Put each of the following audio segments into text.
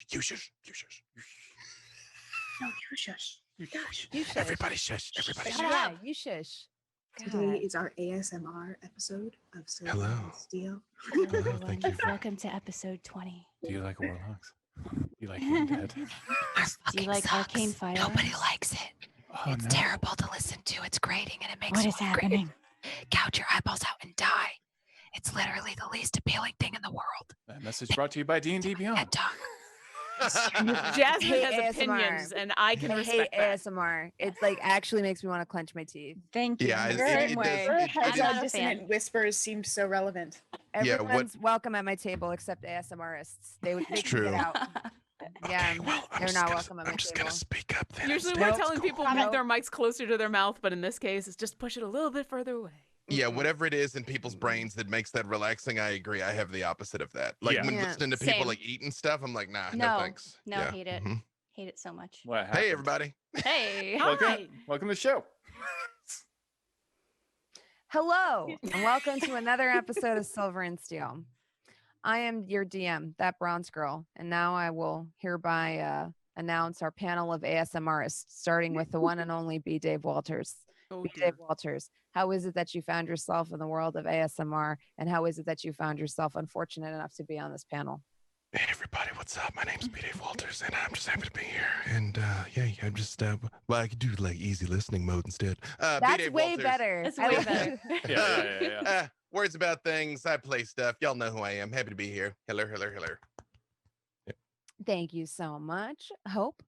You shush. You shush. No, you shush. Gosh. You shush. Everybody shush. Everybody Shut shush. up. You shush. Today is our ASMR episode of Silver Hello. and Steel. Hello, thank you. Welcome to episode 20. Do you like warlocks? Do you like undead? Do you like arcane fire? Nobody likes it. Oh, It's no. terrible to listen to. It's grating and it makes What you is angry. happening? Gouge your eyeballs out and die. It's literally the least appealing thing in the world. That message brought to you by D&D Beyond. Head talk. Jasmine hate has ASMR. opinions, and I can I hate respect that. ASMR. It's like actually makes me want to clench my teeth. Thank you. Yeah, The it same does- way. Her it heads is- on dissonant whispers seemed so relevant. Yeah, Everyone's welcome at my table except ASMRists. They It's can true. get out. Yeah, Okay, well, they're not welcome at my I'm just table. gonna speak up then. Usually instead. we're telling people cool. move their mics closer to their mouth, but in this case, it's just push it a little bit further away. Yeah, whatever it is in people's brains that makes that relaxing, I agree. I have the opposite of that. Like Yeah. when Yeah. listening to people Same. like eating stuff, I'm like, nah, no, No, thanks. no, Yeah. hate it. Mhm. Hate it so much. What happened? Hey, everybody. Hey. Welcome, welcome to the show. Hello, and welcome to another episode of Silver and Steel. I am your DM, that bronze girl, and now I will hereby announce our panel of ASMRists, starting with the one and only B. Dave Walters. Oh, B. dear. Dave Walters, how is it that you found yourself in the world of ASMR, and how is it that you found yourself unfortunate enough to be on this panel? Hey, everybody, what's up? My name's B. Dave Walters, and I'm just happy to be here. And yeah, I'm just well, I could do like easy listening mode instead. B. That's Dave way Walters. better. That's I way like better. it. Yeah. Words about things. I play stuff. Y'all know who I am. Happy to be here. Hello. Thank you so much. Hope.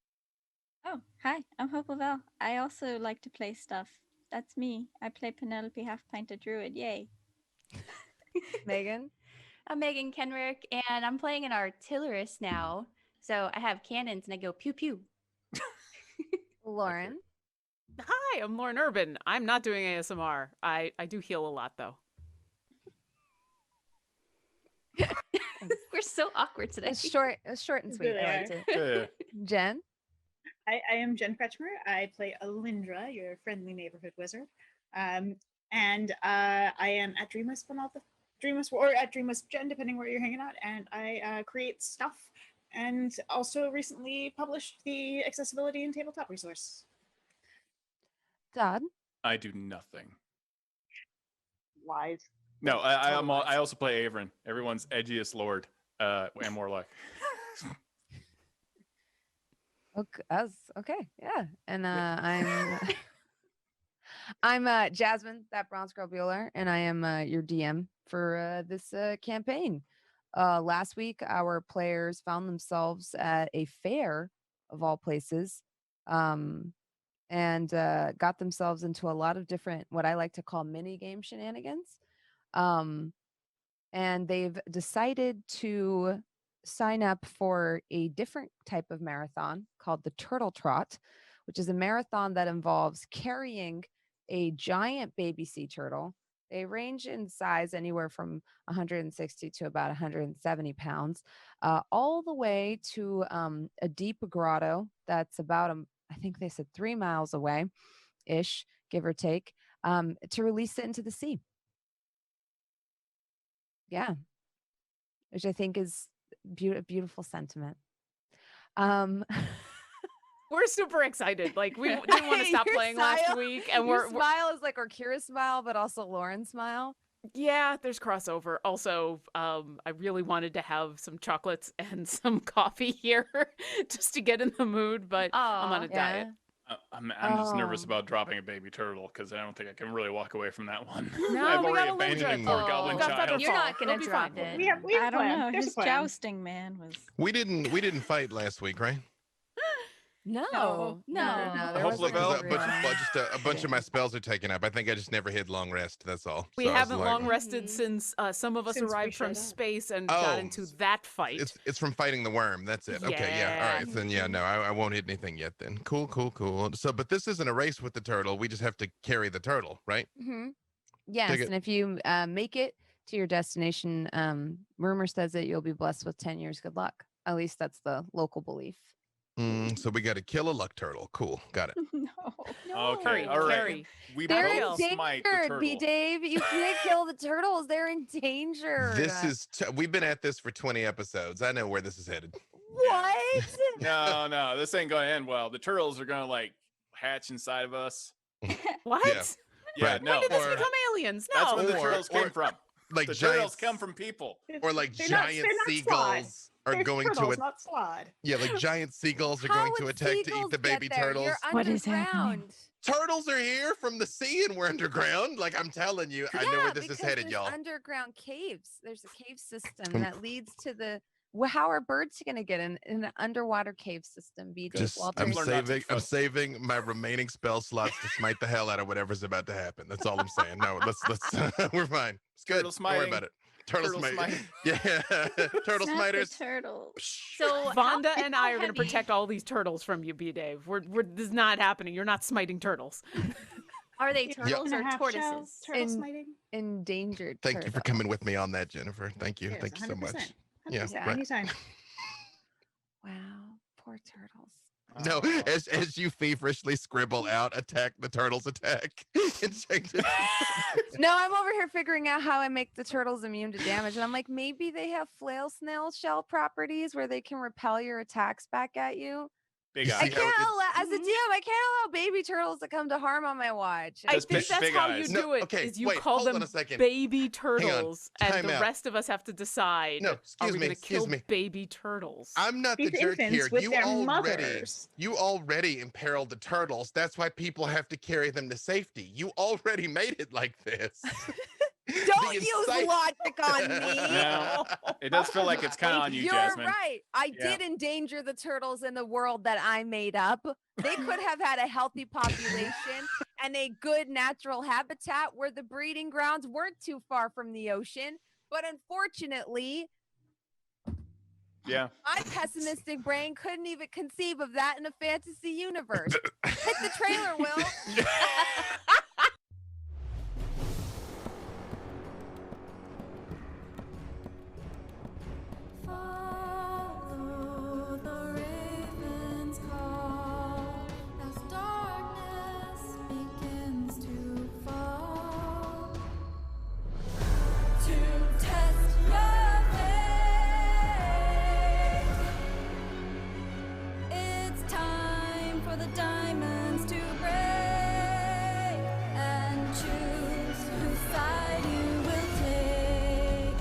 Oh, hi. I'm Hope LaVelle. I also like to play stuff. That's me. I play Penelope Half Pint of Druid. Yay. Meagan. I'm Meagan Kenreck, and I'm playing an artillerist now. So I have cannons, and I go pew pew. Lauren. Hi, I'm Lauren Urban. I'm not doing ASMR. I do heal a lot, though. We're so awkward today. It's short and sweet. Really I liked it. Yeah. Jen. I am Jen Kretchmer. I play Alyndra, your friendly neighborhood wizard. And I am at Dreamwisp on all the Dreamwisp or at Dreamwisp Jen, depending where you're hanging out. And I create stuff and also recently published the accessibility and tabletop resource. Todd. I do nothing. Lies. No, I also play Avren, everyone's edgiest lord, and Warlock. Okay, okay, yeah, and I'm Jasmine, that bronze girl Bhullar, and I am your DM for this campaign. Last week, our players found themselves at a fair of all places, and got themselves into a lot of different, what I like to call mini game shenanigans. And they've decided to sign up for a different type of marathon called the Turtle Trot, which is a marathon that involves carrying a giant baby sea turtle. They range in size anywhere from 160 to about 170 pounds, all the way to a deep grotto that's about, I think they said 3 miles away ish, give or take, to release it into the sea. Yeah, which I think is a beautiful sentiment. We're super excited. Like, we didn't want to stop Your playing last smile- week. And Your we're smile is like Orkira's smile, but also Lauren's smile. yeah, there's crossover. Also, I really wanted to have some chocolates and some coffee here just to get in the mood, but I'm on a diet. I'm just nervous Oh. about dropping a baby turtle because I don't think I can really walk away from that one. No, I've we got already Alyndra. abandoned poor Oh. goblin Got child. Featherfall. You're not It'll gonna be drop fine. it. We have I a don't plan. know. There's a His plan. jousting man was. We didn't fight last week, right? No, No. There Hope wasn't LaVelle, a but real- just a bunch of my spells are taken up. I think I just never hit long rest. That's all. We So I was haven't like, long rested since some of us Since we arrived from showed up. space and Oh, got into that fight. It's from fighting the worm. That's it. Okay, yeah. All right. Then yeah, no, I won't hit anything yet. Then cool. So, but this isn't a race with the turtle. We just have to carry the turtle, right? Mhm. Yes, Dig it. and if you make it to your destination, rumor says that you'll be blessed with 10 years good luck. At least that's the local belief. So we got to kill a luck turtle. Cool, got it. No. Okay, Carrie, all right. Carrie. We They're Ariel. both smite the endangered, B. turtle. Dave. You can't kill the turtles. They're endangered. This is we've been at this for 20 episodes. I know where this is headed. What? No, this ain't gonna end well. The turtles are gonna like hatch inside of us. What? Yeah, Right. no. When did this Or- become aliens? That's No. where the Or- turtles or- came from. Like The giant, turtles come from people. or like They're not- giant they're not seagulls are They're going turtles, to not slod. Yeah, like giant seagulls are How going to would attack to eat seagulls the baby get there? turtles. You're What is underground. Turtles are here from the sea and we're underground. Like I'm telling you, I know where this is because headed, there's y'all. underground caves. There's a cave system that leads to the. Well, how are birds going to get in an underwater cave system? BJ Just Walters. I'm Learn not to saving I'm trust. saving my remaining spell slots to smite the hell out of whatever's about to happen. That's all I'm saying. No, let's we're fine. It's good. Turtle Don't worry smiting. about it. Turtle Turtle smiting. smiting. Yeah. Turtle Not smiters. the turtles. So Vonda and how I are going to heavy- protect all these turtles from you, B. Dave. This is not happening. You're not smiting turtles. Are they Yep. turtles or Half tortoises? shell, turtle In- smiting. Endangered. Thank you for turtle. coming with me on that, Jennifer. Thank you. Yes, Thank you so much. 100%. Yeah, 100%, right. Anytime. Wow, poor turtles. No, Oh. as you feverishly scribble out attack the turtles attack. Injected. No, I'm over here figuring out how I make the turtles immune to damage, and I'm like, maybe they have flail snail shell properties where they can repel your attacks back at you. Big You I see eyes. how can't it- allow, as a DM, I can't allow baby turtles to come to harm on my watch. I Just think big- that's big how eyes. you No, do it. okay, Is you wait, call hold on them a second. baby turtles, and Time the out. rest of us have to decide. No, are excuse we me, going to kill excuse me. baby turtles? I'm not the These jerk infants here. with You their already mothers. imperiled the turtles. That's why people have to carry them to safety. You already made it like this. Don't The use incite- logic on me. No, it does feel like it's kind of on you, You're Jasmine. right. I Yeah. did endanger the turtles in the world that I made up. They could have had a healthy population and a good natural habitat where the breeding grounds weren't too far from the ocean. But unfortunately, Yeah. my pessimistic brain couldn't even conceive of that in a fantasy universe. Hit the trailer, Will. Follow the raven's call as darkness begins to fall. To test your faith, it's time for the diamonds to break and choose whose side you will take.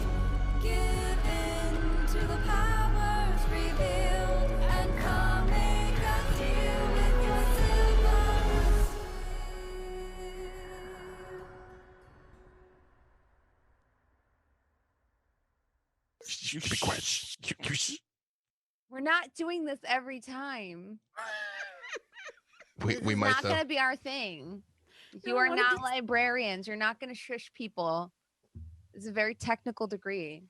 Give in to the powers revealed and come make a deal with your silver You should be quiet. Shh. You shh. We're not doing this every time. We This is might not though. going to be our thing. You No, are what if not it's- librarians. You're not going to shush people. It's a very technical degree.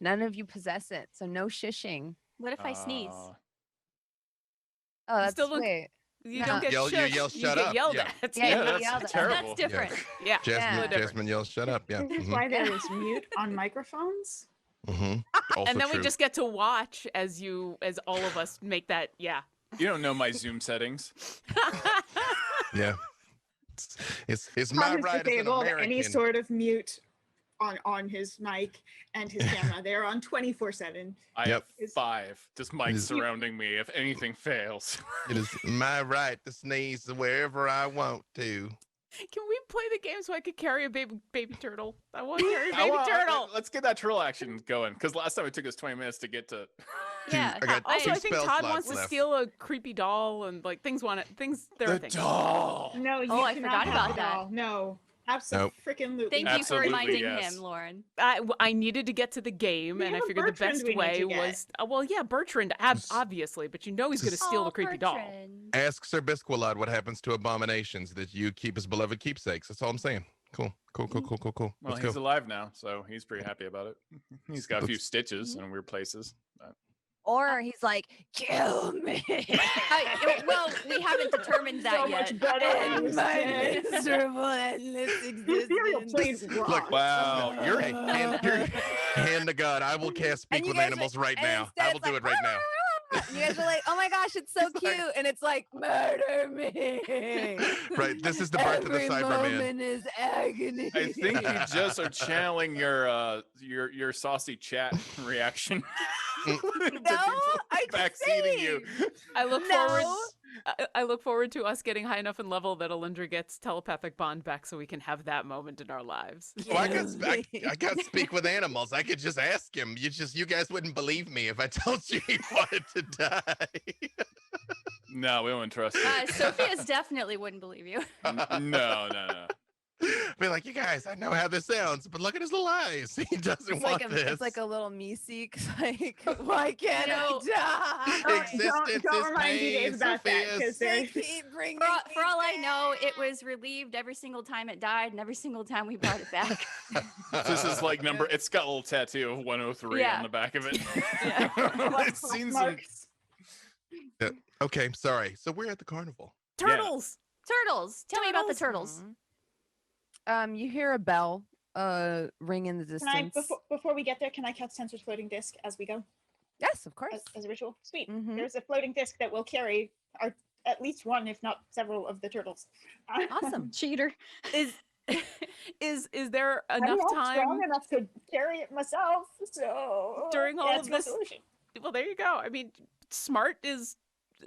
None of you possess it, so no shushing. What if I sneeze? Oh, that's still don't- sweet. You No. don't get You yell, shushed, shut get up. yelled Yeah. at. Yeah, Yeah, you that's yelled at. terrible. That's different. Yeah. Jasmine, different. Jasmine yells, shut up. Yeah. This is Mhm. why there is mute on microphones. Mhm. Also And then true. we just get to watch as all of us make that. Yeah. You don't know my Zoom settings. Yeah. It's Todd my has right as an disabled American. any sort of mute on his mic and his camera. They're on 24/7. I Yep. have 5 just mics Is- surrounding me if anything fails. It is my right to sneeze wherever I want to. Can we play the game so I could carry a baby turtle? I want to carry a I baby want- turtle. Let's get that turtle action going because last time it took us 20 minutes to get to. Yeah. I got Also, two I think spell Todd slots wants to left. steal a creepy doll and like things. There are The things. doll. No, you Oh, I cannot forgot have about the that. doll. No, absolutely. Thank you for Absolutely, reminding yes. him, Lauren. I needed to get to the game, We and I have a figured the Bertrand best we need way to get. was well, yeah, Bertrand, obviously, but you know he's gonna steal the creepy doll. Ask Sir Bisquilad what happens to abominations that you keep as beloved keepsakes. That's all I'm saying. Cool. Well, Let's he's go. alive now, so he's pretty happy about it. He's got a few stitches in weird places. But Or he's like, kill me. Well, we haven't determined that So yet. much better when he And was my dead. miserable endless Imperial existence. plays rock. Look, wow, you're Hey, hand to God, I will cast Speak And you with guys Animals right and now. instead I will it's do like, it right now. And you guys are like, oh my gosh, it's so cute. And it's like, murder me. Right. This is the birth of the Every Cyberman. moment is agony. I think you just are channeling your saucy chat reaction. No, I'm backseating you. I look forward. I look forward to us getting high enough in level that Alyndra gets telepathic bond back, so we can have that moment in our lives. Well, I got to speak with animals. I could just ask him. You guys wouldn't believe me if I told you he wanted to die. No, we wouldn't trust you. Sophia's definitely wouldn't believe you. No. Be like, you guys, I know how this sounds, but look at his little eyes. He doesn't want this. It's like a little me-seek. Like, why can't I die? Existence don't is remind me pain, about that, Sofieus. 'cause They keep bringing For all I know, it was relieved every single time it died, and every single time we brought it back. This is like number. It's got a little tattoo of 103 Yeah. on the back of it. Yeah. It's seen some. Okay, sorry. So we're at the carnival. Turtles. Turtles. Tell me about the turtles. You hear a bell ring in the Can I, distance. before we get there, can I cast Tensor's floating disc as we go? Yes, of course. As a ritual? Sweet. Mhm. There's a floating disc that will carry at least one, if not several, of the turtles. Awesome. Cheater. Is there I'm enough not time strong enough to carry it myself, so during all that's of my this? solution. Well, there you go. I mean, smart is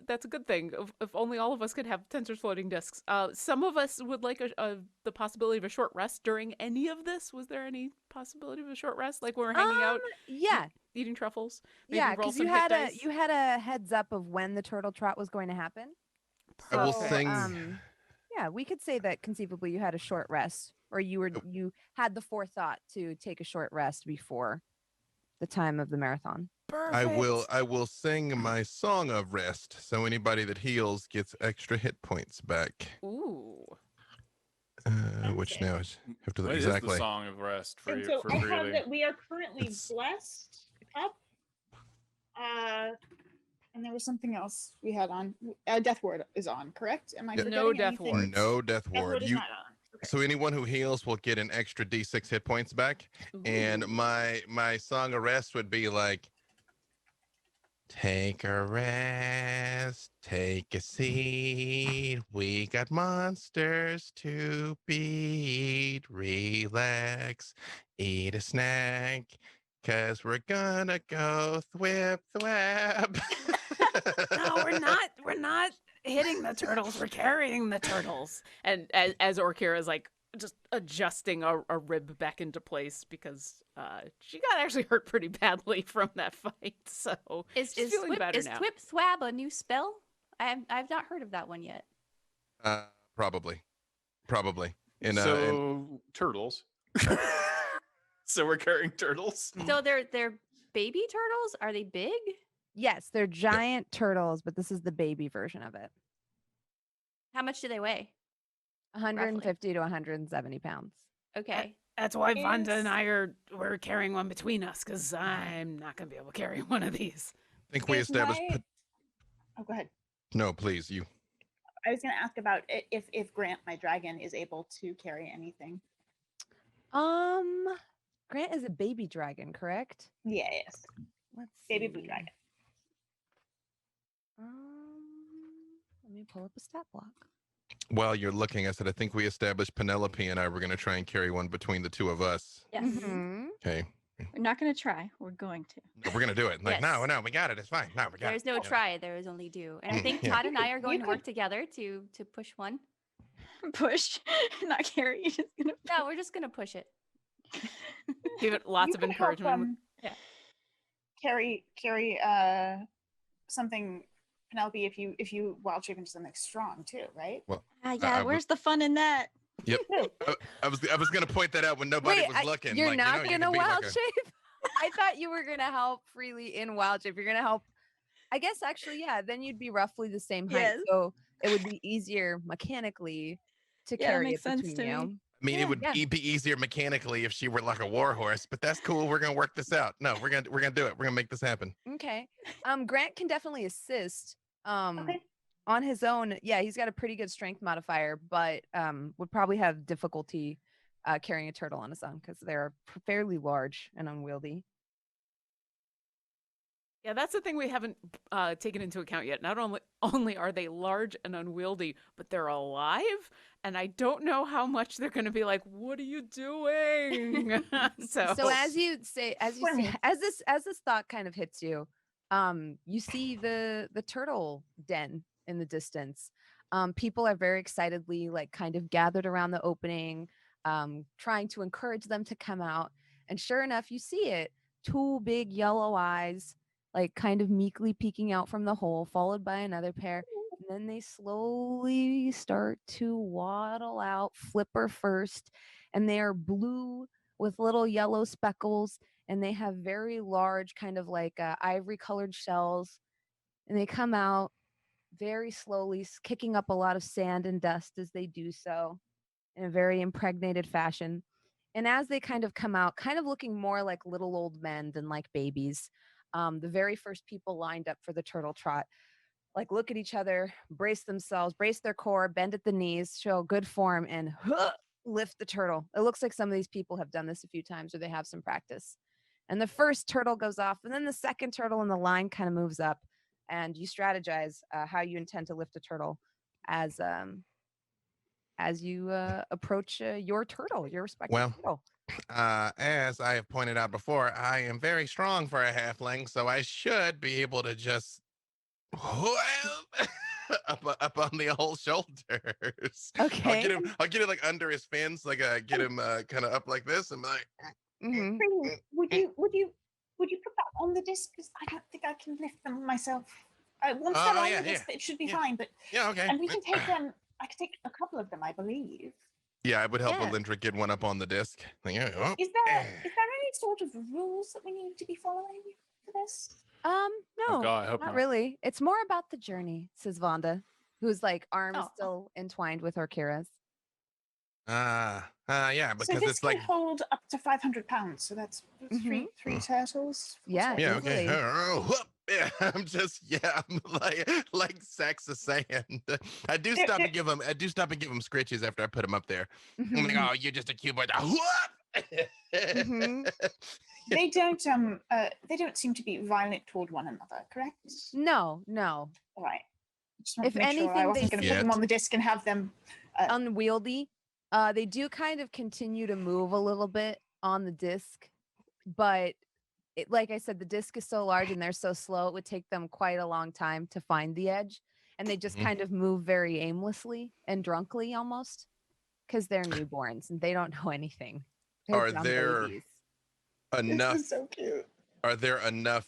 that's a good thing. If only all of us could have Tensor's floating discs. Some of us would like the possibility of a short rest during any of this. Was there any possibility of a short rest, like when we're hanging out? Yeah. Eating truffles. Maybe Yeah, roll because some you hit had dice? you had a heads up of when the turtle trot was going to happen. I will So, sing. yeah, we could say that conceivably you had a short rest, or you had the forethought to take a short rest before the time of the marathon. I will sing my song of rest, so anybody that heals gets extra hit points back. Ooh. Which now is have to What is exactly. the song of rest for And you? so For I have really? that we are currently It's- blessed up. And there was something else we had on. Death ward is on, correct? Am I Yeah. No forgetting death anything? ward. No death Death ward. ward is You not on. Okay. so anyone who heals will get an extra D6 hit points back. And my song of rest would be like, take a rest, take a seat. We got monsters to beat. Relax, eat a snack, cause we're gonna go thwip thwap. No, we're not hitting the turtles. We're carrying the turtles. And as Orkira is like just adjusting a rib back into place because she got actually hurt pretty badly from that fight. So Is she's feeling better now. Thwip Thwab a new spell? I've not heard of that one yet. Probably. Turtles. So we're carrying turtles. So they're baby turtles? Are they big? Yes, they're giant turtles, but this is the baby version of it. How much do they weigh? 150 to 170 pounds. Okay. That's why Vonda and we're carrying one between us because I'm not gonna be able to carry one of these. I think we Is established. my- Oh, go ahead. No, please, you. I was going to ask about if Grant, my dragon, is able to carry anything. Grant is a baby dragon, correct? Yes. Let's Baby blue see. dragon. Let me pull up a stat block. While you're looking, I said I think we established Penelope and I were going to try and carry one between the two of us. Yes. Mhm. Okay, We're not going to try. We're going to. no, we're going to do it. Like, Yes. no, we got it. It's fine. No, we got There's it. no Yeah. try. There is only do. And I Mm, think yeah. Todd and I are going You to work together to push one. Push, not carry. You're just gonna. No, we're just gonna push it. Give it lots You of could help, encouragement. Yeah. Carry something, Penelope, if you wild shape into something strong too, right? Well, Yeah. I Where's the fun in that? yep. I was going to point that out when nobody was looking. You're like, not you gonna could be like wild a- shape? I thought you were gonna help freely in wild shape. You're gonna help. I guess actually, yeah. Then you'd be roughly the same height, Yes. so it would be easier mechanically to Yeah, that carry makes it sense between to me. you. I mean, Yeah, it would yeah. be easier mechanically if she were like a war horse, but that's cool. We're going to work this out. No, we're going to do it. We're going to make this happen. Okay. Grant can definitely assist. Okay. On his own, yeah, he's got a pretty good strength modifier, but would probably have difficulty carrying a turtle on his own because they're fairly large and unwieldy. Yeah, that's the thing we haven't taken into account yet. Not only are they large and unwieldy, but they're alive, and I don't know how much they're going to be like, "What are you doing?" so as this thought kind of hits you, you see the turtle den in the distance. People are very excitedly like kind of gathered around the opening, trying to encourage them to come out. And sure enough, you see it. 2 big yellow eyes, like kind of meekly peeking out from the hole, followed by another pair. And then they slowly start to waddle out, flipper first. And they are blue with little yellow speckles. And they have very large, kind of like ivory colored shells. And they come out very slowly, kicking up a lot of sand and dust as they do so in a very impregnated fashion. And as they kind of come out, kind of looking more like little old men than like babies, the very first people lined up for the turtle trot, like look at each other, brace themselves, brace their core, bend at the knees, show good form, and lift the turtle. It looks like some of these people have done this a few times or they have some practice. And the first turtle goes off, and then the second turtle in the line kind of moves up, and you strategize how you intend to lift a turtle as you approach your turtle, your respective turtle. As I have pointed out before, I am very strong for a halfling, so I should be able to just up on the old shoulders. Okay. I'll get it like under his fins, like get him kind of up like this, and like. Would you put that on the disc? Because I don't think I can lift them myself. Once they're on the disc, it should be fine. But okay. And we can take them. I could take a couple of them, I believe. Yeah, I would help Alyndra get one up on the disc. Is there any sort of rules that we need to be following for this? No, Oh God, I hope not really. It's more about the journey, says Vonda, who's like arm is Oh. still entwined with Orkira's. Yeah, because so this it's like can hold up to 500 pounds. So that's three turtles. Yeah, yeah, easily. okay. Yeah, I'm like sacks of sand. I do stop and give him scritches after I put him up there. I'm like, oh, you're just a cute boy. They don't seem to be violent toward one another, correct? No. All right. If anything, I wasn't they going to put them on the disc and have them unwieldy. They do kind of continue to move a little bit on the disc, but like I said, the disc is so large and they're so slow, it would take them quite a long time to find the edge. And they just kind of move very aimlessly and drunkly almost because they're newborns and they don't know anything. Are there enough? This is so cute. Are there enough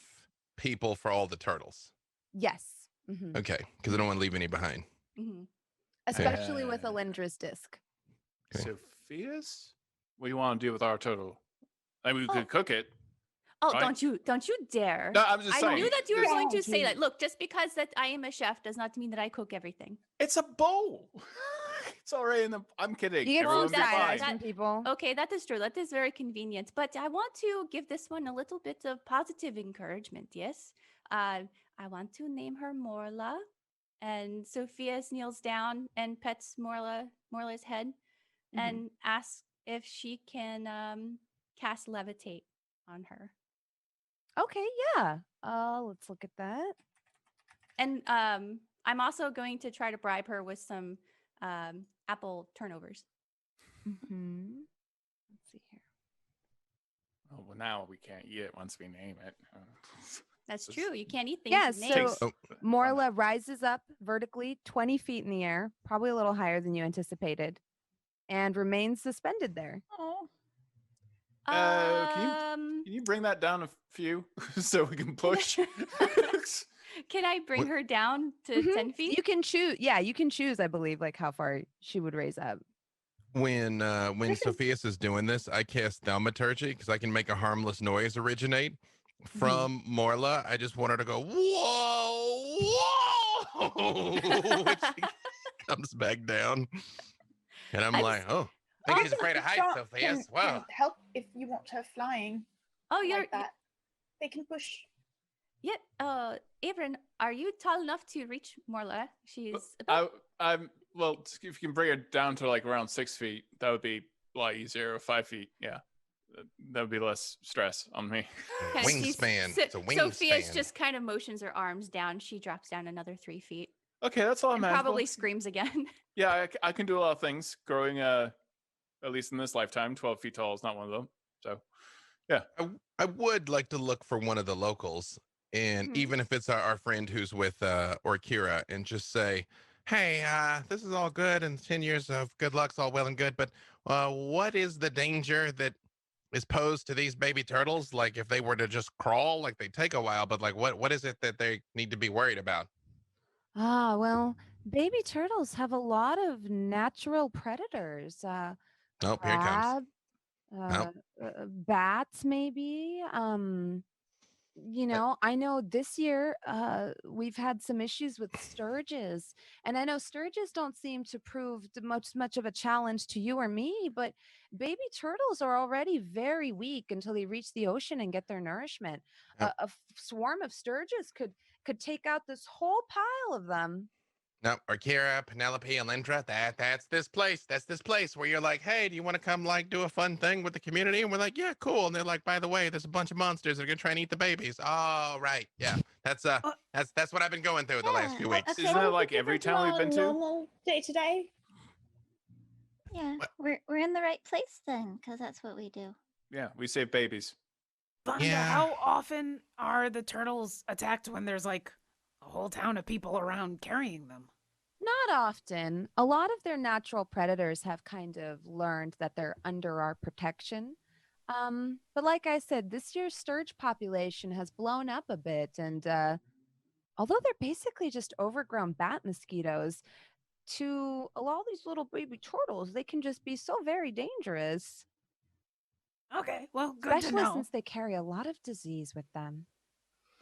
people for all the turtles? Yes. Okay, because I don't want to leave any behind. Especially with Alyndra's disc. Okay. Sofieus? What do you want to do with our turtle? I mean, we could cook it. Oh, right? don't you dare. No, I'm just saying. I knew that you were going to Thank say you. that. Look, just because that I am a chef does not mean that I cook everything. It's a bowl. It's already in the. I'm kidding. You get Everyone some be side fine. eyes from people. Okay, that is true. That is very convenient. But I want to give this one a little bit of positive encouragement, yes? I want to name her Morla. And Sofieus kneels down and pets Morla's head and asks if she can cast levitate on her. Okay, yeah. Let's look at that. And I'm also going to try to bribe her with some apple turnovers. Let's see here. Oh, well, now we can't eat it once we name it. That's true. You can't eat things. Yeah, with names. so Morla rises up vertically 20 feet in the air, probably a little higher than you anticipated, and remains suspended there. Oh. Can you bring that down a few so we can push? Can I bring her down to 10 feet? You can choose. Yeah, you can choose, I believe, like how far she would raise up. When Sofieus is doing this, I cast thaumaturgy because I can make a harmless noise originate from Morla. I just want her to go, whoa, whoa, when she comes back down. And I'm like, oh, I think she's afraid of heights, Sofieus. Wow. Can help if you want her flying. Oh, you're like that. They can push. Yeah, Avren, are you tall enough to reach Morla? She's about... Well, if you can bring her down to like around 6 feet, that would be a lot easier. 5 feet, yeah. that would be less stress on me. Kinda sees Wingspan. So- It's a Sophia's wingspan. just kind of motions her arms down. She drops down another 3 feet Okay, that's all and manageable. probably screams again. Yeah, I can do a lot of things. Growing, at least in this lifetime, 12 feet tall is not one of them. So, yeah. I would like to look for one of the locals, and Mhm. even if it's our friend who's with Orkira, and just say, hey, this is all good, and 10 years of good luck's all well and good, but what is the danger that is posed to these baby turtles? Like, if they were to just crawl, like, they take a while, but like, what is it that they need to be worried about? Well, baby turtles have a lot of natural predators. Oh, here it comes. Crab, bats, maybe. I know this year we've had some issues with sturges, and I know sturges don't seem to prove much of a challenge to you or me, but baby turtles are already very weak until they reach the ocean and get their nourishment. Yep. A swarm of sturges could take out this whole pile of them. No, Orkira, Penelope, Alyndra, that's this place. That's this place where you're like, hey, do you want to come like do a fun thing with the community? And we're like, yeah, cool. And they're like, by the way, there's a bunch of monsters that are gonna try and eat the babies. Oh, right. Yeah. That's what I've been going through the last few weeks. Isn't that like every town we've been to? Normal day to day. Yeah, What? we're in the right place then, because that's what we do. Yeah, we save babies. Vonda, Yeah. how often are the turtles attacked when there's like a whole town of people around carrying them? Not often. A lot of their natural predators have kind of learned that they're under our protection. But like I said, this year's sturge population has blown up a bit, and although they're basically just overgrown bat mosquitoes, to allow these little baby turtles, they can just be so very dangerous, Okay, well, good to especially know. since they carry a lot of disease with them.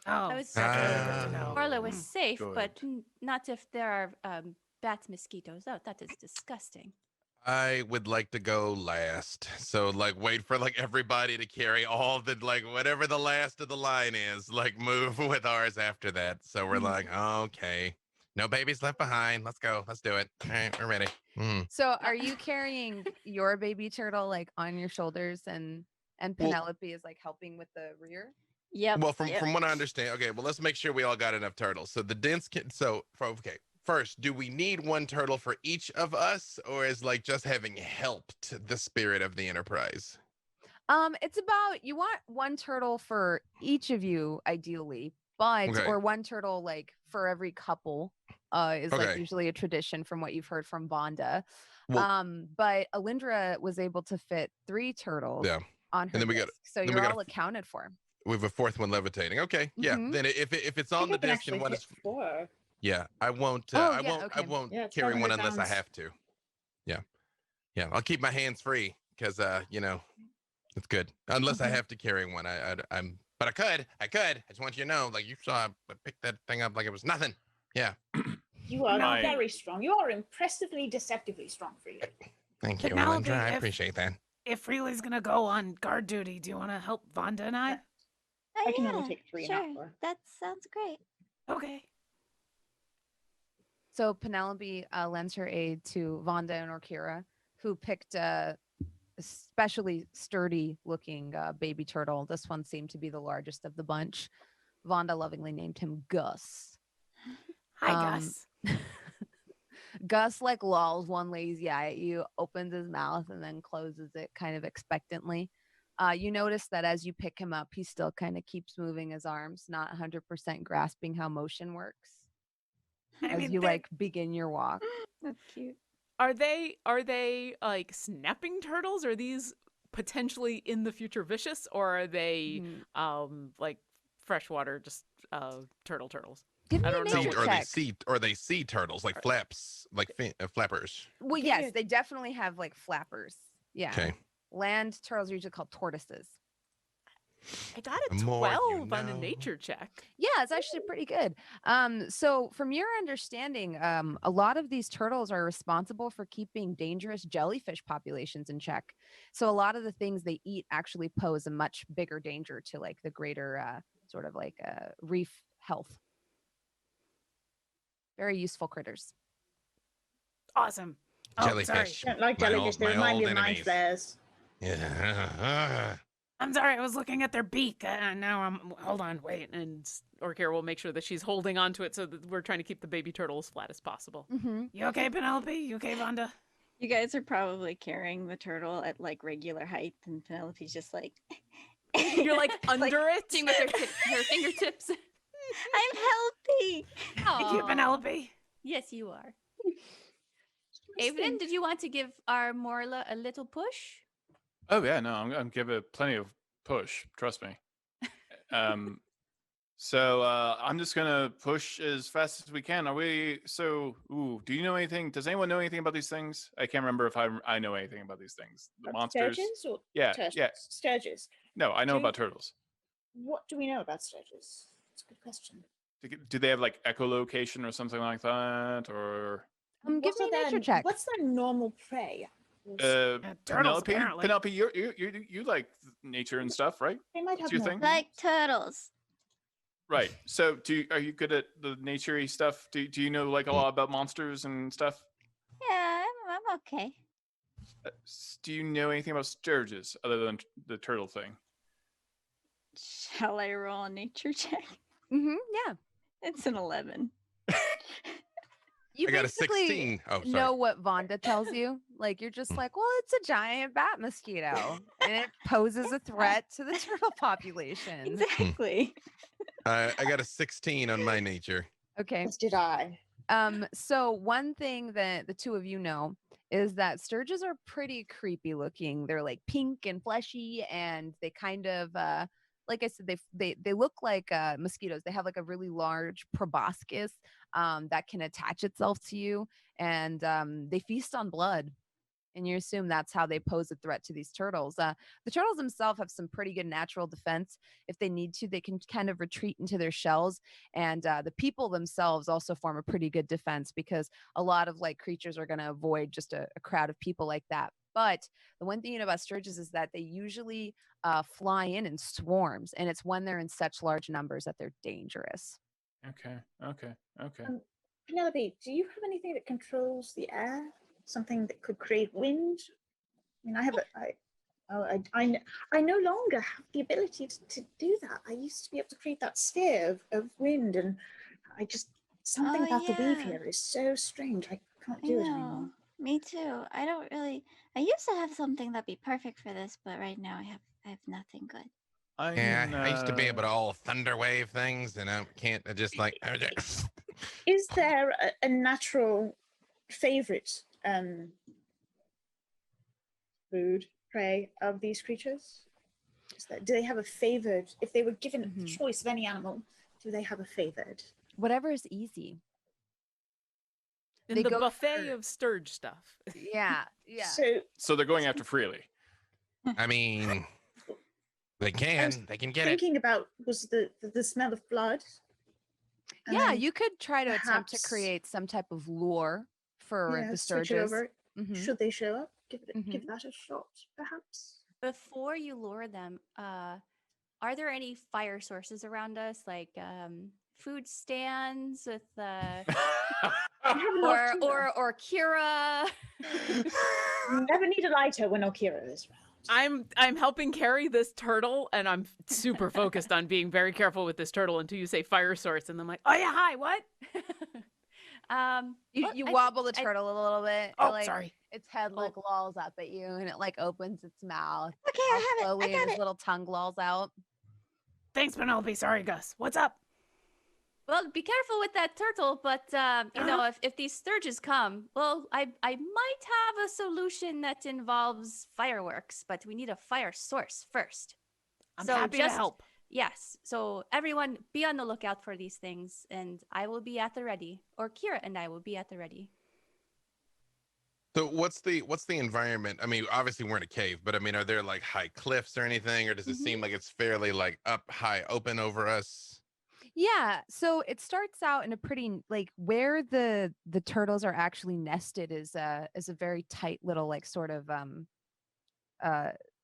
Oh, I was that's really good to know. Marla was Mm, safe, but good. not if there are bats, mosquitoes. Oh, that is disgusting. I would like to go last. So like wait for like everybody to carry all the like whatever the last of the line is, like move with ours after that. So we're like, okay. No babies left behind. Let's go. Let's do it. All right, we're ready. So are you carrying your baby turtle like on your shoulders, and Penelope is like helping with the rear? Yep. Well, from what I understand, okay, well, let's make sure we all got enough turtles. So the dense okay. First, do we need one turtle for each of us, or is like just having helped the spirit of the enterprise? It's about, you want one turtle for each of you ideally, but Okay. or one turtle like for every couple is like Okay. usually a tradition from what you've heard from Vonda. Well, But Alyndra was able to fit 3 turtles yeah. on her And then we got- disc, so then we you're got all accounted for. We have a fourth one levitating. Okay, yeah. Mhm. Then if it's I on the think I can disc and actually one fit is 4. yeah, I won't. Oh, I yeah, won't. I okay. won't Yeah, it's carry one 500 unless I pounds. have to. Yeah. I'll keep my hands free because it's good. Unless I have to carry one. I'm. But I could. I just want you to know, like you saw, I picked that thing up like it was nothing. Yeah. You are My- very strong. You are impressively, deceptively strong for you. Thank you, Penelope, Alyndra. I if- appreciate that. If Freely's gonna go on guard duty, do you want to help Vonda and I? I can only take 3, not sure. 4. That sounds great. Okay. So Penelope lends her aid to Vonda and Orkira, who picked a especially sturdy looking baby turtle. This one seemed to be the largest of the bunch. Vonda lovingly named him Gus. Hi, Gus. Gus like lolls one lazy eye at you, opens his mouth, and then closes it kind of expectantly. You notice that as you pick him up, he still kind of keeps moving his arms, not 100% grasping how motion works. I As mean, you they're- like begin your walk. That's cute. Are they like snapping turtles? Are these potentially in the future vicious, or are they Mhm. like freshwater just turtles? Give I me a don't know nature what- check. Or they see turtles like flaps, like flappers. Well, Give me yes, a- they definitely have like flappers. Yeah. Okay. Land turtles are usually called tortoises. I got a The more you 12 on a know. nature check. Yeah, it's actually pretty good. So from your understanding, a lot of these turtles are responsible for keeping dangerous jellyfish populations in check. So a lot of the things they eat actually pose a much bigger danger to like the greater sort of like reef health. Very useful critters. Awesome. Oh, sorry. Jellyfish. Don't like My jellyfish. old- They my remind me old of mind enemies. flares. Yeah. I'm sorry, I was looking at their beak. Now hold on, wait. And Orkira will make sure that she's holding onto it so that we're trying to keep the baby turtle as flat as possible. Mm-hmm. You okay, Penelope? You okay, Vonda? You guys are probably carrying the turtle at like regular height, and Penelope's just like, You're like under it? Touching with her fingertips. I'm healthy. Thank you, Aw. Penelope. Yes, you are. Avren, did you want to give our Morla a little push? Oh yeah, no, I'm giving plenty of push. Trust me. So I'm just gonna push as fast as we can. Are we? So, do you know anything? Does anyone know anything about these things? I can't remember if I know anything about these things. The monsters. Sturges or Yeah, turtles? yeah. Sturges. No, I know Do- about turtles. What do we know about sturges? That's a good question. Do they have like echolocation or something like that, or Give What me are a nature their- check. What's their normal prey? turtles, Penelope? apparently. Penelope, you like nature and stuff, right? They might What's have your thing? more. Like turtles. Right. So, are you good at the nature-y stuff? Do you know like a lot about monsters and stuff? Yeah, I'm okay. Do you know anything about sturges other than the turtle thing? Shall I roll a nature check? Mm-hmm. Yeah. It's an 11. You I got a basically 16. Oh, sorry. know what Vonda tells you. Like you're just like, well, it's a giant bat mosquito, and it poses a threat to the turtle population. Exactly. I got a 16 on my nature. Okay. As did I. So one thing that the two of you know is that sturges are pretty creepy looking. They're like pink and fleshy, and they kind of like I said, they look like mosquitoes. They have like a really large proboscis that can attach itself to you, and they feast on blood. And you assume that's how they pose a threat to these turtles. The turtles themselves have some pretty good natural defense. If they need to, they can kind of retreat into their shells. And the people themselves also form a pretty good defense because a lot of like creatures are going to avoid just a crowd of people like that. But the one thing you know about sturges is that they usually fly in swarms, and it's when they're in such large numbers that they're dangerous. Okay. Penelope, do you have anything that controls the air? Something that could create wind? I mean, I no longer have the ability to do that. I used to be able to create that sphere of wind, and something about the weave yeah. here is so strange. I can't I do it know. anymore. Me too. I used to have something that'd be perfect for this, but right now I have nothing good. Yeah, I used to be able to all thunder wave things, and I can't. I just like. Is there a natural favorite food, prey of these creatures? Do they have a favored, if they were given the choice of any animal, do they have a favored? Whatever is easy. In They the go buffet for- of sturge stuff. Yeah. Yeah. So they're going after freely. I mean, they can get it. Thinking about was the smell of blood. And Yeah, then you could try to attempt to perhaps- create some type of lure for the switch it sturges. over. Mhm. Should they show up? Give Mhm. that a shot, perhaps. Before you lure them, are there any fire sources around us, like food stands with or Kira? Never need a lighter when Orkira is around. I'm helping carry this turtle, and I'm super focused on being very careful with this turtle until you say fire source, and I'm like, oh yeah, hi, what? You wobble the turtle a little bit. Oh, like, sorry. Its head like lolls up at you, and it like opens its mouth. Okay, all I have it. slowly, I and got its it. little tongue lolls out. Thanks, Penelope. Sorry, Gus. What's up? Well, be careful with that turtle, but you know, if these sturges come, well, I might have a solution that involves fireworks, but we need a fire source first. I'm happy to help. Yes. So everyone be on the lookout for these things, and I will be at the ready. Or Kira and I will be at the ready. So what's the environment? I mean, obviously we're in a cave, but I mean, are there like high cliffs or anything, or does it seem like it's fairly like up high, open over us? Yeah, so it starts out in a pretty like where the turtles are actually nested is a very tight little like sort of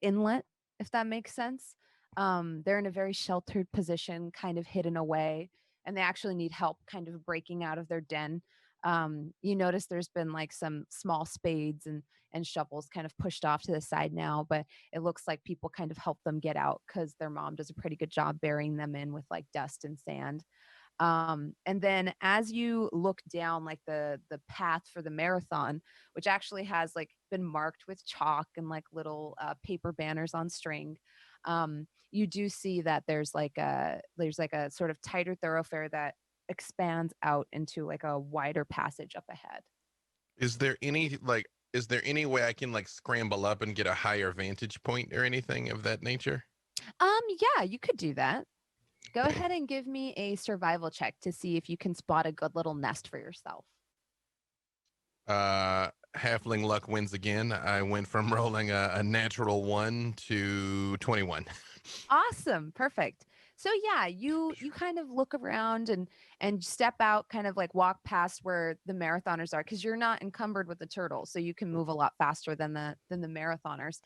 inlet, if that makes sense. They're in a very sheltered position, kind of hidden away, and they actually need help kind of breaking out of their den. You notice there's been like some small spades and shovels kind of pushed off to the side now, but it looks like people kind of help them get out because their mom does a pretty good job burying them in with like dust and sand. And then as you look down like the path for the marathon, which actually has like been marked with chalk and like little paper banners on string, you do see that there's like a sort of tighter thoroughfare that expands out into like a wider passage up ahead. Is there any way I can like scramble up and get a higher vantage point or anything of that nature? Yeah, you could do that. Go ahead and give me a survival check to see if you can spot a good little nest for yourself. Halfling luck wins again. I went from rolling a natural 1 to 21. Awesome. Perfect. So yeah, you kind of look around and step out, kind of like walk past where the marathoners are, because you're not encumbered with the turtle, so you can move a lot faster than the marathoners.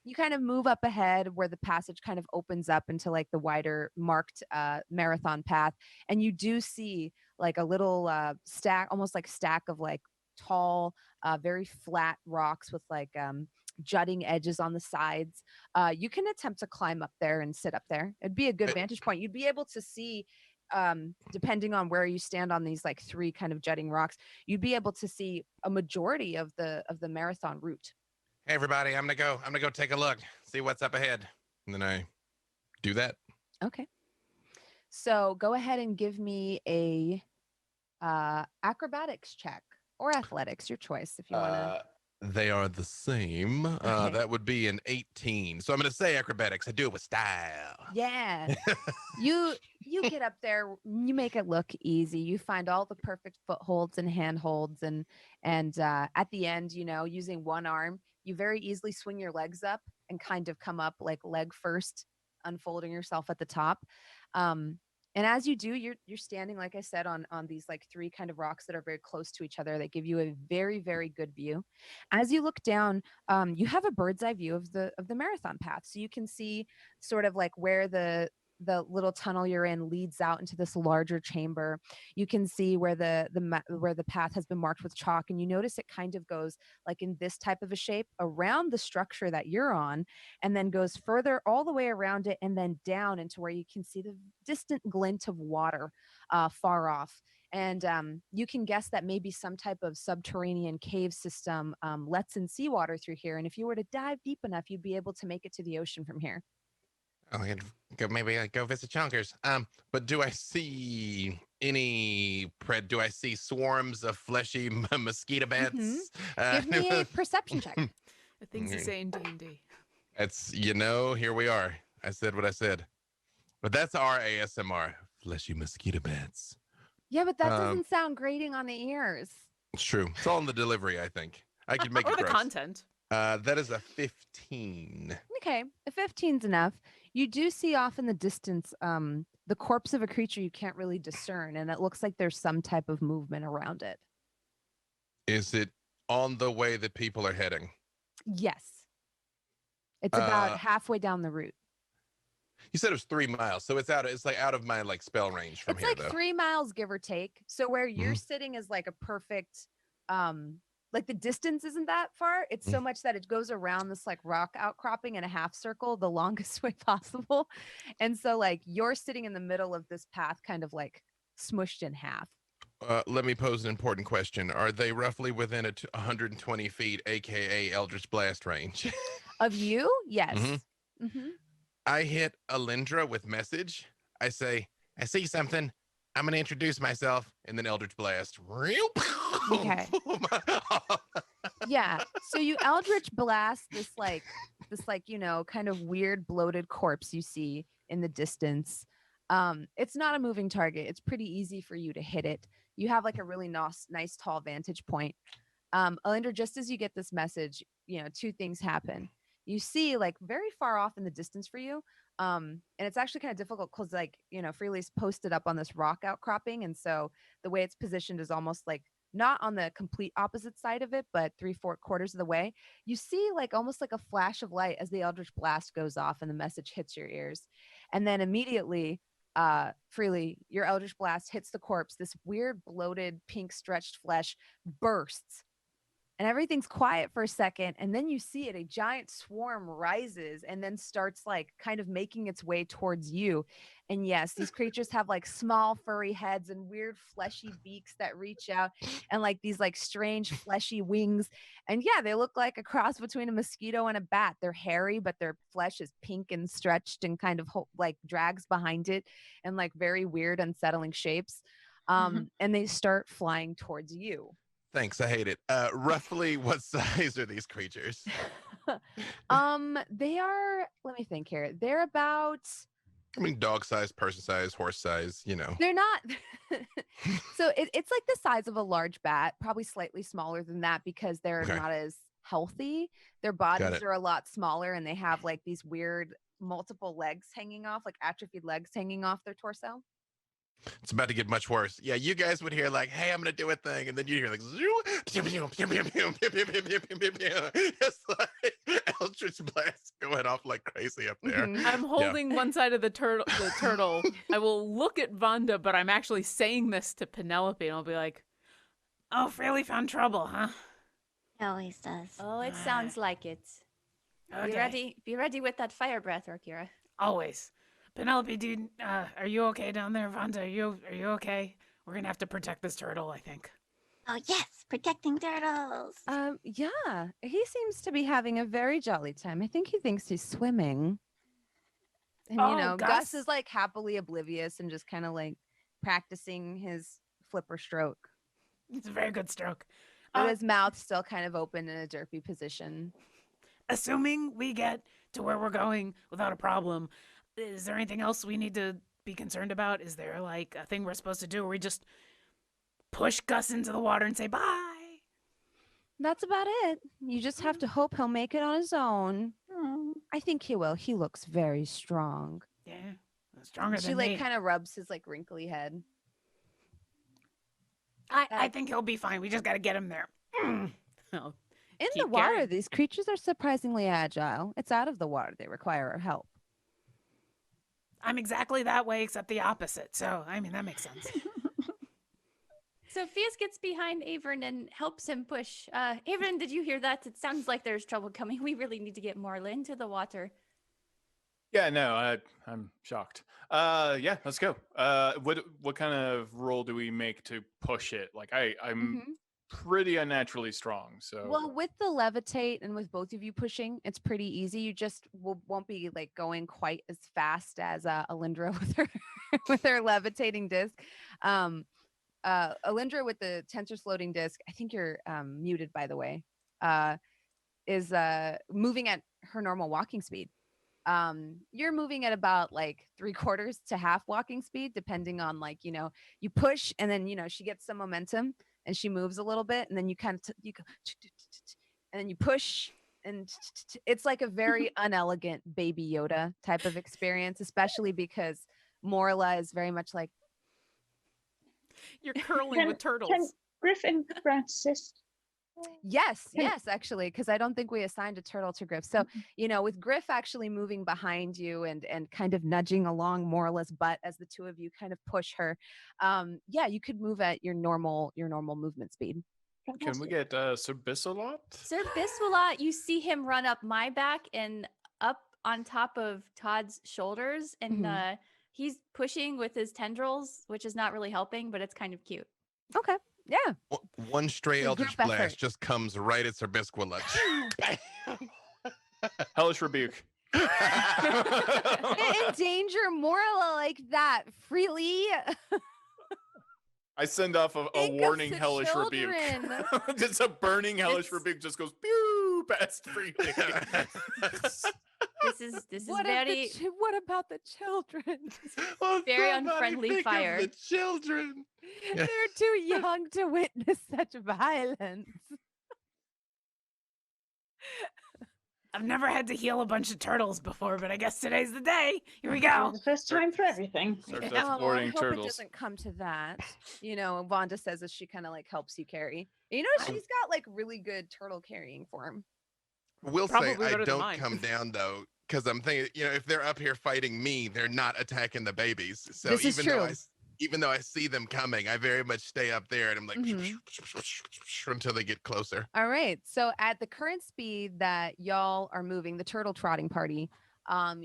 You kind of move up ahead where the passage kind of opens up into like the wider marked marathon path, and you do see like a little stack, almost like stack of like tall, very flat rocks with like jutting edges on the sides. You can attempt to climb up there and sit up there. It'd be a good vantage point. You'd be able to see, depending on where you stand on these like 3 kind of jutting rocks, you'd be able to see a majority of the marathon route. Hey everybody, I'm gonna go take a look, see what's up ahead. And then I do that. Okay. So go ahead and give me a acrobatics check or athletics, your choice if you want to. They are the same. Okay. That would be an 18. So I'm going to say acrobatics. I do it with style. Yeah. you get up there, you make it look easy. You find all the perfect footholds and handholds, and at the end, using one arm, you very easily swing your legs up and kind of come up like leg first, unfolding yourself at the top. And as you do, you're standing, like I said, on these like 3 kind of rocks that are very close to each other that give you a very, very good view. As you look down, you have a bird's eye view of the marathon path, so you can see sort of like where the little tunnel you're in leads out into this larger chamber. You can see where the path has been marked with chalk, and you notice it kind of goes like in this type of a shape around the structure that you're on, and then goes further all the way around it and then down into where you can see the distant glint of water far off. And you can guess that maybe some type of subterranean cave system lets in seawater through here, and if you were to dive deep enough, you'd be able to make it to the ocean from here. Oh, maybe I go visit Chonkers. But do I see do I see swarms of fleshy mosquito bats? Give me a perception check. The things you say in D&D. It's, here we are. I said what I said. But that's our ASMR, fleshy mosquito bats. Yeah, but that doesn't sound grating on the ears. It's true. It's all in the delivery, I think. I could make or it the gross. content. That is a 15. Okay, a 15's enough. You do see off in the distance the corpse of a creature you can't really discern, and it looks like there's some type of movement around it. Is it on the way that people are heading? Yes. It's about halfway down the route. You said it was 3 miles, so it's like out of my like spell range from here. It's like 3 miles, give or take. So where you're sitting is like a perfect like the distance isn't that far. It's so much that it goes around this like rock outcropping in a half circle the longest way possible. And so like you're sitting in the middle of this path kind of like smushed in half. Let me pose an important question. Are they roughly within 120 feet, aka Eldritch Blast range? Of you? Yes. I hit Alyndra with message. I say, I see something. I'm going to introduce myself, and then Eldritch Blast. Okay. Yeah. So you Eldritch Blast this kind of weird bloated corpse you see in the distance. It's not a moving target. It's pretty easy for you to hit it. You have like a really nice tall vantage point. Alyndra, just as you get this message, 2 things happen. You see like very far off in the distance for you. And it's actually kind of difficult because Freely's posted up on this rock outcropping. And so the way it's positioned is almost like not on the complete opposite side of it, but 3/4 quarters of the way. You see like almost like a flash of light as the Eldritch Blast goes off and the message hits your ears. And then immediately freely. Your Eldritch Blast hits the corpse. This weird, bloated, pink, stretched flesh bursts. And everything's quiet for a second. And then you see it. A giant swarm rises and then starts like kind of making its way towards you. And yes, these creatures have like small furry heads and weird fleshy beaks that reach out and like these like strange fleshy wings. And yeah, they look like a cross between a mosquito and a bat. They're hairy, but their flesh is pink and stretched and kind of like drags behind it and like very weird, unsettling shapes. And they start flying towards you. Thanks, I hate it. Roughly what size are these creatures? They are, let me think here. They're about, I mean, dog size, person size, horse size, you know. they're not. So it's like the size of a large bat, probably slightly smaller than that because they're Okay. not as healthy. Their Got bodies it. are a lot smaller and they have like these weird multiple legs hanging off, like atrophied legs hanging off their torso. It's about to get much worse. Yeah, you guys would hear like, "Hey, I'm gonna do a thing," and then you hear like, "Zoo, pew, pew, pew, pew, pew, pew, pew, pew, pew, pew, pew." It's like Eldritch Blast going off like crazy up there. Mhm. I'm holding one side of the turtle. I will look at Vonda, but I'm actually saying this to Penelope, and I'll be like, "Oh, Freely found trouble, huh?" It always does. Oh, it sounds like it. Okay. Be ready with that fire breath, Orkira. Always. Penelope, dude, are you okay down there? Vonda, are you okay? We're gonna have to protect this turtle, I think. Oh, yes, protecting turtles. Yeah, he seems to be having a very jolly time. I think he thinks he's swimming. And Oh, you know, Gus Gus. is like happily oblivious and just kind of like practicing his flipper stroke. It's a very good stroke. But his mouth's still kind of open in a derpy position. Assuming we get to where we're going without a problem, is there anything else we need to be concerned about? Is there like a thing we're supposed to do, or we just push Gus into the water and say bye? That's about it. You just have to hope he'll make it on his own. I think he will. He looks very strong. Yeah, stronger She than like me. kind of rubs his like wrinkly head. I think he'll be fine. We just got to get him there. I'll In keep the water, carrying. these creatures are surprisingly agile. It's out of the water they require our help. I'm exactly that way, except the opposite. So, I mean, that makes sense. Sophia's gets behind Avren and helps him push. Avren, did you hear that? It sounds like there's trouble coming. We really need to get Morla into the water. Yeah, no, I'm shocked. Yeah, let's go. What kind of roll do we make to push it? Like I'm pretty unnaturally strong, so Well, with the levitate and with both of you pushing, it's pretty easy. You just won't be like going quite as fast as Alyndra with her with her levitating disc. Alyndra with the tensor floating disc, I think you're muted by the way, is moving at her normal walking speed. You're moving at about like 3/4 to half walking speed, depending on like, you know, you push and then, you know, she gets some momentum and she moves a little bit and then you kind of, you go, and then you push and it's like a very unelegant baby Yoda type of experience, especially because Morla is very much like, You're curling with turtles. Can Griffin assist? yes, actually, because I don't think we assigned a turtle to Griff. So, you know, with Griff actually moving behind you and kind of nudging along Morla's butt as the two of you kind of push her, yeah, you could move at your normal movement speed. can we get Sir Bissalot? Sir Biswala, you see him run up my back and up on top of Todd's shoulders, and he's pushing with his tendrils, which is not really helping, but it's kind of cute. Okay, yeah. One stray A Eldritch group Blast effort. just comes right at Sir Bisquilla. Hellish rebuke. Endanger Morla like that freely. I send off a Think of warning the hellish rebuke. children. Just a burning hellish It's- rebuke just goes pew past freely. This is very What about the children? Oh, Very somebody unfriendly think of fire. the children. They're too young to witness such violence. I've never had to heal a bunch of turtles before, but I guess today's the day. Here we Oh, go. the first time for everything. Start I defloring hope turtles. it doesn't come to that. You know, Vonda says as she kind of like helps you carry. You know, she's got like really good turtle carrying form. Will say Probably I better than don't mine. come down though, because I'm thinking, if they're up here fighting me, they're not attacking the babies. So This is true. even though I see them coming, I very much stay up there and I'm like Mhm. until they get closer. All right. So at the current speed that y'all are moving, the turtle trotting party,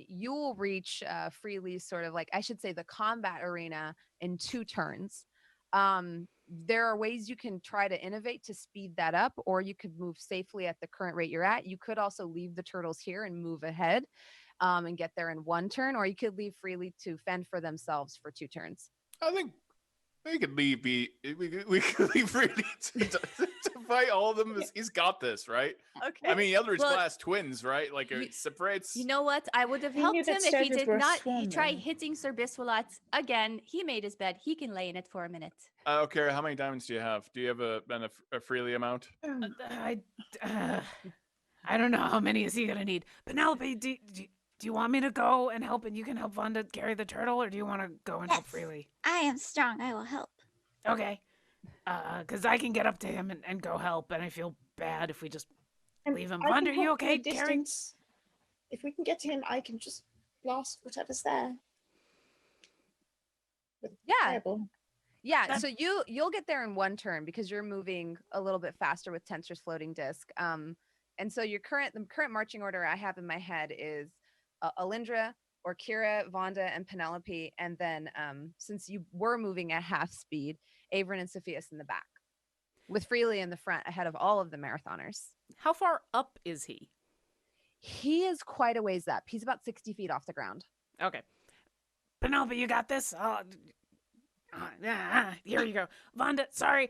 you will reach freely, sort of like, I should say, the combat arena in 2 turns. There are ways you can try to innovate to speed that up, or you could move safely at the current rate you're at. You could also leave the turtles here and move ahead and get there in 1 turn, or you could leave freely to fend for themselves for 2 turns. I think we could leave. We could leave Rudy to fight all of them. He's got this, right? Okay. I mean, Eldritch Well, Blast twins, right? Like it separates. You know what? I would have He knew helped him that if he stages did were not swarm try there. hitting Sir Biswalat again. He made his bed. He can lay in it for a minute. Okay, how many diamonds do you have? Do you have a freely amount? I don't know how many is he gonna need. Penelope, do you want me to go and help, and you can help Vonda carry the turtle, or do you want to go and help Yes. freely? I am strong. I will help. Okay. Because I can get up to him and go help, and I feel bad if we just And leave him. I can Vonda, are you help from a okay carrying? distance. If we can get to him, I can just blast whatever's there. With Yeah. fireball. Yeah, That- so you'll get there in 1 turn because you're moving a little bit faster with Tensor's floating disc. And so the current marching order I have in my head is Alyndra, Orkira, Vonda, and Penelope, and then since you were moving at half speed, Avren and Sofieus in the back, with Freely in the front ahead of all of the marathoners. How far up is he? He is quite a ways up. He's about 60 feet off the ground. Okay. Penelope, you got this? Here you go. Vonda, sorry.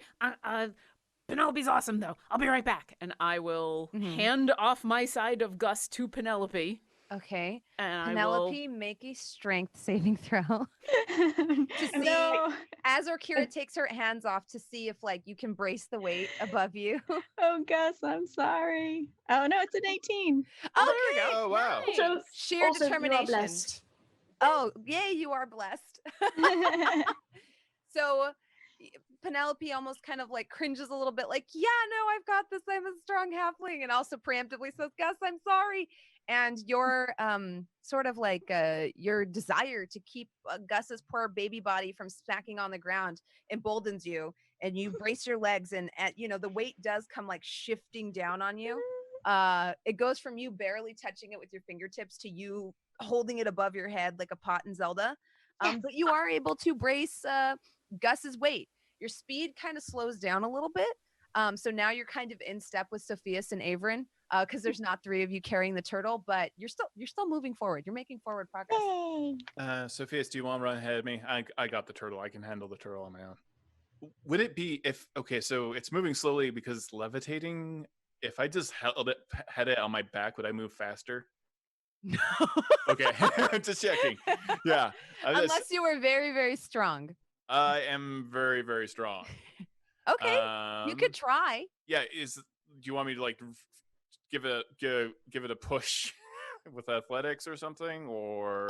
Penelope's awesome, though. I'll be right back. And I will Mhm. hand off my side of Gus to Penelope. Okay. And Penelope, make a strength saving throw. To see- As Orkira takes her hands off to see if you can brace the weight above you. Oh, Gus, I'm sorry. Oh, no, it's an 18. Okay. Oh wow! Nice. Also, Sheer also, you are determination. blessed. Oh, yay, you are blessed. So Penelope almost kind of cringes a little bit, yeah, no, I've got this. I'm a strong halfling. And also preemptively says, Gus, I'm sorry. And your sort of your desire to keep Gus's poor baby body from smacking on the ground emboldens you, and you brace your legs, and the weight does come shifting down on you. It goes from you barely touching it with your fingertips to you holding it above your head like a pot in Zelda. But you are able to brace Gus's weight. Your speed kind of slows down a little bit. So now you're kind of in step with Sofieus and Avren, because there's not 3 of you carrying the turtle, but you're still moving forward. You're making forward progress. Yay. Sophias, do you want to run ahead of me? I got the turtle. I can handle the turtle on my own. Would it be so it's moving slowly because it's levitating. If I just had it on my back, would I move faster? No. Okay, just checking. Yeah, Unless you were very, very strong. I am very, very strong. Okay, you could try. Yeah, do you want me to give it a push with athletics or something, or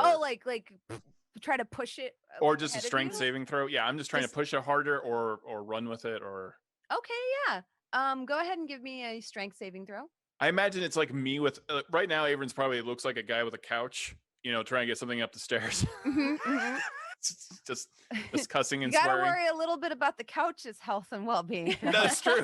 try to push it, or just a ahead of strength you? saving throw? Yeah, I'm just trying to push it harder, or run with it, or. Okay, yeah. Go ahead and give me a strength saving throw. I imagine it's like me with right now. Avren's probably looks like a guy with a couch, trying to get something up the stairs. just cussing and You gotta swearing. worry a little bit about the couch's health and well-being. That's true.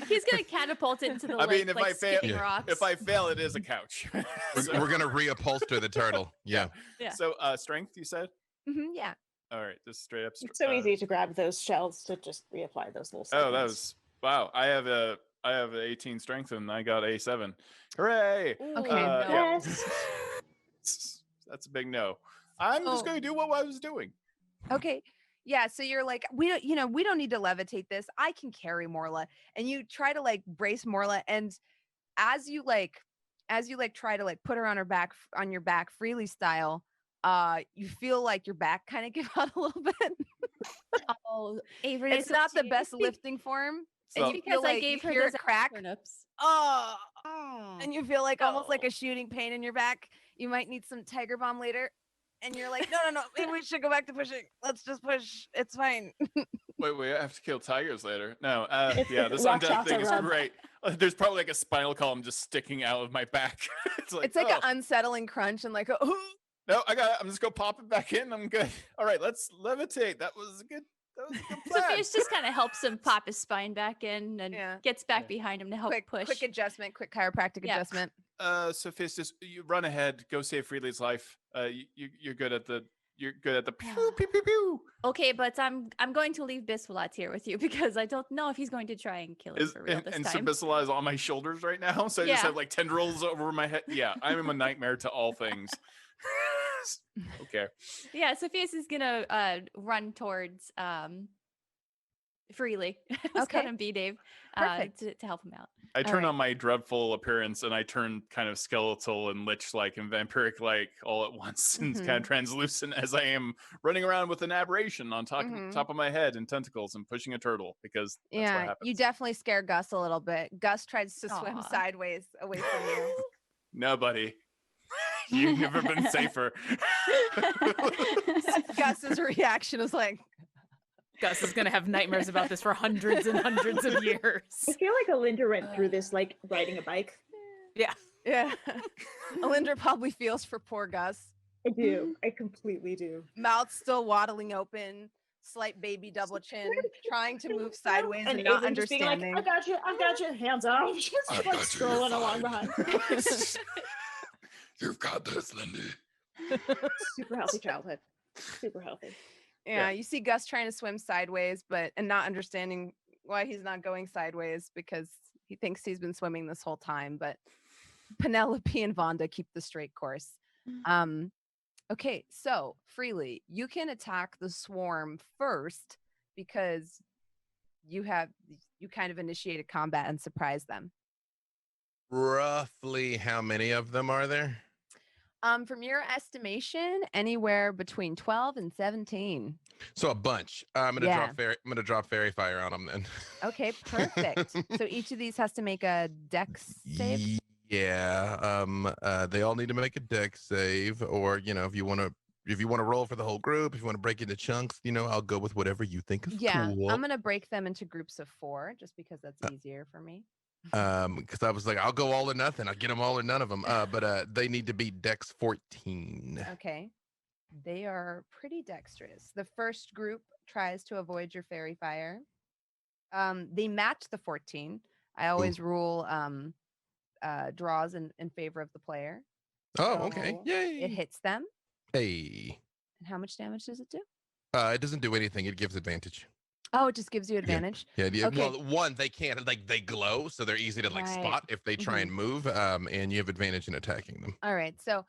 He's gonna catapult it into the I mean, lake, if I fail, skipping rocks. if I fail, it is a couch. We're gonna reupholster the turtle. Yeah. Yeah. So, strength, you said? Yeah. All right, just straight up. It's so easy to grab those shells to just reapply those little. Oh, that segments. was wow! I have a 18 strength and I got a 7. Hooray! Okay. Yeah. Yes. That's a big no. I'm just going to do what I was doing. Okay. Yeah. So you're we don't need to levitate this. I can carry Morla. And you try to brace Morla. And as you try to put her on your back freely style, you feel your back kind of give out a little bit. Oh, Avren, It's not the best lifting form. So- And you because feel I gave you her hear those a crack. turnips. Oh. And you feel almost like a shooting pain in your back. You might need some Tiger Balm later. and you're like, no, maybe we should go back to pushing. Let's just push. It's fine. Wait, I have to kill tigers later. No, It's yeah, the this rock undeath shots thing I is rub. great. There's probably like a spinal column just sticking out of my back. It's like oh, an unsettling crunch and like, no, I got it. I'm just gonna pop it back in. I'm good. All right, let's levitate. That was a good plan. Sophia's just kind of helps him pop his spine back in and Yeah. gets back behind him to help push. quick adjustment, quick chiropractic Yeah. adjustment. Sophius, just you run ahead. Go save Freely's life. You're good at the. You're good at the pew pew pew pew. Okay, but I'm going to leave Biswalat here with you because I don't know if he's going to try and kill him for real this And time. Sabisala is on my shoulders right now, so I just Yeah. have like tendrils over my head. Yeah, I am a nightmare to all things. Okay. Yeah, Sophia's is gonna run towards Freely. Let's call Okay. him B Dave Perfect. to help him out. I turn right. on my dreadful appearance and I turn kind of skeletal and lich-like and vampiric-like all at once, and it's kind of translucent as I am running around with an aberration on top of my head and tentacles and pushing a turtle because that's what Yeah, happens. you definitely scare Gus a little bit. Gus tries to swim Aw. sideways away from you. No, buddy. You've never been safer. Gus's reaction was like, Gus is gonna have nightmares about this for hundreds and hundreds of years. I feel like Alyndra went through this like riding a bike. Yeah. yeah. Alyndra probably feels for poor Gus. I do. I completely do. Mouth still waddling open, slight baby double chin, trying to move sideways and not Avren just being like, understanding. I've got you, hands off. Just I like got you, strolling you're along fine. behind. You've got this, Lindy. Super healthy childhood. Super healthy. Yeah, you see Gus trying to swim sideways, and not understanding why he's not going sideways because he thinks he's been swimming this whole time. But Penelope and Vonda keep the straight course. Okay, so Freely, you can attack the swarm first because you kind of initiated combat and surprised them. Roughly how many of them are there? From your estimation, anywhere between 12 and 17. So a bunch. I'm gonna drop fairy fire on them then. Okay, perfect. So each of these has to make a dex save. Yeah. They all need to make a dex save, or if you want to roll for the whole group, if you want to break into chunks, I'll go with whatever you think is cool. I'm gonna break them into groups of 4 just because that's easier for me. Because I was like, I'll go all or nothing. I'll get them all or none of them. But they need to be dex 14. Okay. They are pretty dexterous. The first group tries to avoid your fairy fire. They match the 14. I always rule draws in favor of the player. Oh, okay. So Yay. It hits them. Hey. And how much damage does it do? It doesn't do anything. It gives advantage. Oh, it just gives you advantage. Yeah. Okay. Well, one, they can't, they glow, so they're easy to spot if they try and move. And you have advantage in attacking them. All right. So,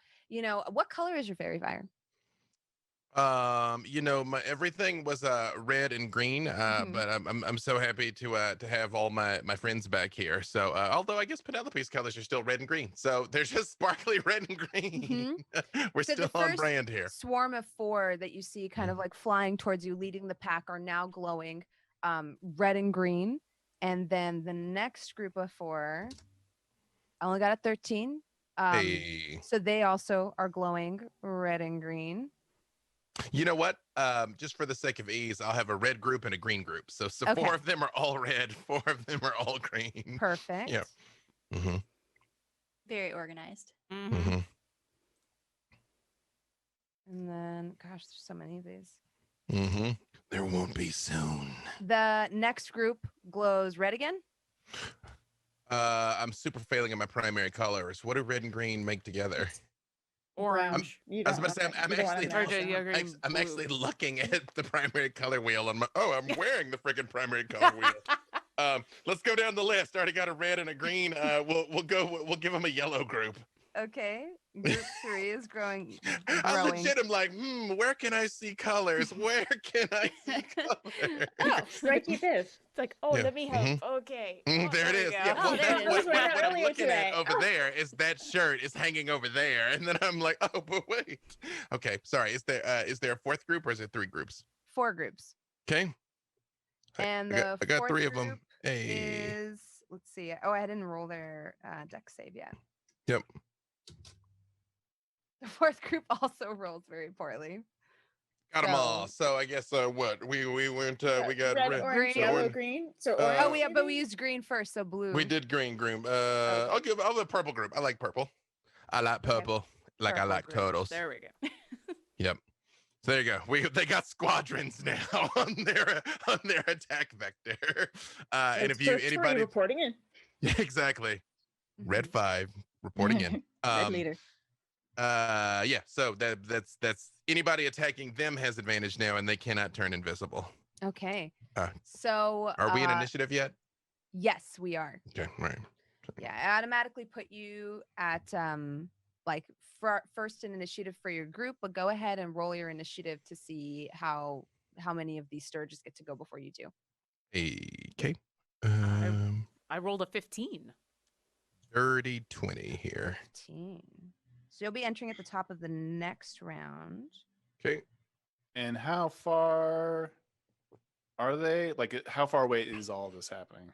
what color is your fairy fire? My everything was red and green. But I'm so happy to have all my friends back here. So although I guess Penelope's colors are still red and green, so they're just sparkly red and green. We're So the still on first brand here. Swarm of 4 that you see kind of like flying towards you, leading the pack, are now glowing red and green. And then the next group of 4, I only got a 13. Hey. So they also are glowing red and green. You know what? Just for the sake of ease, I'll have a red group and a green group. So Okay. 4 of them are all red, 4 of them are all green. Perfect. Yeah. Mm-hmm. Very organized. Mm-hmm. And then, gosh, there's so many of these. Mm-hmm. There won't be soon. The next group glows red again. I'm super failing at my primary colors. What do red and green make together? Orange. You I was don't about to say, have I'm you don't actually, have to know. I'm actually looking at the primary color wheel. I'm wearing the freaking primary color wheel. Let's go down the list. Already got a red and a green. We'll give them a yellow group. Okay. Group 3 is growing. I legit am like, where can I see colors? Where can I see colors? Oh, right, keep this. It's like, Yeah. let me help. Okay. There it is. we Yeah, go. well, there it is. what I'm Earlier looking at today. over there is that shirt is hanging over there, and then I'm like, oh, but wait. Okay, sorry. Is there a 4th group or is it 3 groups? 4 groups. Okay. And I got fourth 3 of them. group Hey. is, let's see. Oh, I didn't roll their deck save yet. Yep. The fourth group also rolls very poorly. Got them all. So- So I guess what we went we got red, red. orange, green. yellow, Orange. green. So Uh, orange. Oh yeah, but we maybe? used green first, so blue. We did green group. Okay. I'll the purple group. I like purple. I like Okay. purple. Like I Purple like group. turtles. There we go. Yep. So there you go. They got squadrons now on their attack vector. And if So three anybody reporting in. exactly. Red Mhm. 5 reporting in. Red leader. Yeah, so that's anybody attacking them has advantage now and they cannot turn invisible. Okay. Uh, So Are we in initiative yet? Yes, we are. Okay, right. Yeah, I automatically put you at like first in initiative for your group, but go ahead and roll your initiative to see how many of these sturges get to go before you do. Okay. I rolled a 15. Dirty 20 here. 15. So you'll be entering at the top of the next round. Okay. And how far are they? Like, how far away is all this happening?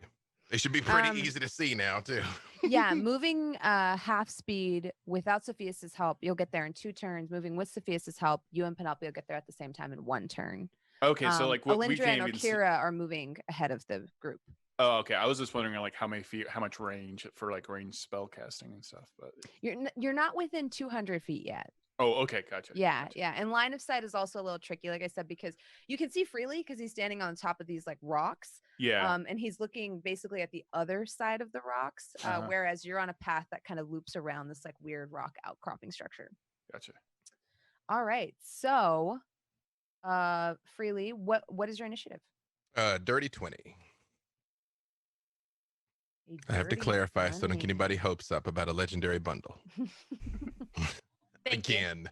They should be pretty easy to see now too. Yeah, moving half speed without Sofieus' help, you'll get there in 2 turns. Moving with Sofieus' help, you and Penelope will get there at the same time in 1 turn. Okay, so like what we Alyndra can't and even see. Orkira are moving ahead of the group. Oh, okay. I was just wondering like how many feet, how much range for like range spell casting and stuff. But You're not within 200 feet yet. oh, okay, gotcha. Yeah, gotcha. yeah. And line of sight is also a little tricky, like I said, because you can see freely because he's standing on top of these like rocks. Yeah. And he's looking basically at the other side of the rocks, whereas you're on a path that kind of loops around this like weird rock outcropping structure. Gotcha. All right. So freely, what is your initiative? Dirty 20. A I have to dirty clarify so don't 20. get anybody hopes up about a legendary bundle. Thank you. Again.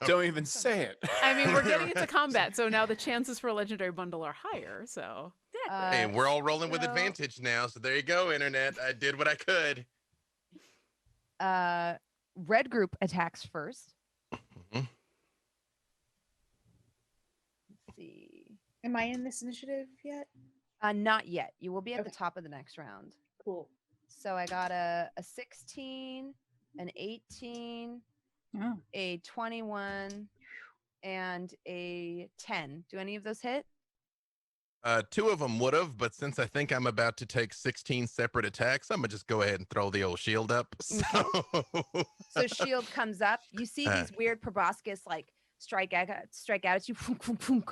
Don't even say it. I mean, we're getting into combat, so now the chances for a legendary bundle are higher. So Hey, we're all rolling with so- advantage now, so there you go, internet. I did what I could. Red group attacks first. Mhm. Let's see. Am I in this initiative yet? Not yet. You will be at the Okay. top of the next round. Cool. So I got a 16, an 18, Oh. a 21, and a 10. Do any of those hit? 2 of them would have, but since I think I'm about to take 16 separate attacks, I'm gonna just go ahead and throw the old shield up. So shield comes up. You see these weird proboscis like strike out at you,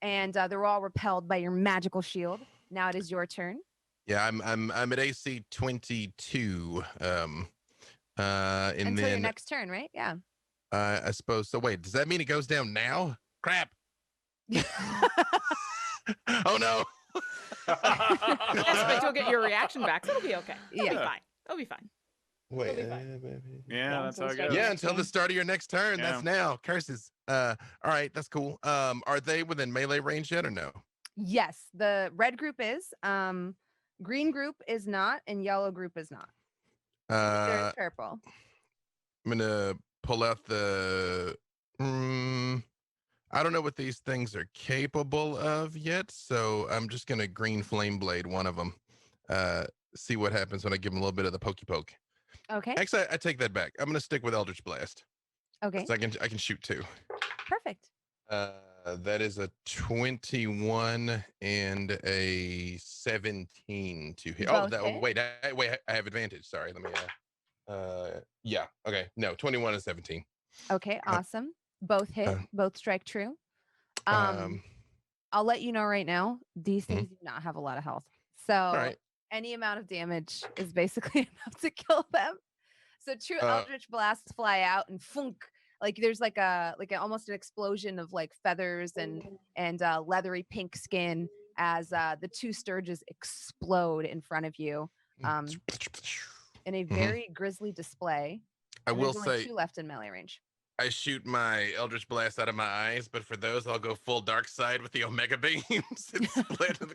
and they're all repelled by your magical shield. Now it is your turn. Yeah, I'm at AC 22. And Until your then next turn, right? Yeah. I suppose so. Wait, does that mean it goes down now? Crap. Oh no. yes, but you'll get your reaction back. So it'll be okay. It'll be Yeah. fine. It'll be fine. Wait. It'll be fine. Yeah, that's how it goes. Yeah, until the start of your next turn. Yeah. That's now. Curses. All right, that's cool. Are they within melee range yet or no? Yes, the red group is. Green group is not, and yellow group is not. There's purple. I'm gonna pull out the. I don't know what these things are capable of yet, so I'm just gonna green flame blade one of them. See what happens when I give them a little bit of the pokey poke. Okay. Actually, I take that back. I'm gonna stick with Eldritch Blast. Okay. So I can shoot 2. Perfect. That is a 21 and a 17 to hit. Both Oh, hit. wait, I have advantage. Sorry, let me. Yeah. Okay. No, 21 and 17. Okay. Awesome. Both hit. Both strike true. I'll let you know right now. These things do not have a lot of health, so right. any amount of damage is basically enough to kill them. So true Eldritch blasts fly out and funk. Like there's like almost an explosion of like feathers and leathery pink skin as the 2 sturges explode in front of you in a very grisly display. I And will there's only say 2 left in melee range. I shoot my Eldritch Blast out of my eyes, but for those I'll go full dark side with the Omega beams and split and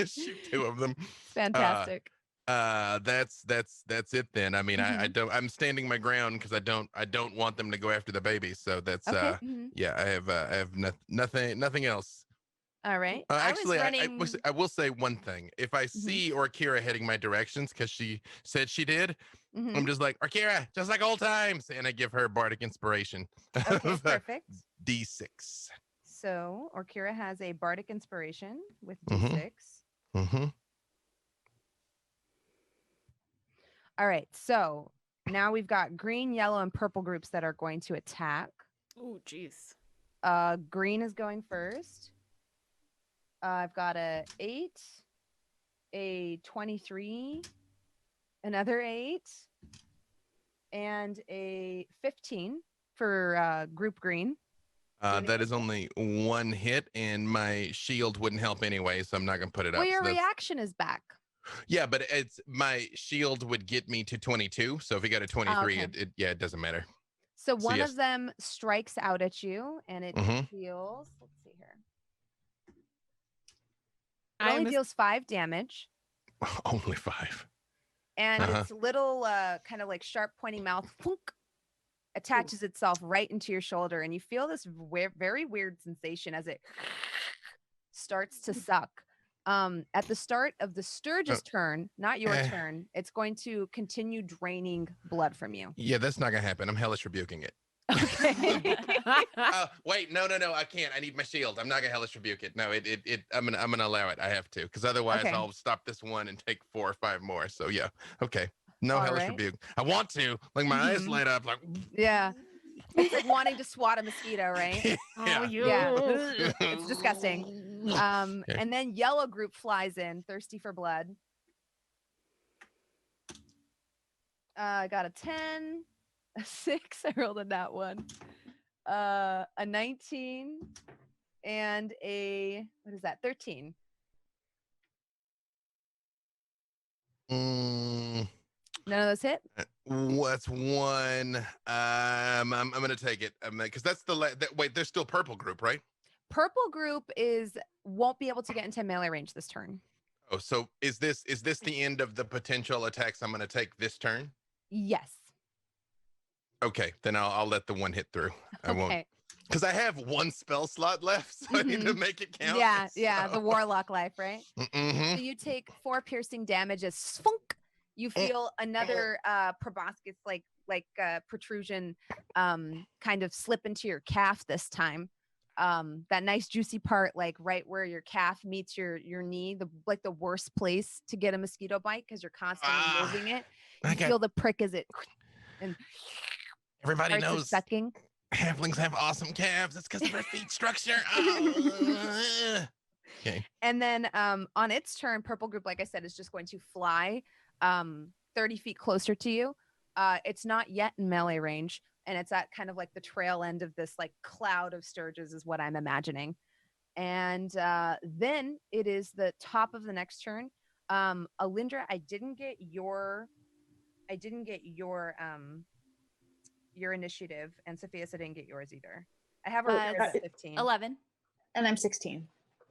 shoot 2 of them. Fantastic. That's it then. I mean, I'm standing my ground because I don't want them to go after the babies. So that's Okay. yeah, I have nothing else. All right. Actually, I was running. I will say one thing. If I see Orkira heading my directions because she said she did, Mhm. I'm just like, Orkira, just like old times. And I give her bardic inspiration. Okay, of, perfect. D6. So Orkira has a bardic inspiration with Mhm. D6. Mm-hmm. All right. So now we've got green, yellow, and purple groups that are going to attack. Ooh, jeez. Green is going first. I've got a 8, a 23, another 8, and a 15 for group green. That is only one hit, and my shield wouldn't help anyway, so I'm not gonna put it Well, up. your So that's- reaction is back. yeah, but it's my shield would get me to 22. So if he got a 23, okay. it doesn't matter. So So one yes. of them strikes out at you, and it Mhm. deals. Let's see here. It I only am deals 5 damage, Only 5. and Uh-huh. its little kind of like sharp, pointy mouth thunk, attaches itself right into your shoulder, and you feel this very weird sensation as it starts to suck. At the start of the Sturge's turn, not your turn, it's going to continue draining blood from you. Yeah, that's not gonna happen. I'm hellish rebuking it. Okay. Wait, no, I can't. I need my shield. I'm not gonna hellish rebuke it. No, I'm gonna allow it. I have to, because otherwise Okay. I'll stop this one and take 4 or 5 more. So yeah, okay. No All hellish right. rebuke. I want to, like my eyes Mhm. light up, like Yeah. It's like wanting to swat a mosquito, right? yeah. Yeah. It's disgusting. Okay. And then yellow group flies in, thirsty for blood. I got a 10, a 6. I rolled a nat 1. A 19, and a, what is that? 13. Mm, None of those hit? what's one? I'm gonna take it because that's the wait. There's still purple group, right? Purple group won't be able to get into melee range this turn. Oh, so is this the end of the potential attacks I'm gonna take this turn? Yes. Okay, then I'll let the one hit through. I won't, Okay. because I have 1 spell slot left, so I need to Mhm. make it count. Yeah, the so- warlock life, right? Mhm. So you take 4 piercing damage as spunk. You feel another proboscis like protrusion kind of slip into your calf this time. That nice juicy part, like right where your calf meets your knee, the worst place to get a mosquito bite because you're constantly moving it. You Okay. feel the prick as it and Everybody starts knows sucking. halflings have awesome calves. It's because of their feet structure. Oh. Okay. And then on its turn, purple group, like I said, is just going to fly 30 feet closer to you. It's not yet in melee range, and it's at kind of like the trail end of this like cloud of sturges is what I'm imagining. And then it is the top of the next turn. Alyndra, I didn't get your initiative, and Sofieus, I didn't get yours either. I have her as 15. 11. And I'm 16.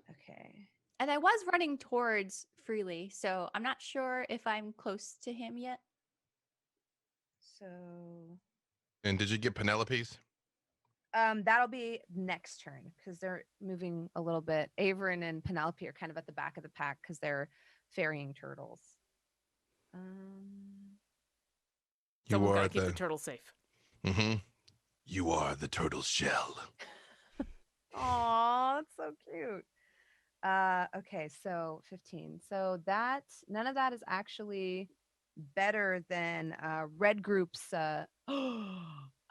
Okay. And I was running towards Freely, so I'm not sure if I'm close to him yet. So And did you get Penelope's? that'll be next turn because they're moving a little bit. Avren and Penelope are kind of at the back of the pack because they're ferrying turtles. You Someone's are gotta keep the turtle safe. Mm-hmm. You are the turtle shell. Aw, that's so cute. Okay, so 15. So none of that is actually better than red group's I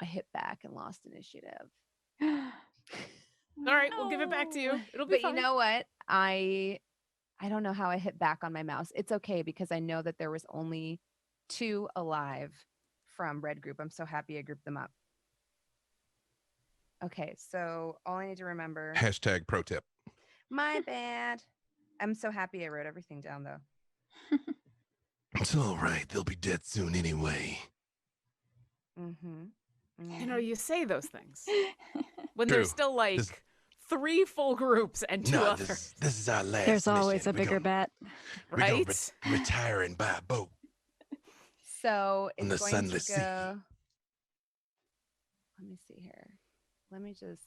hit back and lost initiative. All right, we'll give it back to you. It'll be But fine. you know what? I don't know how I hit back on my mouse. It's okay because I know that there was only 2 alive from red group. I'm so happy I grouped them up. Okay, so all I need to remember. Hashtag pro tip. My bad. I'm so happy I wrote everything down though. It's all right. They'll be dead soon anyway. You know, you say those things when True. there's still like 3 full groups and 2 others. This is our last. There's always mission. a bigger bet. Right? Retiring by a boat. So On it's the going sunless to sea. go. Let me see here. Let me just.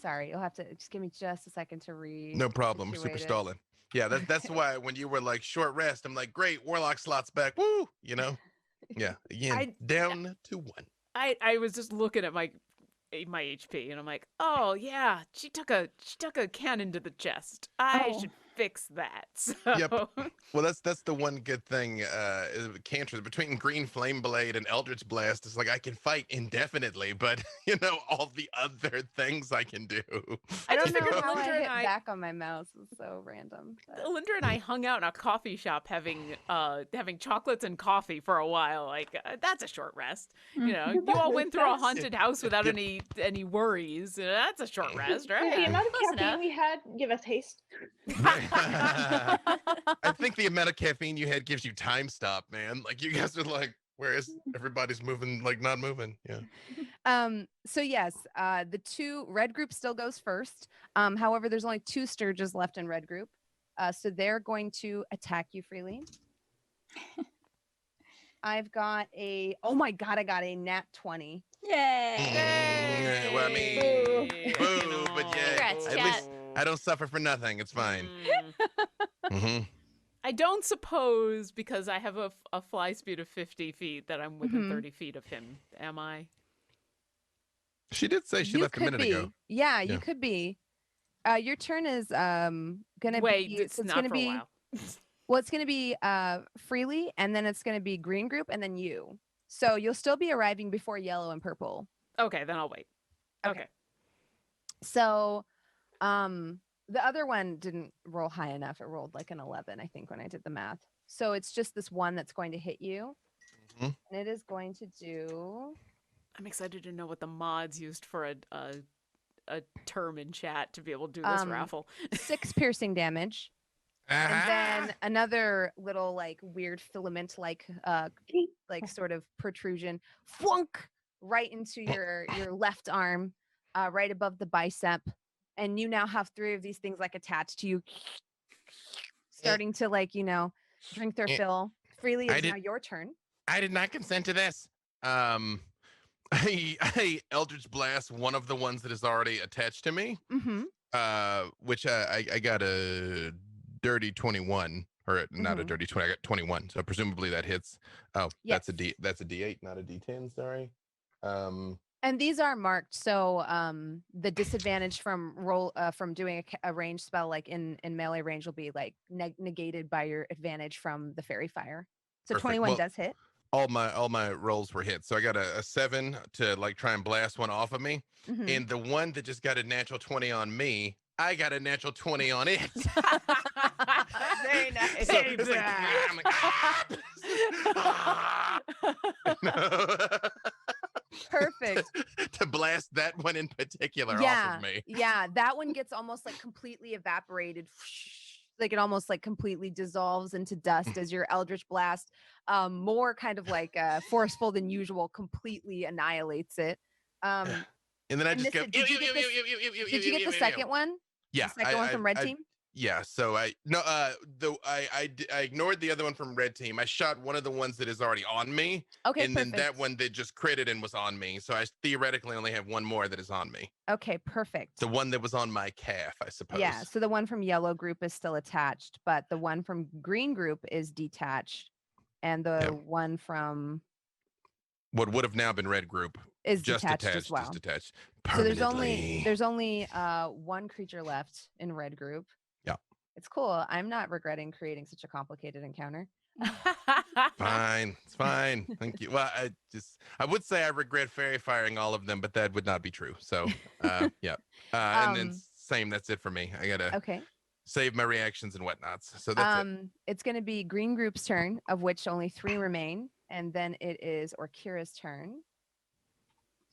Sorry, you'll have to just give me just a second to read. No problem. Super stalling. Yeah, that's why when you were like short rest, I'm like, great, warlock slots back. Woo, you know. Yeah, again, down to 1. I was just looking at my HP and I'm like, oh yeah, she took a cannon to the chest. I should fix that. So. Yep. Well, that's the one good thing. Cantrip between Green Flame Blade and Eldritch Blast is like I can fight indefinitely, but you know all the other things I can do. I don't just know figured how I Alyndra hit and I back on my mouse is so random. but- Alyndra and I hung out in a coffee shop having chocolates and coffee for a while. Like that's a short rest. You know, you all went through a haunted house without any worries. That's a short rest, right? The amount of Close caffeine enough. we had give us haste. I think the amount of caffeine you had gives you time stop, man. Like you guys are like, whereas everybody's moving, like not moving. Yeah. So yes, the 2 red group still goes first. However, there's only 2 Sturges left in red group. So they're going to attack you freely. I've got oh my God, I got a nat 20. Yay! Yeah, well, I mean, boo, but yeah, Congrats, at chat. least I don't suffer for nothing. It's fine. Hmm. I don't suppose because I have a fly speed of 50 feet that I'm within Mhm. 30 feet of him. Am I? She did say she You left a could minute be. ago. Yeah, Yeah. you could be. Your turn is gonna Wait, be. it's so it's not gonna for be. a while. Well, it's gonna be freely, and then it's gonna be green group, and then you. So you'll still be arriving before yellow and purple. Okay, then I'll wait. Okay. So, the other one didn't roll high enough. It rolled like an 11, I think, when I did the math. So it's just this one that's going to hit you, Mhm. and it is going to do. I'm excited to know what the mods used for a term in chat to be able to do this raffle. 6 piercing damage, and then another little like weird filament like sort of protrusion, flunk right into your left arm, right above the bicep, and you now have 3 of these things like attached to you, starting to like drink their fill. Freely is now your turn. I did not consent to this. I Eldritch Blast one of the ones that is already attached to me. Mm-hmm. Which I got a dirty 21, or not a Mhm. dirty 20. I got 21, so presumably that hits. Oh, Yes. that's a D8, not a D10. Sorry. And these are marked, so the disadvantage from doing a range spell like in melee range will be like negated by your advantage from the fairy fire. So Perfect. 21 Well, does hit. all my rolls were hits, so I got a 7 to like try and blast one off of me, Mhm. and the one that just got a natural 20 on me, I got a natural 20 on it. Very nice. So it's like, I'm like, ah! Perfect. To blast that one in particular off Yeah, of me. yeah, that one gets almost like completely evaporated. Like it almost like completely dissolves into dust as your Eldritch Blast, more kind of like forceful than usual, completely annihilates it. And then I and just this- go. did you get Did you get the second one? Yeah, The second one from red team? Yeah, so I ignored the other one from red team. I shot one of the ones that is already on me, Okay, and perfect. then that one that just critted and was on me. So I theoretically only have one more that is on me. Okay, perfect. The one that was on my calf, I suppose. Yeah, so the one from yellow group is still attached, but the one from green group is detached, and the Yep. one from What would have now been red group is just detached attached, as well. just attached. So Permanently. there's only one creature left in red group. Yeah. It's cool. I'm not regretting creating such a complicated encounter. Fine, it's fine. Thank you. Well, I would say I regret fairy firing all of them, but that would not be true. So, yeah. And then same. That's it for me. I gotta Okay. save my reactions and whatnots. So that's it. It's going to be green group's turn, of which only 3 remain, and then it is Orkira's turn.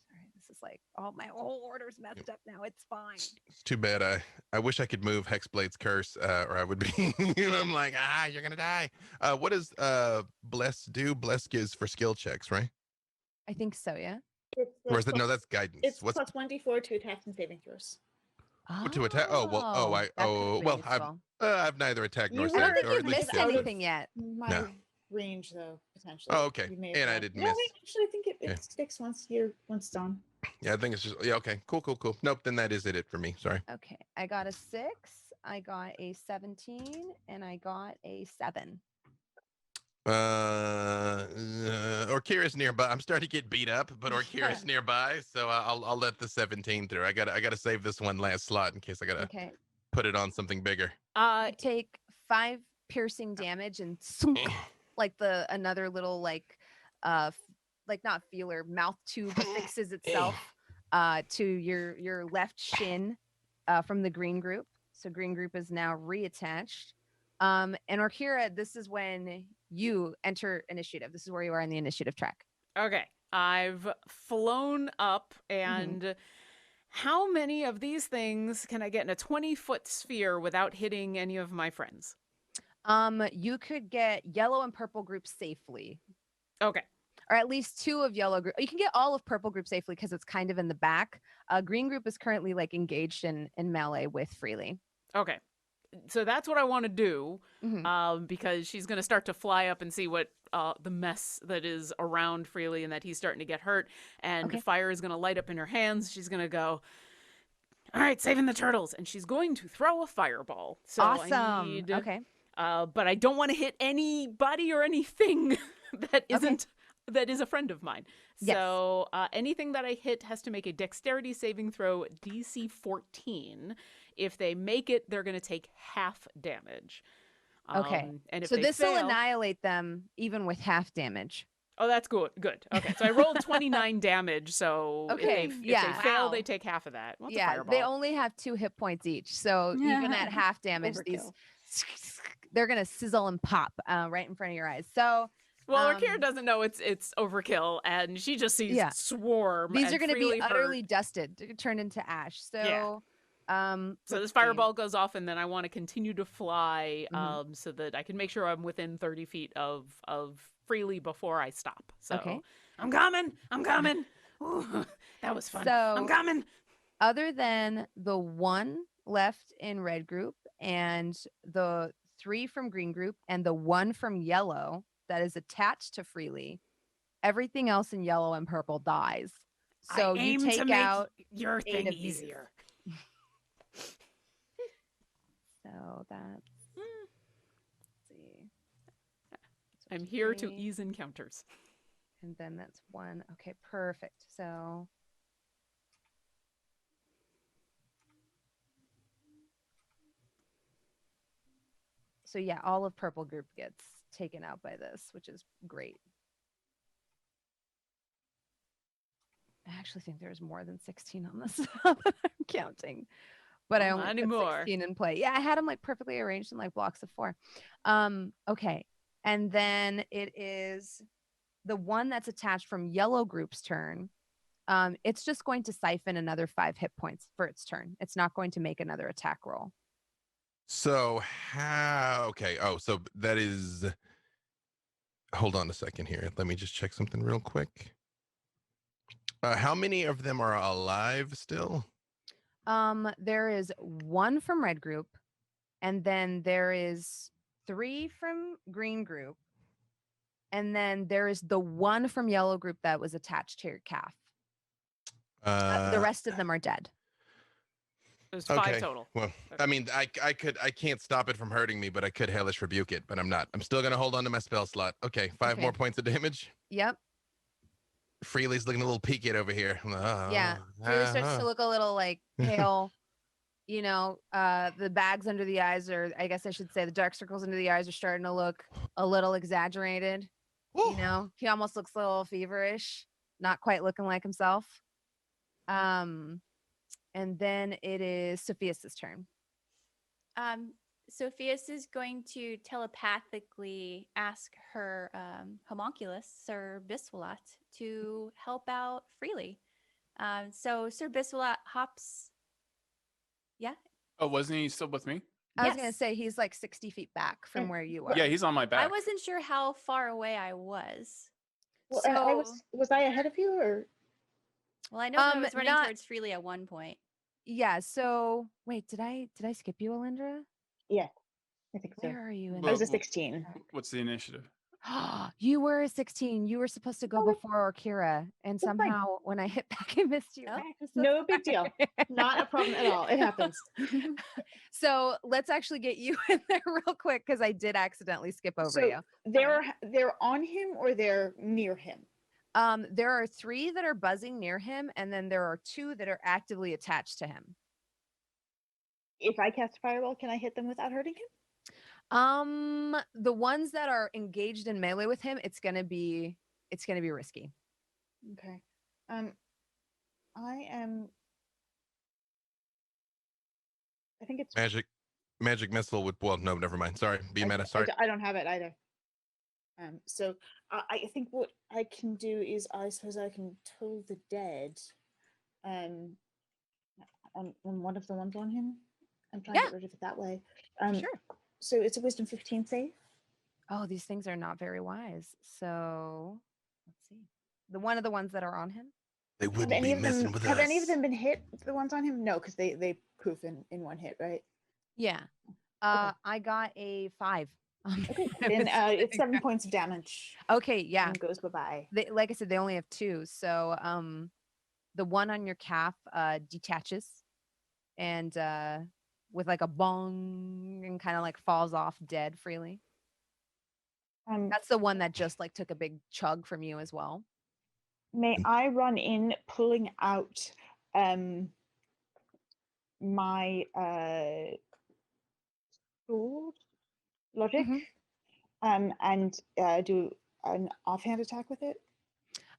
Sorry, this is like my whole order's messed up now. It's fine. It's too bad. I wish I could move Hexblade's curse, or I would be. I'm like, you're gonna die. What does bless do? Bless gives for skill checks, right? I think so. Yeah. Or is it no? That's guidance. It's What's plus 1d4 to attacks and saving throws. to attack? Oh well. I've neither attacked nor You saved, I don't think or you've at least missed skilled. anything yet. My No. range, though, potentially. Oh, okay. You may have And I had- didn't no, miss. wait, actually, I think it Yeah. sticks once it's on. Yeah, I think it's just okay. Cool. Nope, then that is it for me. Sorry. Okay, I got a 6, I got a 17, and I got a 7. Orkira's nearby. I'm starting to get beat up, but Orkira's nearby, so I'll let the 17 through. I gotta save this one last slot in case I gotta Okay, put it on something bigger. you take 5 piercing damage and sunk, like another little like not feeler, mouth tube fixes itself to your left shin from the green group. So green group is now reattached. And Orkira, this is when you enter initiative. This is where you are in the initiative track. Okay. I've flown up, and how many of these things can I get in a 20-foot sphere without hitting any of my friends? You could get yellow and purple groups safely. Okay. Or at least 2 of yellow group. You can get all of purple group safely because it's kind of in the back. Green group is currently like engaged in melee with Freely. Okay. So that's what I want to do, because she's going to start to fly up and see what the mess that is around Freely and that he's starting to get hurt. And fire is going to light up in her hands. She's going to go, all right, saving the turtles. And she's going to throw a fireball. So awesome. I need, okay. But I don't want to hit anybody or anything that isn't that is a friend of mine. Yes. So anything that I hit has to make a dexterity saving throw DC 14. If they make it, they're going to take half damage. Okay. And if so they this will fail, annihilate them even with half damage. Oh, that's good. Good. Okay. So I rolled 29 damage. So if they fail, they take half of that. What's a fireball? They only have 2 hit points each. So even at half damage, they're going to sizzle and pop right in front of your eyes. So well, Orkira doesn't know it's overkill, and she just sees swarm. These are going to be utterly dusted, turned into ash. So, so this fireball goes off, and then I want to continue to fly, so that I can make sure I'm within 30 feet of Freely before I stop. So I'm coming. Ooh, that was fun. So, I'm coming. Other than the 1 left in red group and the 3 from green group and the 1 from yellow that is attached to Freely, everything else in yellow and purple dies. So you take out your thing easier. So that's let's see. I'm here to ease encounters. And then that's 1. Okay, perfect. So yeah, all of purple group gets taken out by this, which is great. I actually think there's more than 16 on this that I'm counting, but I only put 16 in play. Yeah, I had them like perfectly arranged in like blocks of 4. Okay, and then it is the 1 that's attached from yellow group's turn. It's just going to siphon another 5 hit points for its turn. It's not going to make another attack roll. So so that is, hold on a second here. Let me just check something real quick. How many of them are alive still? There is 1 from red group, and then there is 3 from green group, and then there is the 1 from yellow group that was attached to your calf. The rest of them are dead. There's 5 total. Well, I mean, I can't stop it from hurting me, but I could hellish rebuke it, but I'm not. I'm still gonna hold on to my spell slot. Okay, 5 more points of damage. Yep. Freely's looking a little peaked over here. Yeah. Freely starts to look a little like pale. You know, the bags under the eyes, or I guess I should say the dark circles under the eyes, are starting to look a little exaggerated. Ooh. You know, he almost looks a little feverish, not quite looking like himself. And then it is Sofieus' turn. Sofieus is going to telepathically ask her homunculus, Sir Biswalat, to help out Freely. So Sir Biswalat hops. Yeah. Oh, wasn't he still with me? I was going to say he's like 60 feet back from where you are. Yeah, he's on my back. I wasn't sure how far away I was. Well, So, was I ahead of you, or? well, I know that I was running towards Freely at one point. Yeah. So wait, did I skip you, Alyndra? Yeah, I think so. Where are you? I was a 16. What's the initiative? You were a 16. You were supposed to go before Orkira, and That's fine. somehow when I hit back, I missed you. Oh. back. So No big deal. Not a problem at all. It happens. So let's actually get you in there real quick because I did accidentally skip over So you. they're on him or they're near him. There are 3 that are buzzing near him, and then there are 2 that are actively attached to him. If I cast fireball, can I hit them without hurting him? The ones that are engaged in melee with him, it's gonna be risky. Okay. I think it's Magic missile would. Well, no, never mind. Sorry, be meta. Sorry. I don't have it either. So I think what I can do is I suppose I can toll the dead. On one of the ones on him. I'm trying to get rid of it that way. Sure. So it's a wisdom 15 save. Oh, these things are not very wise. So let's see. One of the ones that are on him. They wouldn't be messing with us. Have any of them been hit? The ones on him? No, because they poof in one hit, right? Yeah. I got a 5. Okay. Then it's 7 points of damage. Okay, yeah. And goes bye-bye. Like I said, they only have 2. So the one on your calf detaches and with like a bong and kind of like falls off dead freely. That's the one that just like took a big chug from you as well. May I run in, pulling out my sword logic, and do an offhand attack with it?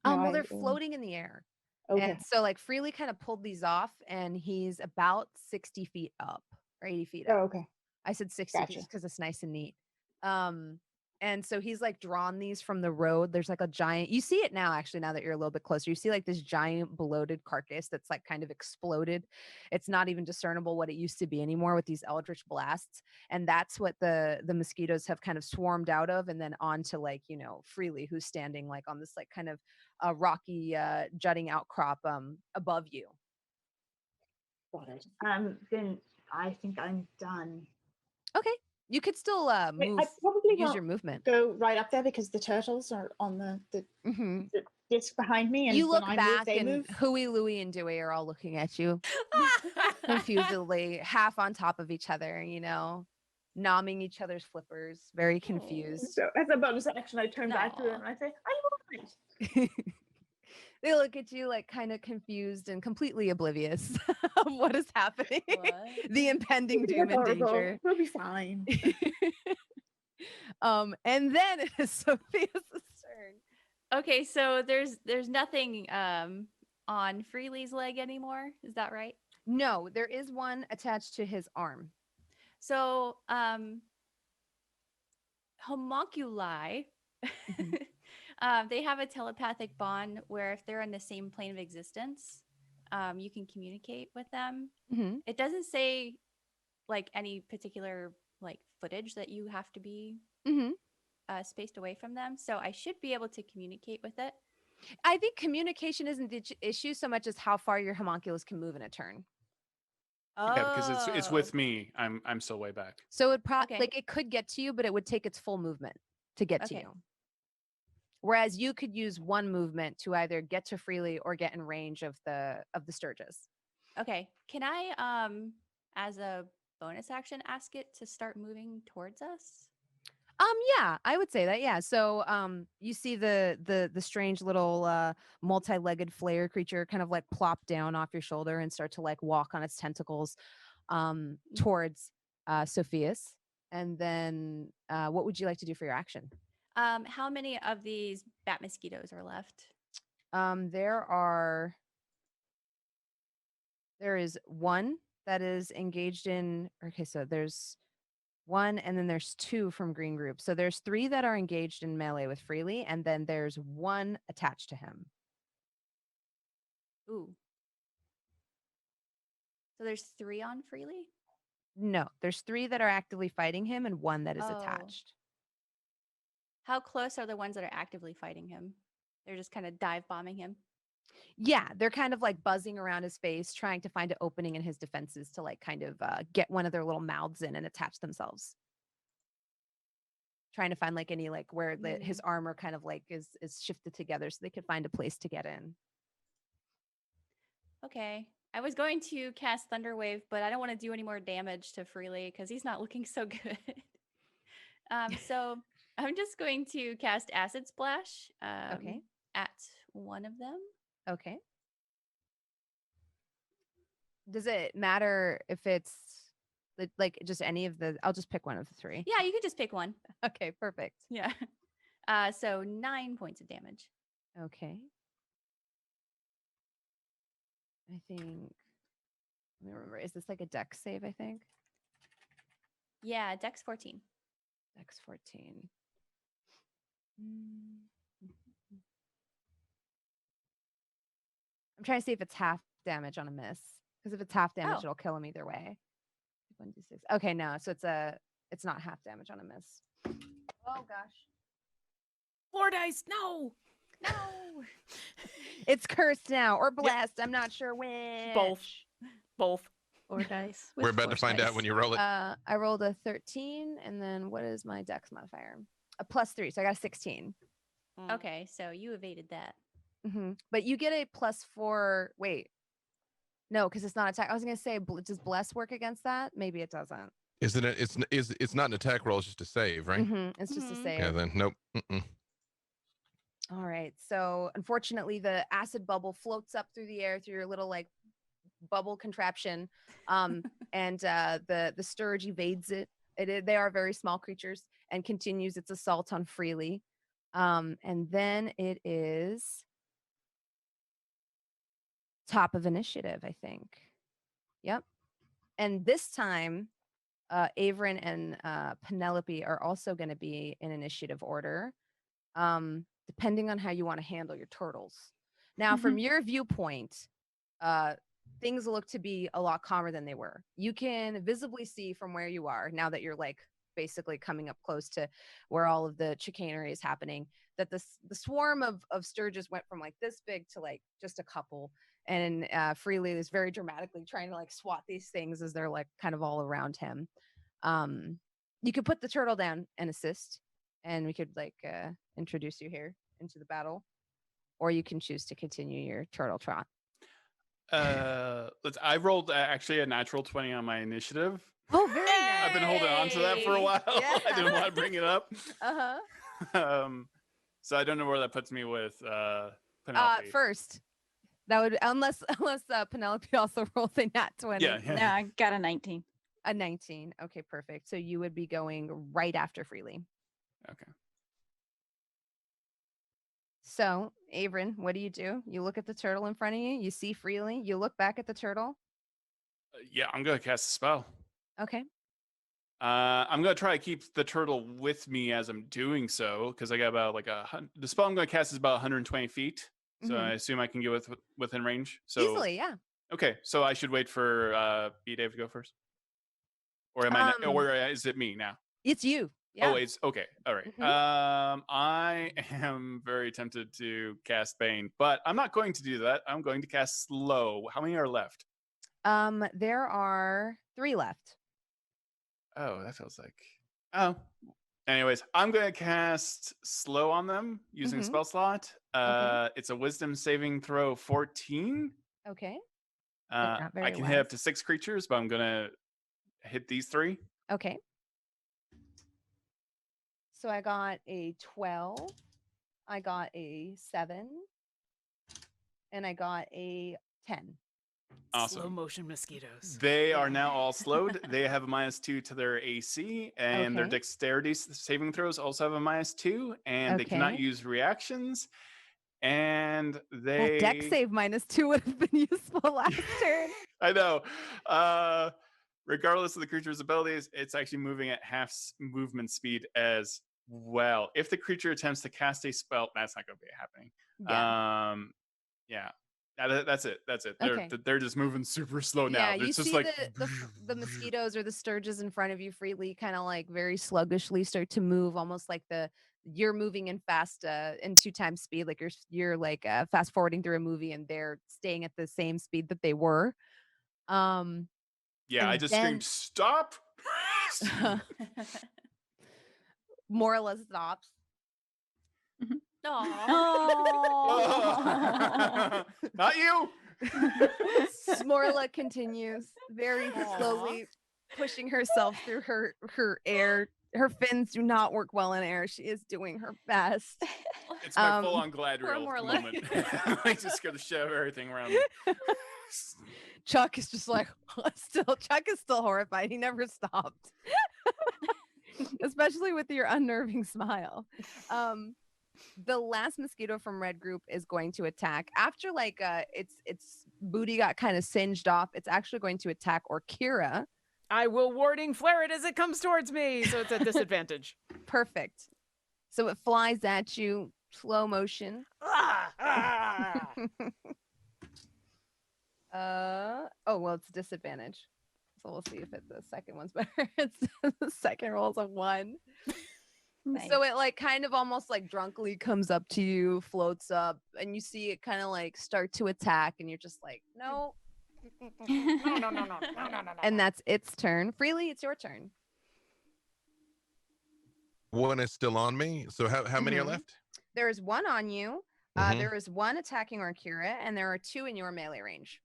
Well, they're floating in the air. Okay. And so like Freely kind of pulled these off, and he's about 60 feet up or 80 feet up. Oh, okay. I said 60 Gotcha. just because it's nice and neat. And so he's like drawn these from the road. There's like a giant, you see it now, actually, now that you're a little bit closer, you see like this giant bloated carcass that's like kind of exploded. It's not even discernible what it used to be anymore with these eldritch blasts. And that's what the mosquitoes have kind of swarmed out of, and then onto like, you know, Freely, who's standing like on this like kind of rocky jutting outcrop above you. Got it. Then I think I'm done. Okay. You could still move. I probably use won't your movement. Go right up there because the turtles are on the disc behind me, and you look when I back move, they and move. Hui, Louie, and Dewey are all looking at you confusedly, half on top of each other, you know, nomming each other's flippers, very confused. So as a bonus action, I turn back to them and I say, "I'm all right." They look at you like kind of confused and completely oblivious of what is happening. The impending doom and danger. We'll be fine. And then it is Sophia's turn. Okay, so there's nothing on Freely's leg anymore. Is that right? No, there is one attached to his arm. So homunculi, they have a telepathic bond where if they're in the same plane of existence, you can communicate with them. It doesn't say like any particular like footage that you have to be spaced away from them. So I should be able to communicate with it. I think communication isn't the issue so much as how far your homunculus can move in a turn. Yeah, because it's with me. I'm still way back. So it like it could get to you, but it would take its full movement to get to you. Whereas you could use one movement to either get to Freely or get in range of the Sturgis. Okay. Can I as a bonus action ask it to start moving towards us? Yeah, I would say that. Yeah. So you see the strange little multi-legged flare creature kind of like plop down off your shoulder and start to like walk on its tentacles towards Sofieus. And then what would you like to do for your action? How many of these bat mosquitoes are left? There is one that is engaged in. Okay, so there's one, and then there's two from green group. So there's 3 that are engaged in melee with Freely, and then there's 1 attached to him. Ooh. So there's 3 on Freely? No, there's 3 that are actively fighting him and 1 that is attached. How close are the ones that are actively fighting him? They're just kind of dive bombing him. Yeah, they're kind of like buzzing around his face, trying to find an opening in his defenses to like kind of get one of their little mouths in and attach themselves. trying to find like any like where his armor kind of like is shifted together so they could find a place to get in. Okay. I was going to cast Thunderwave, but I don't want to do any more damage to Freely because he's not looking so good. So I'm just going to cast Acid Splash Okay. at one of them. Okay. Does it matter if it's like just any of the? I'll just pick one of the three. Yeah, you could just pick one. Okay, perfect. Yeah. So 9 points of damage. Okay. I think. Let me remember. Is this like a dex save? I think. Yeah, Dex 14. Dex 14. I'm trying to see if it's half damage on a miss. Because if it's half damage, it'll kill him either way. 1d6. Okay, no. So it's not half damage on a miss. Oh gosh. 4 dice. No. No. It's cursed now or blessed. Yep. I'm not sure which. Both. 4 dice. We're about to find out when you roll it. I rolled a 13, and then what is my dex modifier? A +3, so I got a 16. Okay, so you evaded that. But you get a +4. Wait, no, because it's not attack. I was gonna say, does bless work against that? Maybe it doesn't. Isn't it? It's not an attack roll. It's just a save, right? It's just a save. Yeah. Then nope. All right. So unfortunately, the acid bubble floats up through the air through your little like bubble contraption, and the Sturge evades it. They are very small creatures and continues its assault on Freely. And then it is top of initiative, I think. Yep. And this time, Avren and Penelope are also going to be in initiative order, depending on how you want to handle your turtles. Now, from your viewpoint, things look to be a lot calmer than they were. You can visibly see from where you are, now that you're like basically coming up close to where all of the chicanery is happening, that the swarm of Sturges went from like this big to like just a couple. And Freely is very dramatically trying to like swat these things as they're like kind of all around him. You could put the turtle down and assist, and we could like introduce you here into the battle, or you can choose to continue your turtle trot. I rolled actually a natural 20 on my initiative. Oh, very nice. I've been holding on to that for a while. Yeah. I didn't want to bring it up. So I don't know where that puts me with Penelope. First. That would unless Penelope also rolled a nat 20. Yeah, I got a 19. A 19. Okay, perfect. So you would be going right after Freely. Okay. So, Avren, what do? You look at the turtle in front of you. You see Freely. You look back at the turtle. Yeah, I'm gonna cast a spell. Okay. I'm gonna try to keep the turtle with me as I'm doing so, because I got about like the spell I'm gonna cast is about 120 feet. So I assume I can get within range. So easily, yeah. Okay, so I should wait for B-Dave to go first, or am I? Or is it me now? It's you. Yeah. Oh, it's okay. All right. I am very tempted to cast Bane, but I'm not going to do that. I'm going to cast Slow. How many are left? There are 3 left. Oh, that feels like. Oh. Anyways, I'm going to cast Slow on them using spell slot. It's a Wisdom saving throw 14. Okay. I can hit up to 6 creatures, but I'm going to hit these 3. Okay. So I got a 12. I got a 7. And I got a 10. Awesome. Slow motion mosquitoes. They are now all slowed. They have a -2 to their AC, and their dexterity saving throws also have a -2, and they cannot use reactions. And they that dex save -2 would have been useful last turn. I know. Regardless of the creature's abilities, it's actually moving at half movement speed as well. If the creature attempts to cast a spell, that's not going to be happening. Yeah. That's it. They're just moving super slow now. Yeah, it's you just see like the mosquitoes or the Sturges in front of you Freely kind of like very sluggishly start to move, almost like you're moving in fast in 2 times speed, like you're like fast forwarding through a movie, and they're staying at the same speed that they were. I just screamed, "Stop!" Morla stops. Oh. Not you. Morla continues very slowly pushing herself through her air. Her fins do not work well in air. She is doing her best. It's my full-on Gladriel Morla. moment. I just got to shove everything around me. Chuck is just like Chuck is still horrified. He never stopped. Especially with your unnerving smile. The last mosquito from Red Group is going to attack. After like its booty got kind of singed off, it's actually going to attack Orkira. I will warding flare it as it comes towards me, so it's at disadvantage. Perfect. So it flies at you, slow motion. Oh well, it's disadvantage. So we'll see if the second one's better. It's the second roll's a 1. Nice. So it like kind of almost like drunkenly comes up to you, floats up, and you see it kind of like start to attack, and you're just like, no. No. And that's its turn. Freely, it's your turn. One is still on me. So how many are Mhm. left? There is 1 on you. Mhm. There is 1 attacking Orkira, and there are 2 in your melee range.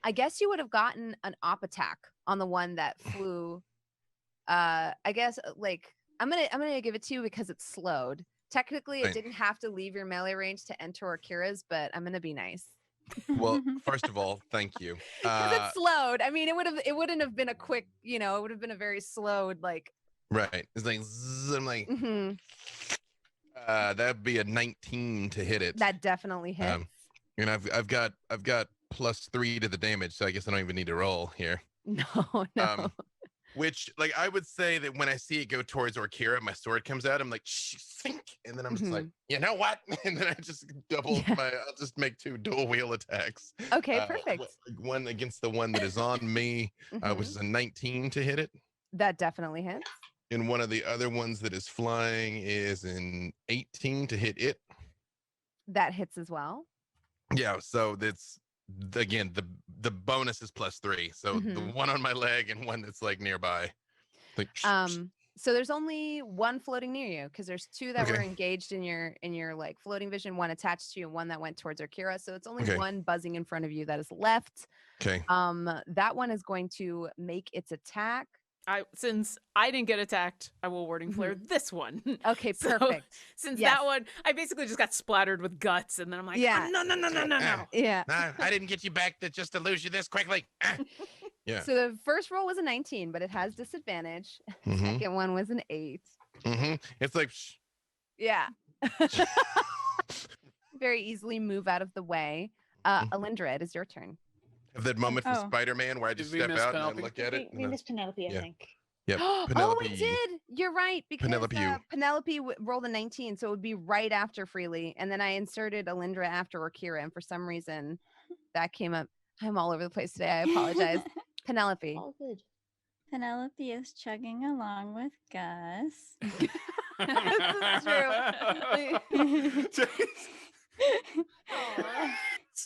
I guess you would have gotten an op attack on the one that flew. I guess like I'm gonna give it to you because it's slowed. Technically, it Right. didn't have to leave your melee range to enter Orkira's, but I'm gonna be nice. Well, first of all, thank you. Because it's slowed. I mean, it wouldn't have been a quick, it would have been a very slowed like. Right. It's like zzz, I'm like Mhm. that'd be a 19 to hit it. That definitely hits. And I've got +3 to the damage, so I guess I don't even need to roll here. No. Which, like, I would say that when I see it go towards Orkira, my sword comes out. I'm like, think, and then I'm just like, you know what? And then I just I'll just make 2 dual wheel attacks. Okay, perfect. One against the one that is on me, which is a 19 to hit it. That definitely hits. And one of the other ones that is flying is an 18 to hit it. That hits as well. Yeah, so that's again the bonus is +3. So the one on my leg and one that's like nearby. Like, So there's only 1 floating near you because there's 2 that were engaged in your like floating vision, 1 attached to you, and 1 that went towards Orkira. So it's only 1 buzzing in front of you that is left. Okay. That one is going to make its attack. Since I didn't get attacked, I will warding flare this one. Okay, So, perfect. Since that one, I basically just got splattered with guts, and then I'm like, Yeah. no. Yeah. Nah, I didn't get you back just to lose you this quickly. Yeah. So the first roll was a 19, but it has disadvantage. Second one was an 8. It's like, Yeah. Very easily move out of the way. Alyndra, it is your turn. Have that moment from Spider-Man where I just step out and I look at it. We missed Penelope, I think. Yep. Oh, we did. You're right. Because Penelope, rolled a 19, so it would be right after Freely. And then I inserted Alyndra after Orkira. And for some reason, that came up. I'm all over the place today. I apologize. Penelope. All good. Penelope is chugging along with Gus. This is true.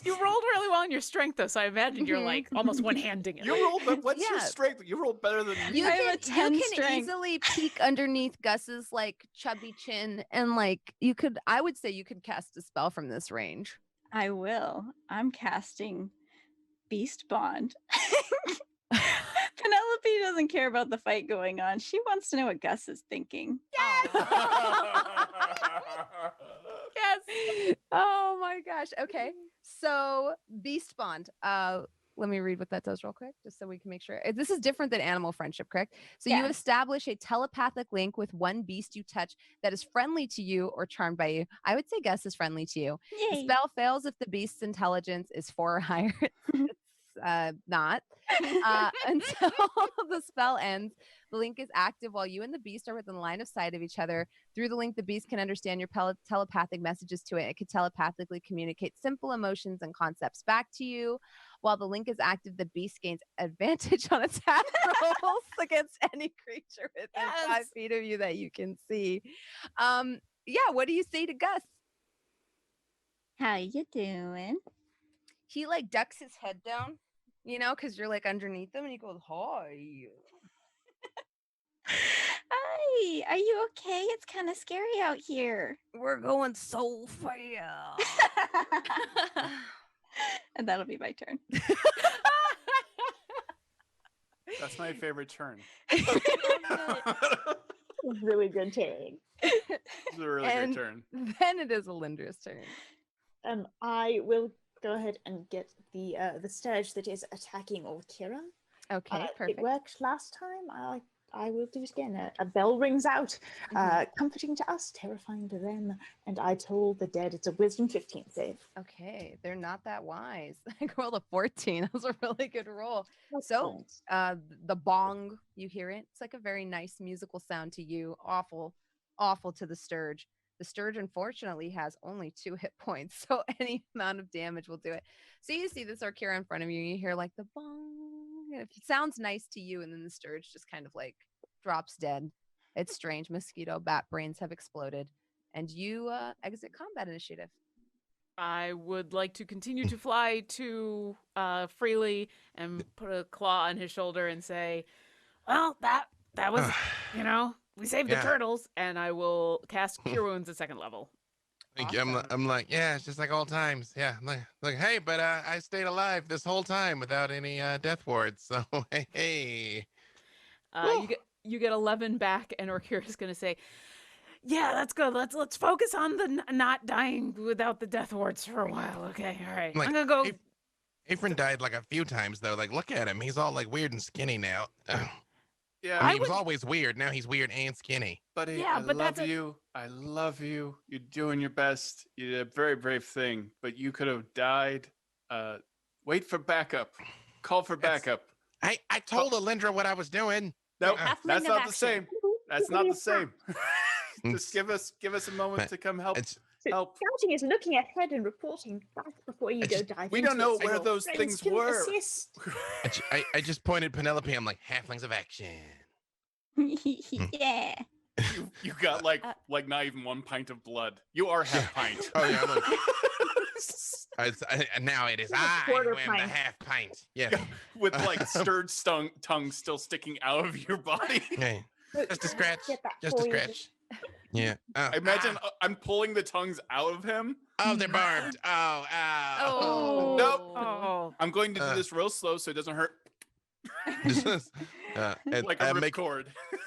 You rolled really well in your strength, though, so I imagine you're like almost one-handing it. You rolled, but what's your strength? You rolled better than me. You can easily peek underneath Gus's like chubby chin, and like I would say you could cast a spell from this range. I will. I'm casting Beast Bond. Penelope doesn't care about the fight going on. She wants to know what Gus is thinking. Yes. Yes. Oh my gosh. Okay. So Beast Bond. Let me read what that does real quick, just so we can make sure. This is different than animal friendship, correct? So you establish a telepathic link with one beast you touch that is friendly to you or charmed by you. I would say Gus is friendly to you. Yay. The spell fails if the beast's intelligence is 4 or higher. It's not. Until the spell ends, the link is active while you and the beast are within line of sight of each other. Through the link, the beast can understand your telepathic messages to it. It can telepathically communicate simple emotions and concepts back to you. While the link is active, the beast gains advantage on attack rolls against any creature within 5 feet of you that you can see. What do you say to Gus? How you doing? He like ducks his head down, because you're like underneath him, and he goes, "Hi." Hi. Hey, are you okay? It's kind of scary out here. We're going so fast. And that'll be my turn. That's my favorite turn. Really good turn. It's a really And good turn. then it is Alyndra's turn. I will go ahead and get the sturge that is attacking Orkira. Okay, perfect. It worked last time. I will do it again. A bell rings out, comforting to us, terrifying to them. And I told the dead it's a wisdom 15 save. Okay, they're not that wise. I rolled a 14. That was a really good roll. So, Excellent. the bong, you hear it. It's like a very nice musical sound to you. Awful to the sturge. The sturge, unfortunately, has only 2 hit points, so any amount of damage will do it. So you see this Orkira in front of you, and you hear like the bong. And it sounds nice to you, and then the sturge just kind of like drops dead. It's strange. Mosquito bat brains have exploded, and you exit combat initiative. I would like to continue to fly to Freely and put a claw on his shoulder and say, well, that was, we saved the turtles, and I will cast Cure Wounds at 2nd level. Thank you. I'm like, yeah, it's just like old times. Yeah. Like, hey, but I stayed alive this whole time without any death wards. So hey. You get 11 back, and Orkira's gonna say, yeah, that's good. Let's focus on the not dying without the death wards for a while. Okay, all right. Like, I'm gonna go. Avren died like a few times though. Like, look at him. He's all like weird and skinny now. Yeah, I mean, he was always weird. Now he's weird and skinny. Buddy, Yeah, I but love that's you. I love you. You're doing your best. You did a very brave thing, but you could have died. Wait for backup. Call for backup. I told Alyndra what I was doing. No, Halfling that's of not the action. same. That's not the same. Just give us a moment to come help. It's- So scouting is looking ahead and reporting back before you go dive we into don't know it, so where your those friends things can were. assist. I just pointed Penelope. I'm like, halflings of action. Yeah. You got like not even 1 pint of blood. You are half pint. Oh yeah. Now it is Like a I quarter who am the pint. half pint. Yeah. With like stirred tongue still sticking out of your body. Okay. Just a scratch. Get that Just a for you. scratch. Yeah. Oh, I imagine I'm pulling the tongues out of him. Oh, they're barbed. Oh, ow. Oh. Nope. Oh, I'm going to do this real slow so it doesn't hurt. And Like a ripcord.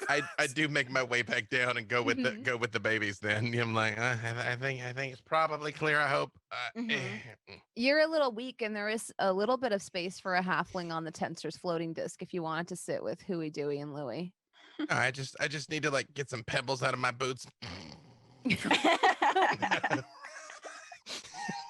I do make my way back down and go with the babies. Then I'm like, I think it's probably clear. I hope. You're a little weak, and there is a little bit of space for a halfling on the Tensor's floating disc if you wanted to sit with Huey, Dewey, and Louie. I just need to like get some pebbles out of my boots.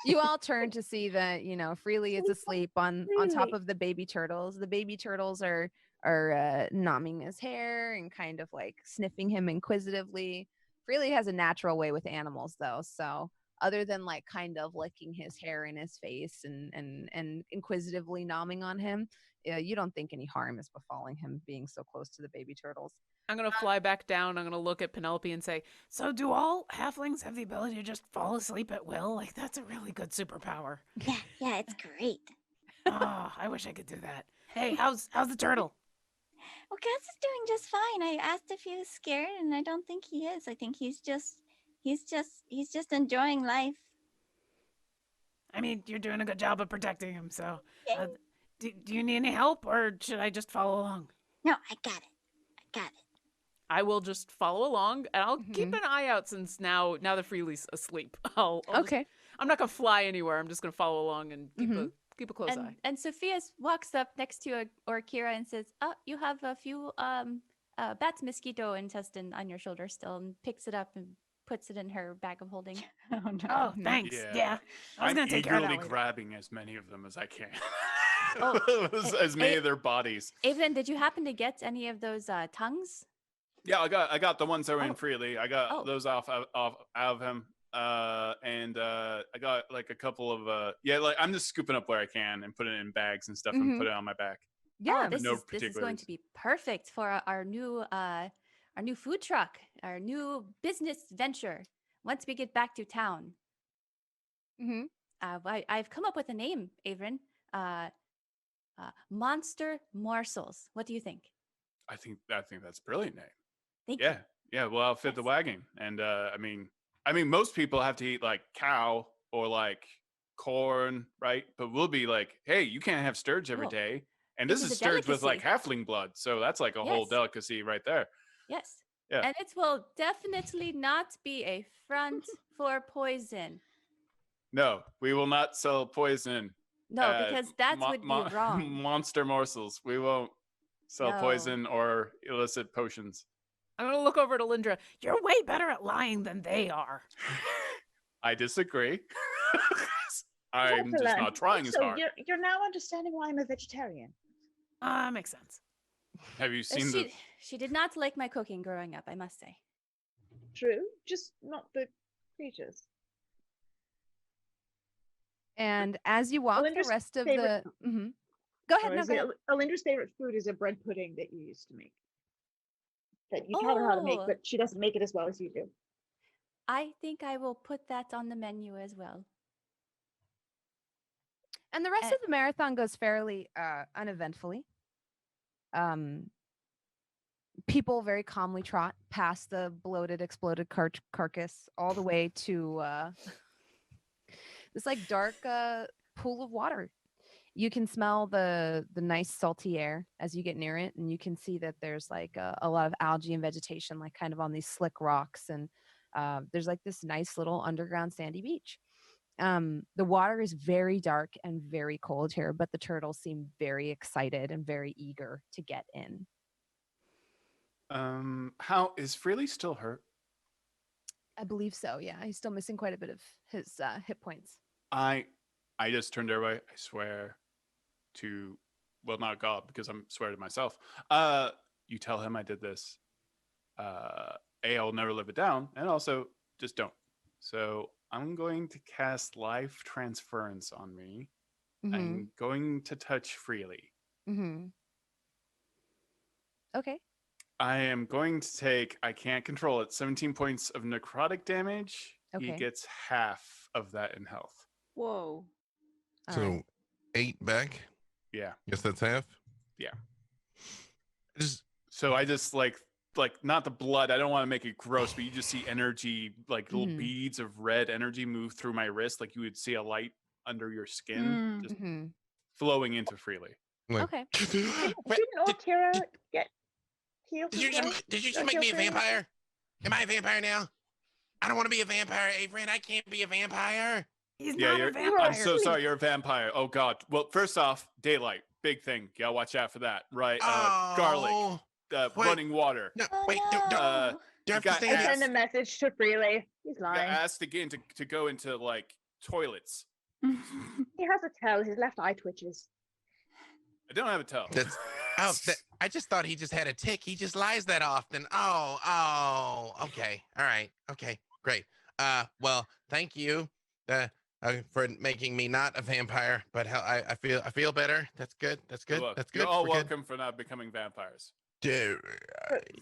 You all turn to see that Freely is asleep on top Freely. of the baby turtles. The baby turtles are nomming his hair and kind of like sniffing him inquisitively. Freely has a natural way with animals though, so other than like kind of licking his hair in his face and inquisitively nomming on him, you don't think any harm is befalling him being so close to the baby turtles. I'm gonna fly back down. I'm gonna look at Penelope and say, so do all halflings have the ability to just fall asleep at will? Like, that's a really good superpower. Yeah, it's great. Oh, I wish I could do that. Hey, how's the turtle? Well, Gus is doing just fine. I asked if he was scared, and I don't think he is. I think he's just enjoying life. I mean, you're doing a good job of protecting him, so Yay. do you need any help, or should I just follow along? No, I got it. I will just follow along, and I'll keep an eye out since now that Freely's asleep. I'll Okay. I'm not gonna fly anywhere. I'm just gonna follow along and keep a close eye. And Sofieus walks up next to Orkira and says, "Oh, you have a few bat's mosquito intestine on your shoulder still," and picks it up and puts it in her bag of holding. Oh no. Oh, thanks. Yeah. I was I'm gonna take care of that eagerly later. grabbing as many of them as I can. Oh, as many of their bodies. Avren, did you happen to get any of those tongues? Yeah, I got the ones that were in Oh. Freely. I got Oh. those out of him. And I got like a couple of like I'm just scooping up where I can and putting it in bags and stuff and put it on my back. Yeah. Oh, this No is going particular to be perfect for our new food truck, our new business venture. Once we get back to town, I've come up with a name, Avren. Monster Morsels. What do you think? I think that's a brilliant name. Thank Yeah. you. Yeah, we'll outfit the wagon. And I mean, most people have to eat like cow or like corn, right? But we'll be like, hey, you can't have sturge every Oh, day. And it this is is a sturge with like delicacy. halfling blood. So that's like a whole Yes. delicacy right there. Yes. Yeah. And it will definitely not be a front for poison. No, we will not sell poison. No, because that would be wrong. Monster morsels. We won't sell No. poison or illicit potions. I'm gonna look over at Alyndra. You're way better at lying than they are. I disagree. I'm just not trying as hard. You're now understanding why I'm a vegetarian. Makes sense. Have you seen She did not like my cooking growing up, I must say. True, just not the creatures. And as you walk Alyndra's the rest of favorite- the, go ahead. Or No, is go it ahead. Alyndra's favorite food is a bread pudding that you used to make. That you taught her how to make, Oh. but she doesn't make it as well as you do. I think I will put that on the menu as well. And the rest of the marathon goes fairly uneventfully. People very calmly trot past the bloated, exploded carcass all the way to this like dark pool of water. You can smell the nice salty air as you get near it, and you can see that there's like a lot of algae and vegetation, like kind of on these slick rocks, and there's like this nice little underground sandy beach. The water is very dark and very cold here, but the turtles seem very excited and very eager to get in. How is Freely still hurt? I believe so. Yeah, he's still missing quite a bit of his hit points. I just turned her away. I swear to, well, not God, because I'm swearing to myself. You tell him I did this. I'll never live it down, and also just don't. So I'm going to cast life transference on me. Mm-hmm. I'm going to touch Freely. Mm-hmm. Okay. I am going to take, I can't control it, 17 points of necrotic damage. Okay. He gets half of that in health. Whoa. All So right. 8 back. Yeah. Guess that's half. Yeah. Just So I just like not the blood. I don't want to make it gross, but you just see energy, like little Mhm. beads of red energy move through my wrist, like you would see a light under your skin, just Mm-hmm. flowing into Freely. like, Okay. Didn't Orkira get healed? Did you just make me a vampire? Am I a vampire now? I don't want to be a vampire, Avren. I can't be a vampire. He's Yeah, not you're. a vampire. I'm so sorry. You're a vampire. Oh God. Well, first off, daylight, big thing. You gotta watch out for that, right? Garlic, Oh, wait. running water. No, Oh, wait. no. Do I have You to got stay I there? send a message to Freely. He's You got lying. asked again to go into like toilets. He has a tell. His left eye twitches. I don't have a tell. That's I just thought he just had a tick. He just lies that often. Oh, okay. All right. Okay, great. Well, thank you for making me not a vampire, but I feel better. That's good. That's good. Look, That's good. You're all We're good. welcome for not becoming vampires. Dude,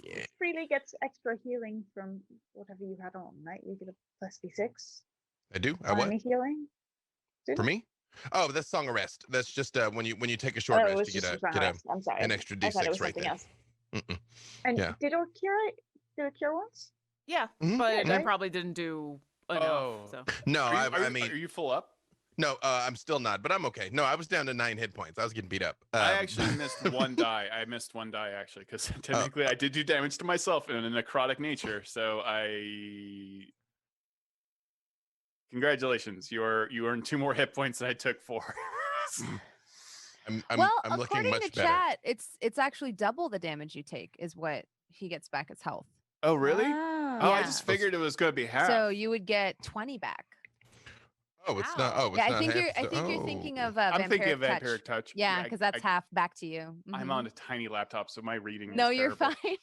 yeah. Freely gets extra healing from whatever you had on, right? You get a plus d6. I do. I what? Army healing. For me? Oh, that's song of rest. That's just when you take a short Oh, rest, it's you just get a rest. I'm sorry. an extra I thought it d6 was right something there. else. Mm-mm. And Yeah. did Orkira cure once? Yeah, Mhm. but I Right? probably didn't do enough. Oh. So. No, Are you, I mean, are you full up? no, I'm still not, but I'm okay. No, I was down to 9 hit points. I was getting beat up. I actually missed one die. I missed one die actually because Oh. technically I did do damage to myself in a necrotic nature. So congratulations. You earned 2 more hit points than I took 4. I'm well, looking according much to better. chat, it's actually double the damage you take is what he gets back as health. Oh really? Wow. Oh, I Yeah. just figured it was going to be half. So you would get 20 back. Oh, it's not. Oh, it's Yeah, not I think half, you're thinking oh. of I'm thinking of Vampiric Vampiric Touch. Yeah, because that's half back to you. I'm Mhm. on a tiny laptop, so my reading. No, is you're terrible. fine.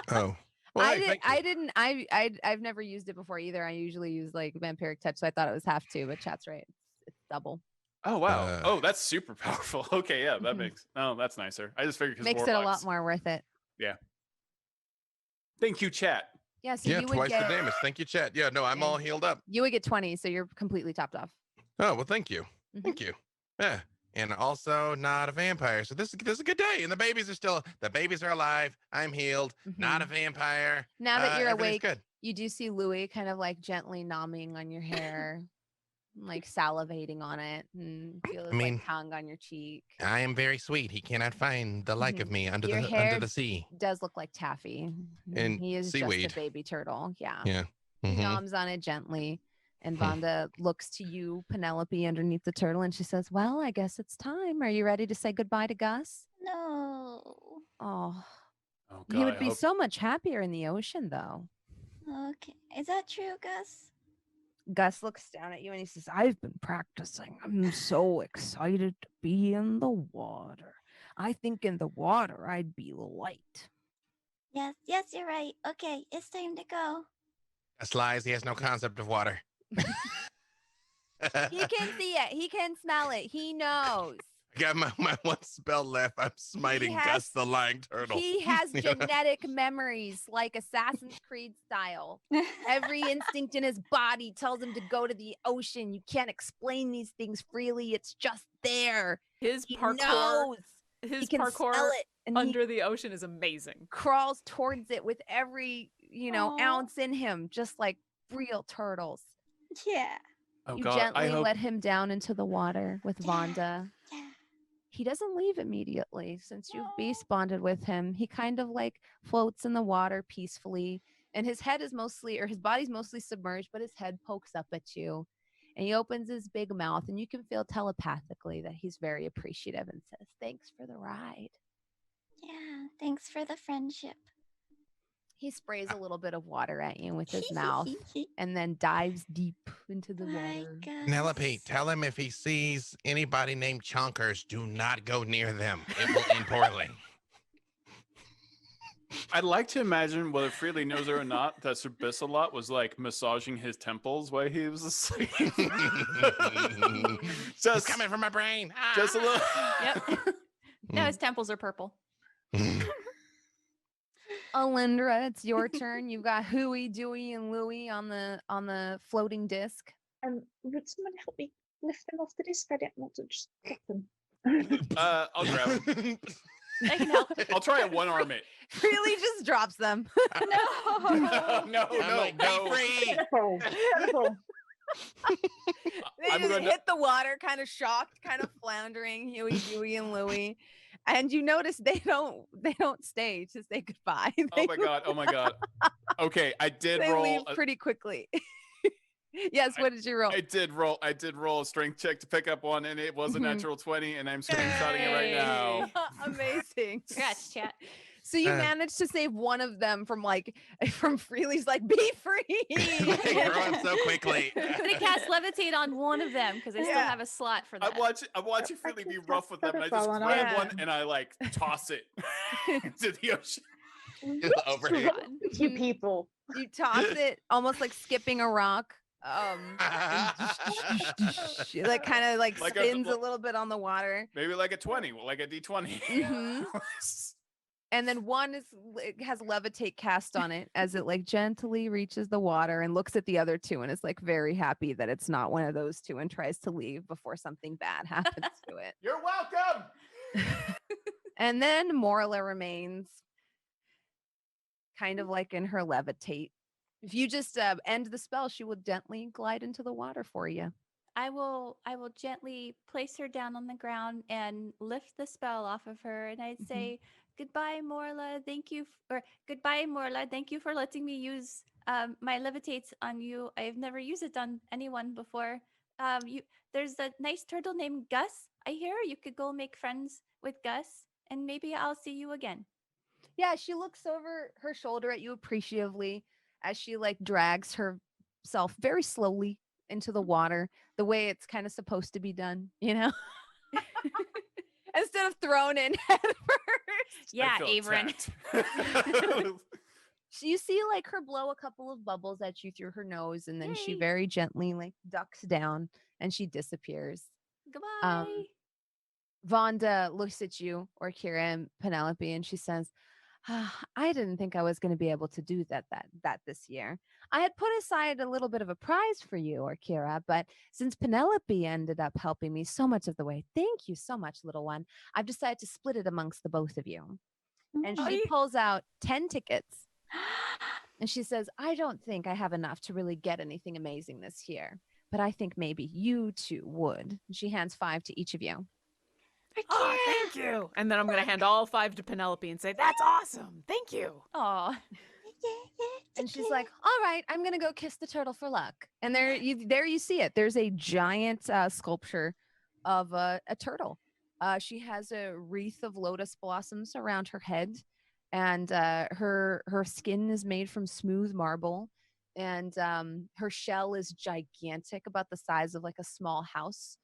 Oh. Well, hey, thank you. I didn't. I've never used it before either. I usually use like Vampiric Touch, so I thought it was half too. But chat's right. It's double. Oh wow! Uh, Oh, that's super powerful. Okay, yeah, that Mhm. makes. Oh, that's nicer. I just figured because Makes it a lot more worth it. Thank you, chat. Yeah. So Yeah, you would twice get the damage. Thank you, chat. Yeah, no, I'm Yeah. all healed up. you would get 20, so you're completely topped off. Oh well, thank you. Mhm. Thank you. Yeah. and also not a vampire. So this is a good day. And the babies are alive. I'm healed. Not a vampire. Now that you're everything's awake, good. you do see Louis kind of like gently nomming on your hair, like salivating on it, and feel his like tongue on your cheek. I am very sweet. He cannot find the like of me under Your the hair under the sea. Does look like taffy, And he is seaweed. just a baby turtle. Yeah. Yeah. He noms on it gently, and Vonda looks to you, Penelope, underneath the turtle, and she says, "Well, I guess it's time. Are you ready to say goodbye to Gus?" No. Oh, Oh, he God, would I be hope- so much happier in the ocean, though. Okay. Is that true, Gus? Gus looks down at you and he says, "I've been practicing. I'm so excited to be in the water. I think in the water I'd be light." Yes, you're right. Okay, it's time to go. That's lies. He has no concept of water. He can see it. He can smell it. He knows. I got my one spell left. I'm smiting Gus the lying turtle. He has You know? genetic memories like Assassin's Creed style. Every instinct in his body tells him to go to the ocean. You can't explain these things freely. It's just there. His He parkour, knows. his He can parkour smell it, and he under the ocean is amazing. crawls towards it with every, ounce in him, just like real turtles. Yeah. Oh, You God, I gently hope. let him down into the water with Vonda. Yeah. He doesn't leave immediately since you've beast bonded with him. He kind of like floats in the water peacefully, and his body's mostly submerged, but his head pokes up at you. And he opens his big mouth, and you can feel telepathically that he's very appreciative and says, "Thanks for the ride." Yeah. Thanks for the friendship. He sprays a little bit of water at you with his mouth and then dives deep into the water. Penelope, tell him if he sees anybody named Chonkers, do not go near them. It will end poorly. I'd like to imagine, whether Freely knows it or not, that Sir Bissalot was like massaging his temples while he was asleep. Just coming from my brain. Just a little. Yep. Now his temples are purple. Alyndra, it's your turn. You've got Huey, Dewey, and Louie on the floating disc. Would someone help me lift them off the disc? I don't want to just get them. I'll grab him. I can help. I'll try and one-arm it. Really just drops them. No. Free. They I'm just gonna- hit the water, kind of shocked, kind of floundering, Huey, Dewey, and Louie. And you notice they don't stay to say goodbye. Oh my god. Okay, I did They roll. leave pretty quickly. Yes, what did you roll? I did roll a strength check to pick up one, and it was a Mhm. natural 20, and I'm screenshotting it right now. Amazing. Congrats, chat. So you managed to save one of them from Freely's like, "Be free." Growing so quickly. I'm gonna cast levitate on one of them because I still have a slot for that. I'm watching Freely be rough with them, and I as well, just and grab I- one and I like toss it into the ocean. Just overhead. You people. You toss it almost like skipping a rock. Like kind of like Like a- spins a little bit on the water. Maybe like a 20, like a D20. Mhm. And then one has levitate cast on it as it like gently reaches the water and looks at the other two and is like very happy that it's not one of those two and tries to leave before something bad happens to it. You're welcome. And then Morla remains kind of like in her levitate. If you just end the spell, she will gently glide into the water for you. I will gently place her down on the ground and lift the spell off of her, and I'd say, "Goodbye, Morla. Thank you, goodbye, Morla. Thank you for letting me use my levitates on you. I've never used it on anyone before. There's a nice turtle named Gus. I hear you could go make friends with Gus, and maybe I'll see you again." Yeah, she looks over her shoulder at you appreciatively as she like drags herself very slowly into the water, the way it's kind of supposed to be done, you know? Instead of thrown in head first. Yeah, I feel Avren. attacked. So you see like her blow a couple of bubbles at you through her nose, and then she Yay. very gently like ducks down and she disappears. Goodbye. Vonda looks at you, Orkira and Penelope, and she says, I didn't think I was going to be able to do that this year. I had put aside a little bit of a prize for you, Orkira, but since Penelope ended up helping me so much of the way, thank you so much, little one. I've decided to split it amongst the both of you. And she pulls out 10 tickets. And she says, I don't think I have enough to really get anything amazing this year, but I think maybe you two would. And she hands 5 to each of you. Oh, thank you. And then I'm going to hand all 5 to Penelope and say, that's awesome. Thank you. Oh. And she's like, all right, I'm going to go kiss the turtle for luck. And there you see it. There's a giant sculpture of a turtle. She has a wreath of lotus blossoms around her head. And her skin is made from smooth marble. And her shell is gigantic, about the size of like a small house.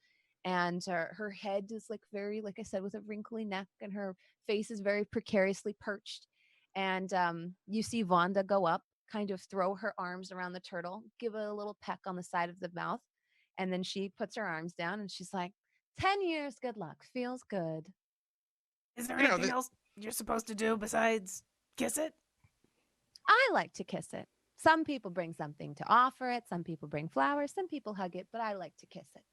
And her head is like very, like I said, with a wrinkly neck, and her face is very precariously perched. And you see Vonda go up, kind of throw her arms around the turtle, give it a little peck on the side of the mouth. And then she puts her arms down and she's like, 10 years, good luck. Feels good. Is there anything else you're supposed to do besides kiss it? I like to kiss it. Some people bring something to offer it. Some people bring flowers. Some people hug it, but I like to kiss it.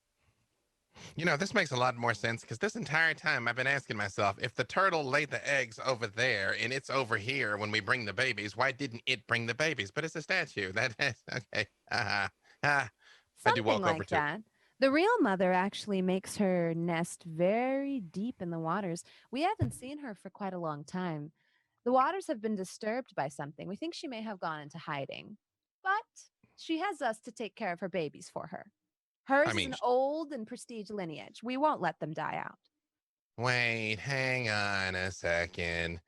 This makes a lot more sense because this entire time I've been asking myself, if the turtle laid the eggs over there and it's over here when we bring the babies, why didn't it bring the babies? But it's a statue. That is okay. I do walk Something over like to that. The real mother actually makes her nest very deep in the waters. We haven't seen her for quite a long time. The waters have been disturbed by something. We think she may have gone into hiding, but she has us to take care of her babies for her. Hers is an old and prestige lineage. We won't let them die out. Wait, hang on a second.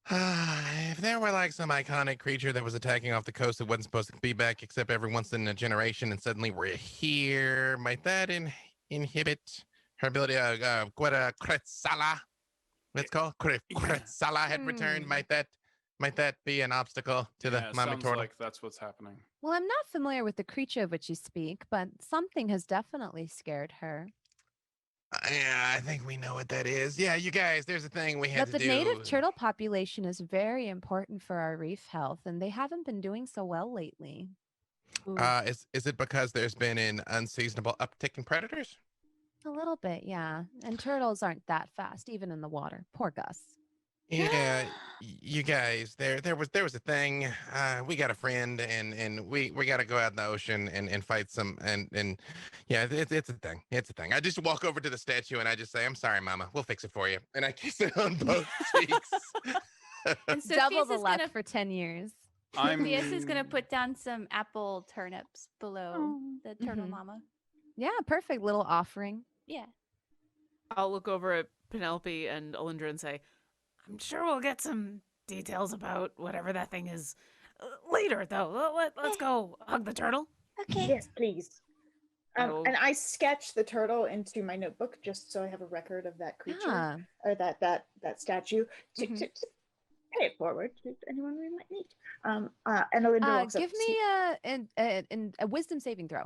If there were like some iconic creature that was attacking off the coast that wasn't supposed to be back except every once in a generation, and suddenly we're here, might that inhibit her ability to Kretsala? Let's call Kretsala had returned. Might that be an obstacle to the Mama sounds Turtle? like that's what's happening. Well, I'm not familiar with the creature of which you speak, but something has definitely scared her. Yeah, I think we know what that is. Yeah, you guys, there's a thing we had But to the do. native turtle population is very important for our reef health, and they haven't been doing so well lately. Is it because there's been an unseasonable uptick in predators? A little bit, yeah. And turtles aren't that fast, even in the water. Poor Gus. Yeah, you guys, there was a thing. We got a friend, and we got to go out in the ocean and fight some and yeah, it's a thing. It's a thing. I just walk over to the statue and I just say, "I'm sorry, Mama. We'll fix it for you." And I kiss it on both cheeks. And Double the is luck gonna, for 10 years. Sophia's is going to put down some apple turnips below the turtle Mhm. mama. Yeah, perfect little offering. Yeah. I'll look over at Penelope and Alyndra and say, I'm sure we'll get some details about whatever that thing is later, though. Let's go hug the turtle. Okay. Yes, please. Oh. And I sketch the turtle into my notebook just so I have a record of that creature Yeah. or that statue to pay it forward to anyone we might meet. And Alyndra walks up Give to me a wisdom saving throw.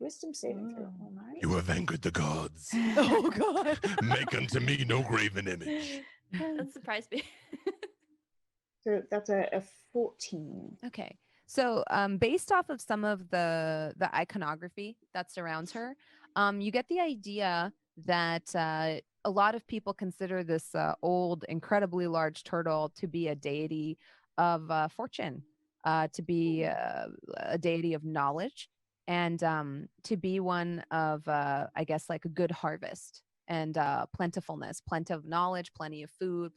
wisdom saving throw. All right. You have angered the gods. Oh, God. Make unto me no graven image. That surprised me. So that's a 14. Okay. So based off of some of the iconography that surrounds her, you get the idea that a lot of people consider this old, incredibly large turtle to be a deity of fortune, to be a deity of knowledge, and to be one of, I guess, like a good harvest and plentifulness, plenty of knowledge, plenty of food.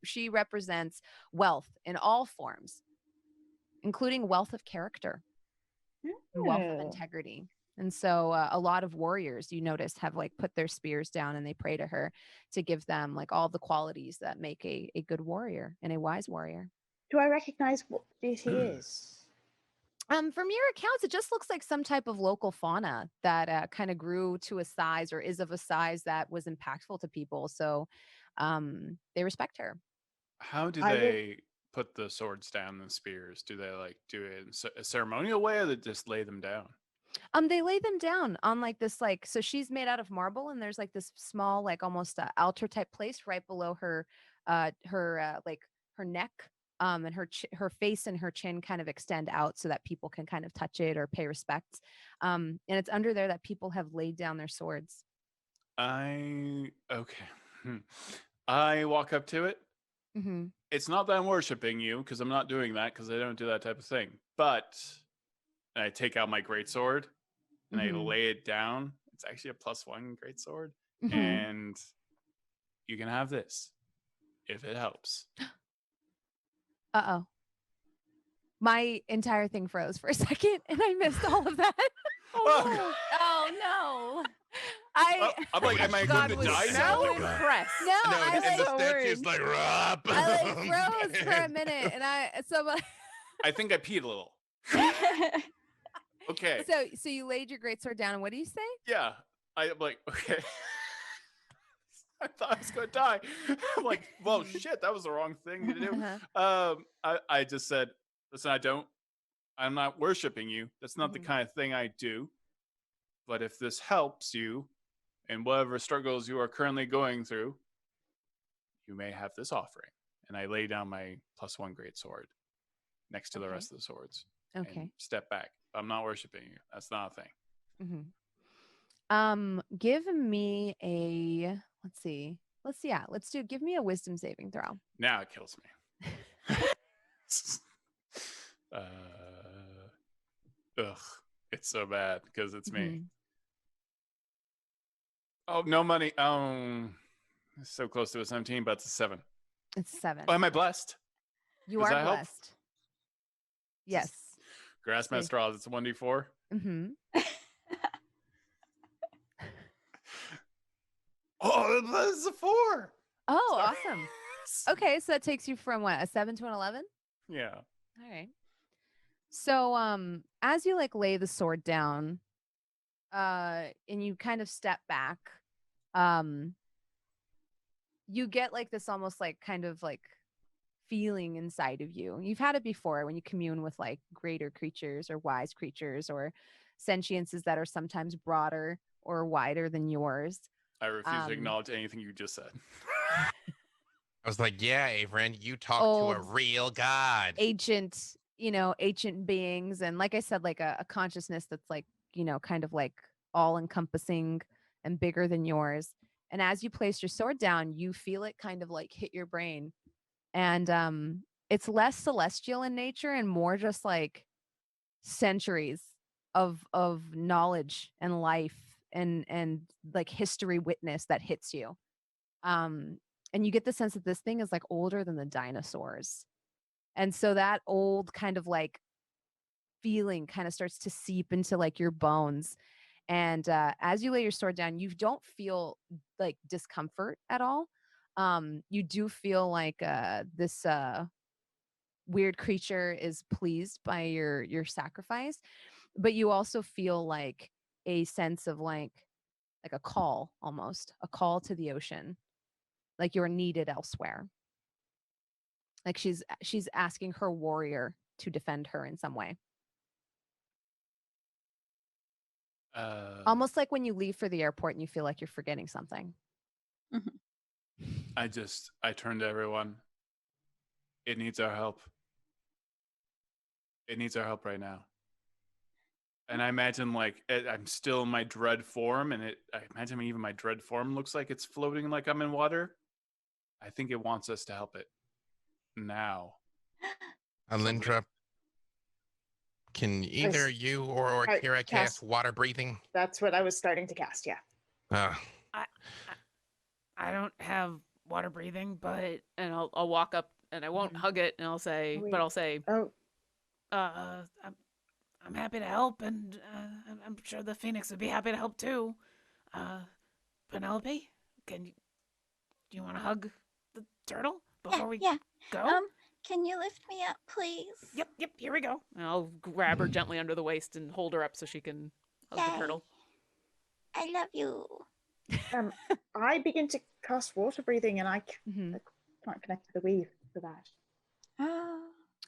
She represents wealth in all forms, including wealth of character, and wealth of integrity. And so a lot of warriors, you notice, have like put their spears down and they pray to her to give them like all the qualities that make a good warrior and a wise warrior. Do I recognize what this is? From your accounts, it just looks like some type of local fauna that kind of grew to a size or is of a size that was impactful to people. So they respect her. How do they put the swords down and spears? Do they like do it in a ceremonial way, or they just lay them down? They lay them down on like this, like, so she's made out of marble, and there's like this small, like almost altar type place right below her, like her neck, and her face and her chin kind of extend out so that people can kind of touch it or pay respects. And it's under there that people have laid down their swords. Okay. I walk up to it. Mm-hmm. It's not that I'm worshiping you, because I'm not doing that, because I don't do that type of thing. But I take out my greatsword and I lay it down. It's actually a +1 greatsword. And you can have this if it helps. Uh-oh. My entire thing froze for a second and I missed all of that. Oh no. I'm like, am I God going was to die so now? impressed. No, No, I and like, the statue's like, "Rup." I like froze for a minute, and I think I peed a little. Okay. So you laid your greatsword down, and what do you say? Yeah. I'm like, okay. I thought I was going to die. I'm like, well, shit, that was the wrong thing to do. I just said, listen, I'm not worshiping you. That's not the kind of thing I do. But if this helps you in whatever struggles you are currently going through, you may have this offering. And I lay down my +1 greatsword next to the rest of the swords. Okay. And step back. I'm not worshiping you. That's not a thing. Give me a, give me a wisdom saving throw. Now it kills me. It's so bad because it's me. Oh, no money. It's so close to a 17, but it's a 7. It's a 7. Oh, am I blessed? You Does are that help? blessed. Yes. Grass Master Straws, it's a 1d4. Oh, that's a 4. Oh, awesome. Okay, so that takes you from what, a 7 to an 11? Yeah. All right. So as you like lay the sword down, and you kind of step back, you get like this almost like kind of like feeling inside of you. You've had it before when you commune with like greater creatures or wise creatures or sentiences that are sometimes broader or wider than yours. I refuse to acknowledge anything you just said. I was like, yeah, Avren, you talk to a real god. Ancient beings. And like I said, like a consciousness that's like, kind of like all encompassing and bigger than yours. And as you place your sword down, you feel it kind of like hit your brain. And it's less celestial in nature and more just like centuries of knowledge and life and like history witness that hits you. And you get the sense that this thing is like older than the dinosaurs. And so that old kind of like feeling kind of starts to seep into like your bones. And as you lay your sword down, you don't feel like discomfort at all. You do feel like this weird creature is pleased by your sacrifice, but you also feel like a sense of like a call, almost a call to the ocean, like you're needed elsewhere. Like she's asking her warrior to defend her in some way. Almost like when you leave for the airport and you feel like you're forgetting something. I turn to everyone. It needs our help. It needs our help right now. And I imagine like I'm still in my dread form, and I imagine even my dread form looks like it's floating like I'm in water. I think it wants us to help it now. Alyndra, can either you or Orkira cast water breathing? That's what I was starting to cast, yeah. I don't have water breathing, but I'll walk up and I won't hug it, and I'll say, I'm happy to help, and I'm sure the Phoenix would be happy to help too. Penelope, do you want to hug the turtle before we go? Can you lift me up, please? Yep, here we go. And I'll grab her gently under the waist and hold her up so she can hug the turtle. I love you. I begin to cast water breathing, and I can't connect to the weave for that.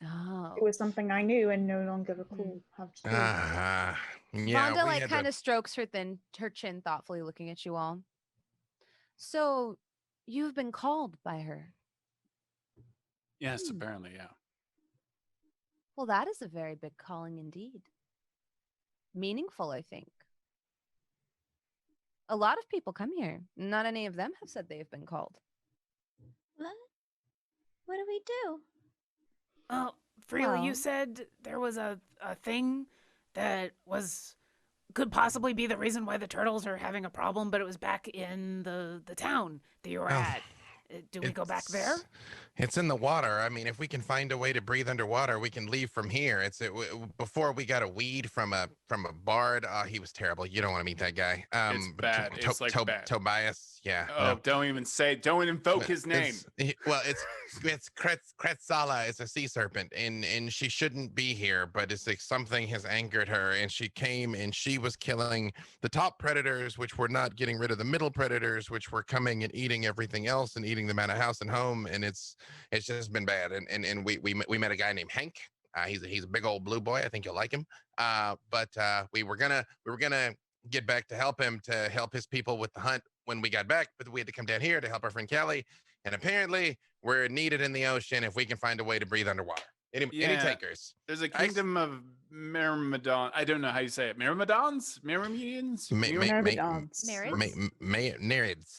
Oh. It was something I knew and no longer recall how to do. Yeah, Vonda we like had kind to- of strokes her chin thoughtfully, looking at you all. So, you've been called by her. Yes, apparently, yeah. Well, that is a very big calling indeed. Meaningful, I think. A lot of people come here. Not any of them have said they have been called. What? What do we do? Well, Freely, you Well- said there was a thing that could possibly be the reason why the turtles are having a problem, but it was back in the town that you were Oh, at. Do we go back there? It's in the water. I mean, if we can find a way to breathe underwater, we can leave from here. Before we got a weed from a bard. He was terrible. You don't want to meet that guy. It's but bad. It's like bad. Tobias. Yeah. Oh, don't invoke his name. It's Kretsala is a sea serpent, and she shouldn't be here, but it's like something has angered her, and she came and she was killing the top predators, which were not getting rid of the middle predators, which were coming and eating everything else and eating them out of house and home, and it's just been bad. And we met a guy named Hank. He's a big old blue boy. I think you'll like him. But we were gonna get back to help his people with the hunt when we got back, but we had to come down here to help our friend Kelly. And apparently we're needed in the ocean if we can find a way to breathe underwater. Any takers? There's a kingdom of Myrmidon. I don't know how you say it. Myrmidons? Myrmidons? Nereids.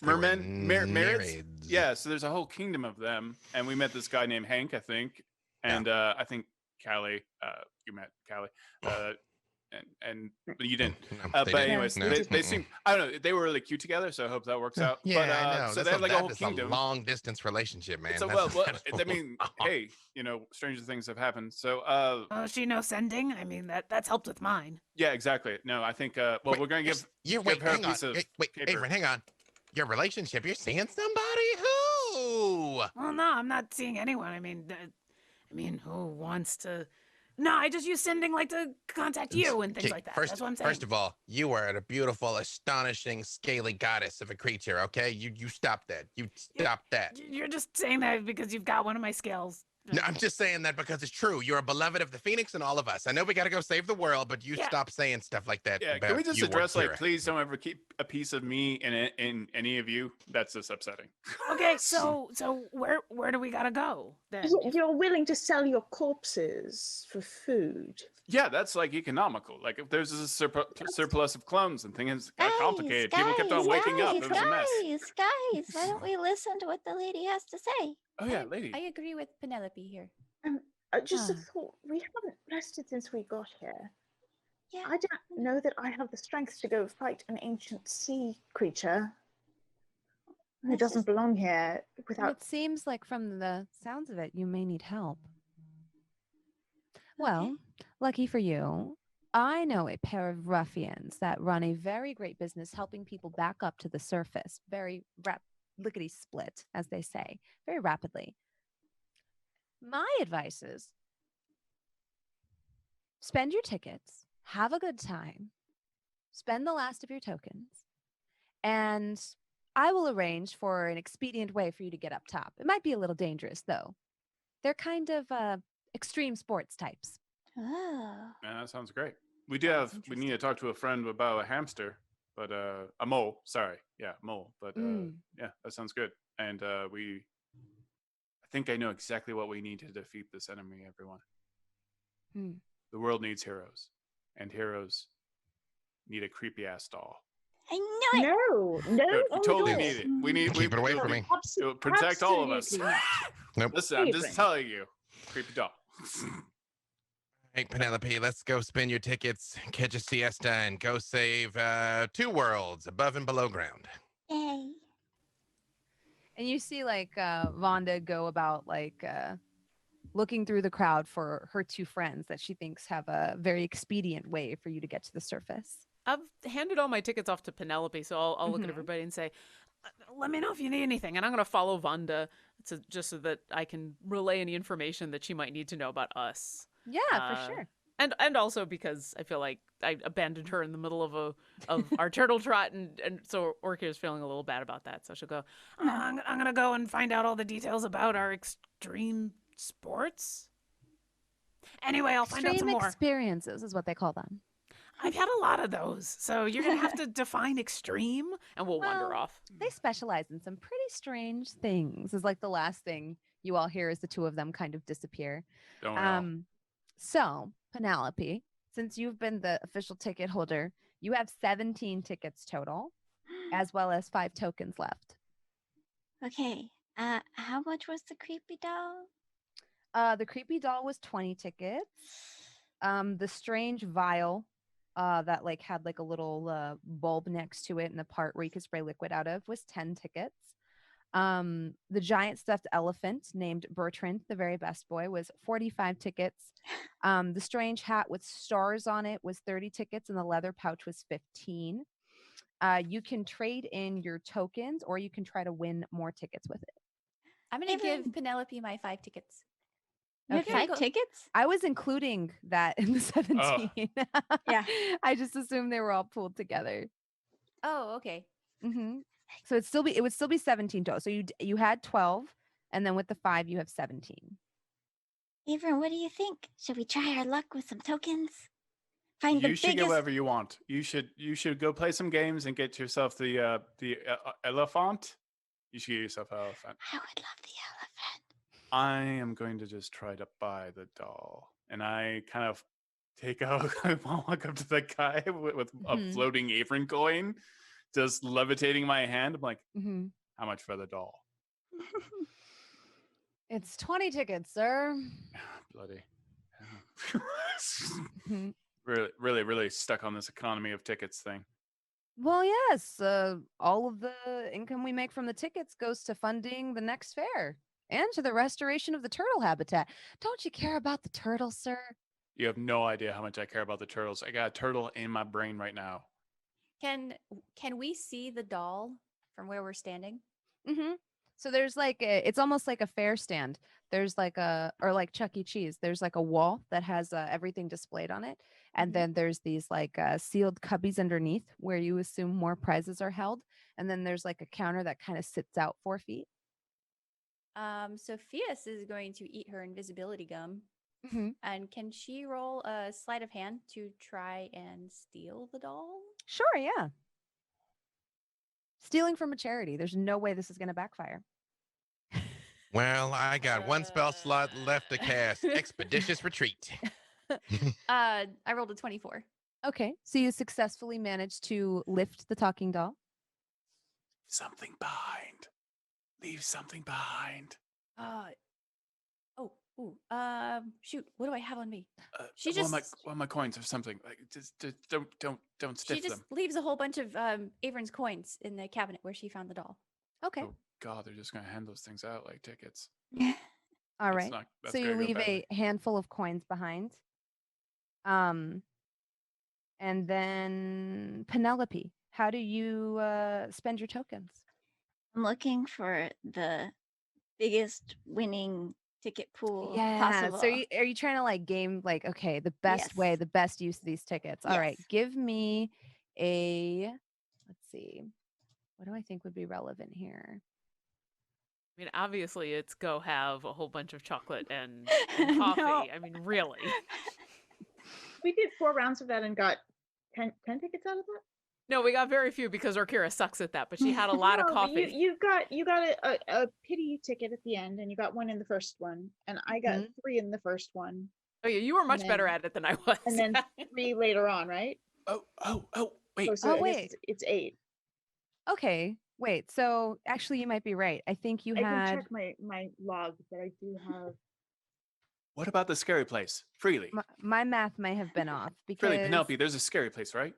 Merrids? Yeah, so there's a whole kingdom of them. And we met this guy named Hank, I think. And I think Callie, you met Callie. And but you didn't. But anyways, they seem, I don't know, they were really cute together, so I hope that works out. Yeah, but, I know. So they have like a whole kingdom. A long distance relationship, man. So I mean, hey, stranger things have happened. So she knows sending. I mean, that's helped with mine. Yeah, exactly. No, I think we're gonna give her a piece of paper. Avren, hang on. Your relationship, you're seeing somebody? Who? Well, no, I'm not seeing anyone. I mean, who wants to? No, I just use sending like to contact you and things like that. That's what I'm saying. First of all, you are a beautiful, astonishing, scaly goddess of a creature, okay? You stop that. You stop that. You're just saying that because you've got one of my scales. No, I'm just saying that because it's true. You're a beloved of the Phoenix and all of us. I know we got to go save the world, but you stop saying stuff like that. Yeah, can we just address please don't ever keep a piece of me in any of you? That's just upsetting. Okay, so where do we gotta go then? You're willing to sell your corpses for food? Yeah, that's like economical. Like if there's a surplus of clones and things got complicated, people kept on waking up. It was a mess. Guys, why don't we listen to what the lady has to say? Oh yeah, lady. I agree with Penelope here. Just a thought. We haven't rested since we got here. Yeah. I don't know that I have the strength to go fight an ancient sea creature who doesn't belong here without. It seems like from the sounds of it, you may need help. Well, lucky for you, I know a pair of ruffians that run a very great business helping people back up to the surface, very lickety split, as they say, very rapidly. My advice is spend your tickets, have a good time, spend the last of your tokens, and I will arrange for an expedient way for you to get up top. It might be a little dangerous, though. They're kind of extreme sports types. Oh. Yeah, that sounds great. We need to talk to a friend about a hamster, but a mole. Sorry, yeah, mole. But yeah, that sounds good. And I think I know exactly what we need to defeat this enemy. Everyone, the world needs heroes, and heroes need a creepy ass doll. I knew it. No. We totally need it. We need keep it away from me. It will protect all of us. Nope. Listen, I'm just telling you, creepy doll. Hey, Penelope, let's go spin your tickets, catch a siesta, and go save 2 worlds above and below ground. Yay. And you see like Vonda go about like looking through the crowd for her 2 friends that she thinks have a very expedient way for you to get to the surface. I've handed all my tickets off to Penelope, so I'll look at everybody and say, let me know if you need anything. And I'm going to follow Vonda just so that I can relay any information that she might need to know about us. Yeah, for sure. And also because I feel like I abandoned her in the middle of our turtle trot, and so Orkira's feeling a little bad about that. So she'll go, I'm going to go and find out all the details about our extreme sports. Anyway, I'll find out some Extreme more. experiences is what they call them. I've had a lot of those, so you're gonna have to define extreme, and we'll wander Well, off. They specialize in some pretty strange things. Is like the last thing you all hear as the two of them kind of disappear. Don't we all? So Penelope, since you've been the official ticket holder, you have 17 tickets total, as well as 5 tokens left. Okay. How much was the creepy doll? The creepy doll was 20 tickets. The strange vial that like had like a little bulb next to it and the part where you could spray liquid out of was 10 tickets. The giant stuffed elephant named Bertrand, the very best boy, was 45 tickets. The strange hat with stars on it was 30 tickets, and the leather pouch was 15. You can trade in your tokens, or you can try to win more tickets with it. I'm going to give Penelope my 5 tickets. You had Okay. 5 tickets? I was including that in the 17. Yeah. I just assumed they were all pooled together. Oh, okay. So it would still be 17 total. So you had 12, and then with the 5 you have 17. Avren, what do you think? Should we try our luck with some tokens? Find the You should biggest. get whatever you want. You should go play some games and get yourself the elephant. You should get yourself an elephant. I would love the elephant. I am going to just try to buy the doll, and I kind of take out. I walk up to the guy with a floating Avren coin, just levitating my hand. I'm like, how much for the doll? It's 20 tickets, sir. Bloody. Really stuck on this economy of tickets thing. Well, yes. All of the income we make from the tickets goes to funding the next fair and to the restoration of the turtle habitat. Don't you care about the turtles, sir? You have no idea how much I care about the turtles. I got a turtle in my brain right now. Can we see the doll from where we're standing? So there's like it's almost like a fair stand. There's like or like Chuck E. Cheese. There's like a wall that has everything displayed on it. And then there's these like sealed cubbies underneath where you assume more prizes are held. And then there's like a counter that kind of sits out 4 feet. Sofieus is going to eat her invisibility gum. And can she roll a sleight of hand to try and steal the doll? Sure, yeah. Stealing from a charity. There's no way this is going to backfire. Well, I got 1 spell slot left to cast. Expeditious Retreat. I rolled a 24. Okay, so you successfully managed to lift the talking doll. Something behind. Leave something behind. Shoot, what do I have on me? She one just of my coins or something. Like just don't stiff she just them. leaves a whole bunch of Avren's coins in the cabinet where she found the doll. Okay. Oh God, they're just gonna hand those things out like tickets. All right. That's So you gonna go leave badly. a handful of coins behind. And then Penelope, how do you spend your tokens? I'm looking for the biggest winning ticket pool possible. So are you trying to like game like, okay, the best way, the best use of these tickets? All right, give me let's see, what do I think would be relevant here? I mean, obviously, it's go have a whole bunch of chocolate and coffee. No. I mean, really. We did 4 rounds of that and got 10 tickets out of that. No, we got very few because Orkira sucks at that, but she had a lot of No, but coffee. You got a pity ticket at the end, and you got 1 in the first one, and I got 3 in the first one, Oh yeah, you were much better at it than I was. and then 3 later on, right? Oh, wait. So I guess wait. it's 8. Okay, wait. So actually, you might be right. I think you I had. can check my log, but I do have. What about the scary place? Freely. My math may have been off because. Freely, Penelope, there's a scary place, right?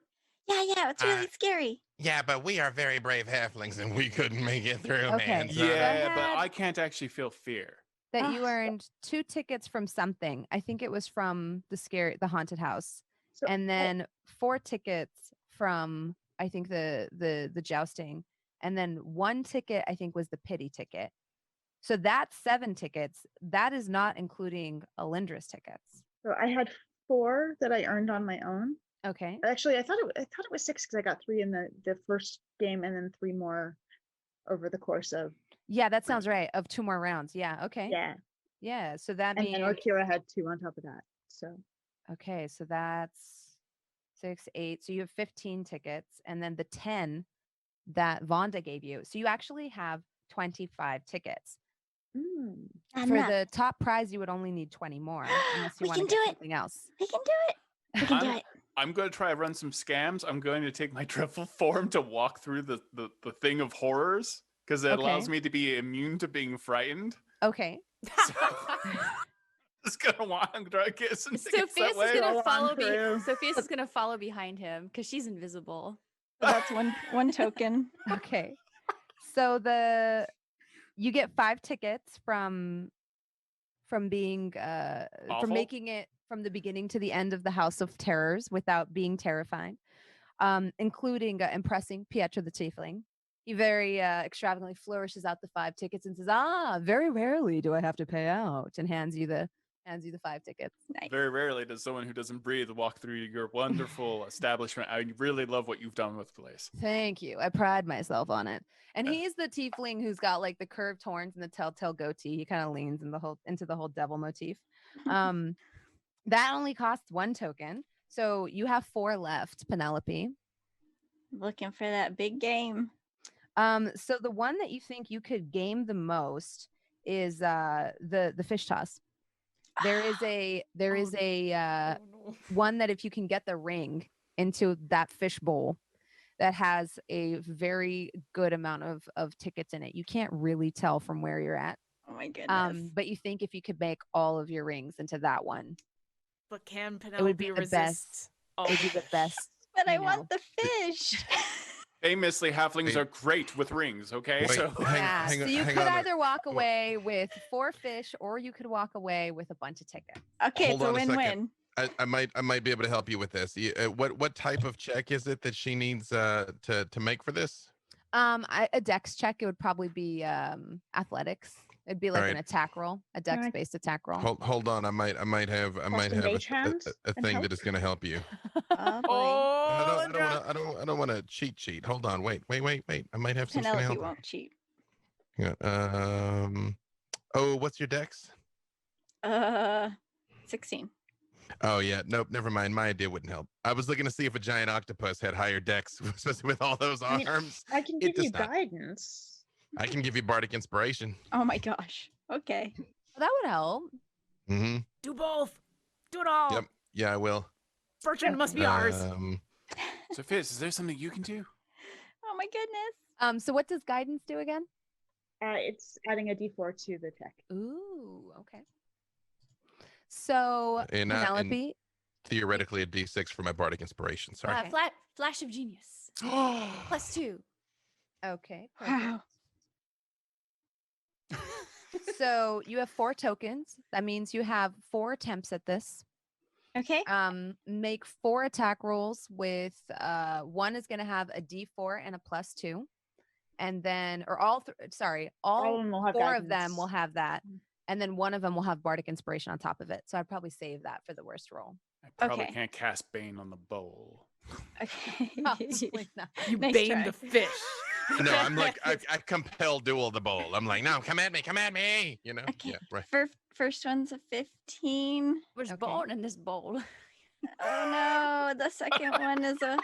Yeah, it's really scary. Yeah, but we are very brave halflings and we couldn't make it through, Okay. man. So Yeah, but I can't actually feel fear. That you earned 2 tickets from something. I think it was from the haunted house, So, and then 4 tickets from I think the jousting, and then 1 ticket I think was the pity ticket. So that's 7 tickets. That is not including Alyndra's tickets. So I had 4 that I earned on my own. Okay. Actually, I thought it was 6 because I got 3 in the first game, and then 3 more over the course of. Yeah, that sounds right. Of 2 more rounds. Yeah. Okay. Yeah. Yeah. So that And means then Orkira had 2 on top of that. So Okay, so that's 6, 8. So you have 15 tickets, and then the 10 that Vonda gave you. So you actually have 25 tickets. For Enough. the top prize, you would only need 20 more, unless you We want to can get do it. something else. We can do it. We can do it. I'm going to try to run some scams. I'm going to take my triple form to walk through the thing of horrors because it allows Okay. me to be immune to being frightened. Okay. So, just gonna want to try to get some tickets Sophia's that way. is gonna Roll follow. on through. Sophia's is gonna follow behind him because she's invisible. So that's one token. Okay. So you get 5 tickets from being Awful? from making it from the beginning to the end of the House of Terrors without being terrifying, including impressing Pietro the Tiefling. He very extravagantly flourishes out the 5 tickets and says, very rarely do I have to pay out, and hands you the 5 tickets. Nice. Very rarely does someone who doesn't breathe walk through your wonderful establishment. I really love what you've done with the place. Thank you. I pride myself on it. And he's the tiefling who's got like the curved horns and the telltale goatee. He kind of leans into the whole devil motif. That only costs 1 token. So you have 4 left, Penelope. Looking for that big game. So the one that you think you could game the most is the fish toss. There is a one that if you can get the ring into that fish bowl that has a very good amount of tickets in it. You can't really tell from where you're at. Oh my goodness. But you think if you could make all of your rings into that one, But can it would be Penelope the best. resist? It would be the best. But I you know. want the fish. Famously, halflings Wait. are great with rings. Okay, Wait, so Yeah, hang so on- you hang could on a- either walk Wha- away with 4 fish, or you could walk away with a bunch of tickets. Okay, Hold it's a on a second. win-win. I might be able to help you with this. What type of check is it that she needs to make for this? A dex check. It would probably be athletics. It'd be like an Alright. attack roll, a dex-based attack roll. Hold on. I might have mage hand a and thing help? that is going to help you. Oh boy. Oh, I don't want to cheat. Hold on. Wait. I might have something to Penelope help. won't cheat. Yeah. Oh, what's your dex? 16. Oh yeah. Nope. Never mind. My idea wouldn't help. I was looking to see if a giant octopus had higher dex, especially with all those I mean, arms. I can It give you does not. guidance. I can give you bardic inspiration. Oh my gosh. Okay. That would help. Mm-hmm. do both. Do it all. Yep. Yeah, I will. Fortune must be ours. So Fizz, is there something you can do? Oh my goodness. So what does guidance do again? It's adding a d4 to the check. Ooh, okay. So And Penelope, theoretically a d6 for my bardic inspiration. Sorry. Okay. Flash of genius. +2. okay. perfect. Wow. So you have 4 tokens. That means you have 4 attempts at this. Okay. Make 4 attack rolls with one is going to have a d4 and a +2, and then all of all them will have 4 of them guidance. will have that, and then one of them will have bardic inspiration on top of it. So I'd probably save that for the worst roll. I probably Okay. can't cast Bane on the bowl. Okay. Probably not. You Nice bane try. the fish. No, I'm like I compel duel the bowl. I'm like, no, come at me. You know? Okay. Yeah, right. First one's a 15. There's Okay. bone in this bowl. Oh no, the second one is a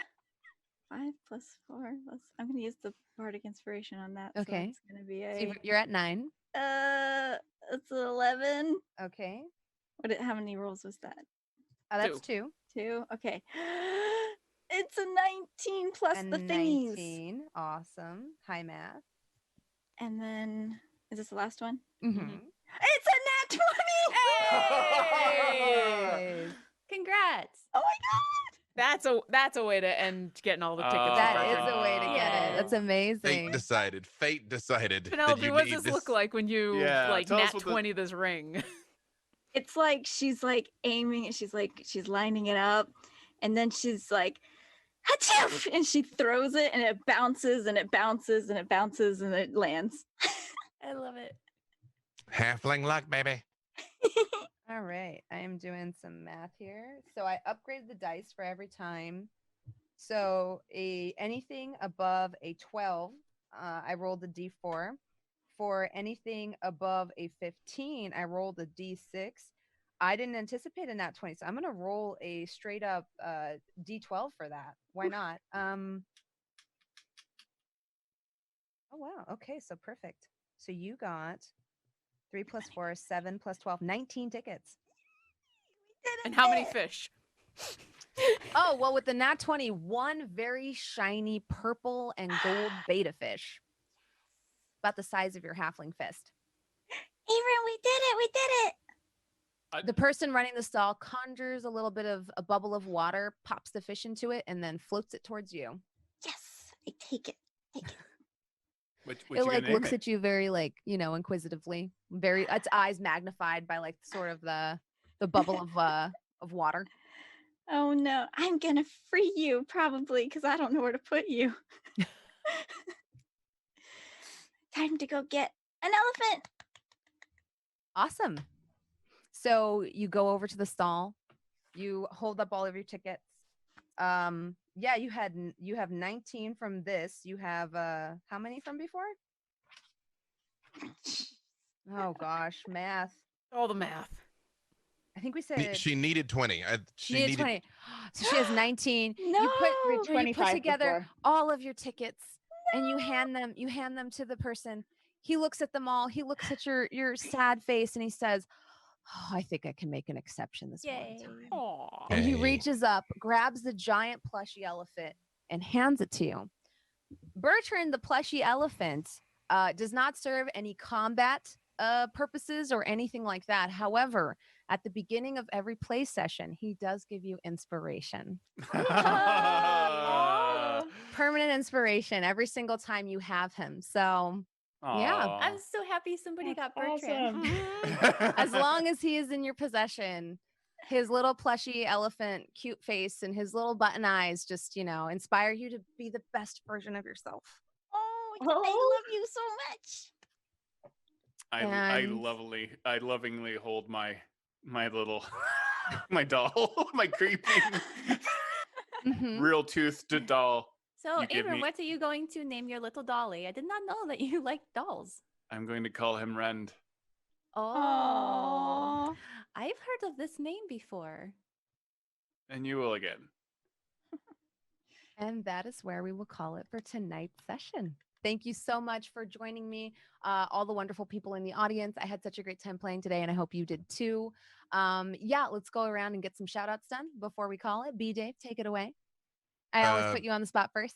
5 + 4 plus. I'm gonna use the bardic inspiration on that. Okay. So it's gonna be So a you're at 9. it's an 11. Okay. How many rolls was that? That's 2. 2. Okay. It's a 19 plus And the thingies. 19. Awesome. High math. And then is this the last one? Mm-hmm. It's a nat 20. Congrats. Oh my god. That's a way to end getting all the tickets. Oh. to That Bertrand. is a way to get it. That's amazing. Fate decided that Penelope, you what need does this. this look like when you Yeah, like tell us nat what the- 20 this ring? It's like she's like aiming and she's lining it up, and then she's like Achoo! And she throws it and it bounces and it bounces and it bounces and it lands. I love it. Halfling luck, baby. All right. I am doing some math here. So I upgraded the dice for every time. So anything above a 12, I rolled a d4. For anything above a 15, I rolled a d6. I didn't anticipate a nat 20, so I'm gonna roll a straight up D12 for that. Why not? Oh wow. Okay, so perfect. So you got 3 + 4, 7 + 12, 19 tickets. And how many fish? Oh, well, with the nat 20, one very shiny purple and gold beta fish. About the size of your halfling fist. Avren, we did it! We did it! The person running the stall conjures a little bit of a bubble of water, pops the fish into it, and then floats it towards you. Yes, I take it. Take it. It like looks at you very like, inquisitively. Very its eyes magnified by like sort of the bubble of water. Oh no, I'm gonna free you probably because I don't know where to put you. Time to go get an elephant. Awesome. So you go over to the stall. You hold up all of your tickets. Yeah, you have 19 from this. You have how many from before? Oh gosh, math. All the math. I think we said She needed 20. she needed 20. So she has 19. No, you put 25 together before. all of your tickets and you hand them to the person. He looks at them all. He looks at your sad face and he says, "Oh, I think I can make an exception this one Yay. time." Aw. And he Hey. reaches up, grabs the giant plushy elephant, and hands it to you. Bertrand, the plushy elephant, does not serve any combat purposes or anything like that. However, at the beginning of every play session, he does give you inspiration. Permanent inspiration every single time you have him. So, yeah. I'm so happy somebody That's got Bertrand. awesome. As long as he is in your possession, his little plushy elephant cute face and his little button eyes just, inspire you to be the best version of yourself. Oh, I Oh. love you so much. I And- lovingly hold my little my doll, my creepy Mhm. real toothed doll. So, You give Avren, me- what are you going to name your little dolly? I did not know that you like dolls. I'm going to call him Rend. Oh, I've heard of this name before. And you will again. And that is where we will call it for tonight's session. Thank you so much for joining me, all the wonderful people in the audience. I had such a great time playing today, and I hope you did too. Yeah, let's go around and get some shout outs done before we call it. B. Dave, take it away. I always put you on the spot first.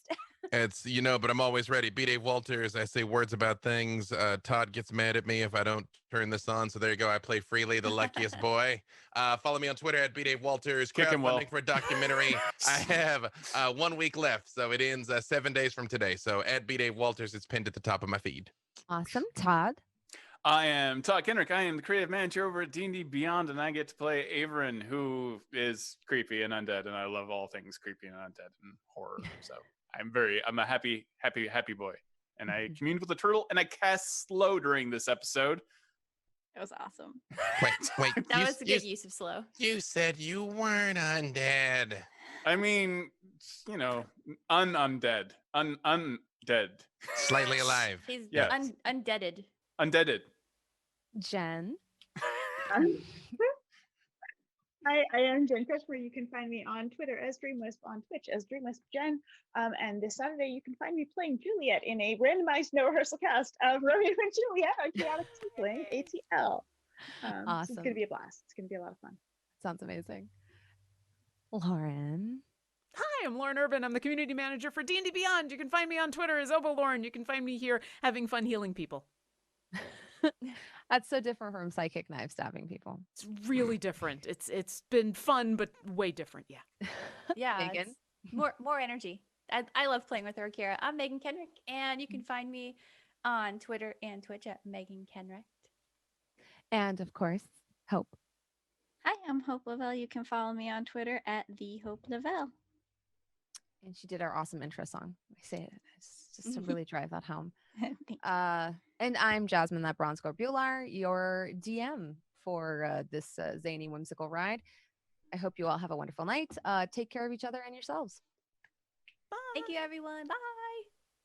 It's, but I'm always ready. B. Dave Walters, I say words about things. Todd gets mad at me if I don't turn this on. So there you go. I play freely, the luckiest boy. Follow me on Twitter at B. Dave Walters. Kick him well. Crowdfunding for a documentary. I have 1 week left. So it ends 7 days from today. So at B. Dave Walters, it's pinned at the top of my feed. Awesome. Todd. I am Todd Kenreck. I am the creative manager over at D&D Beyond, and I get to play Avren, who is creepy and undead, and I love all things creepy and undead and horror. So I'm a happy boy. And I commune with the turtle, and I cast slow during this episode. It was awesome. Wait. That was a good use of slow. You said you weren't undead. I mean, undead. Undead. Slightly alive. He's Yes. undeaded. Undeaded. Jen. Hi, I am Jen Kretchmer. You can find me on Twitter as DreamWisp, on Twitch as DreamWispJen. And this Saturday, you can find me playing Juliet in a randomized no rehearsal cast of Romeo and Juliet, a chaotic playing ATL. So it's Awesome. going to be a blast. It's going to be a lot of fun. Sounds amazing. Lauren. Hi, I'm Lauren Urban. I'm the community manager for D&D Beyond. You can find me on Twitter as OboLauren. You can find me here having fun healing people. That's so different from psychic knife stabbing people. It's really different. It's been fun, but way different. Yeah. Yeah, Meagan? it's more energy. I love playing with Orkira. I'm Meagan Kenreck, and you can find me on Twitter and Twitch at Meagan Kenreck. And of course, Hope. Hi, I'm Hope LaVelle. You can follow me on Twitter at @TheHopeLaVelle. And she did our awesome intro song. I say it just to really drive that home. Thank you. And I'm Jasmine, that bronze score Bhullar, your DM for this zany, whimsical ride. I hope you all have a wonderful night. Take care of each other and yourselves. Thank you, everyone. Bye.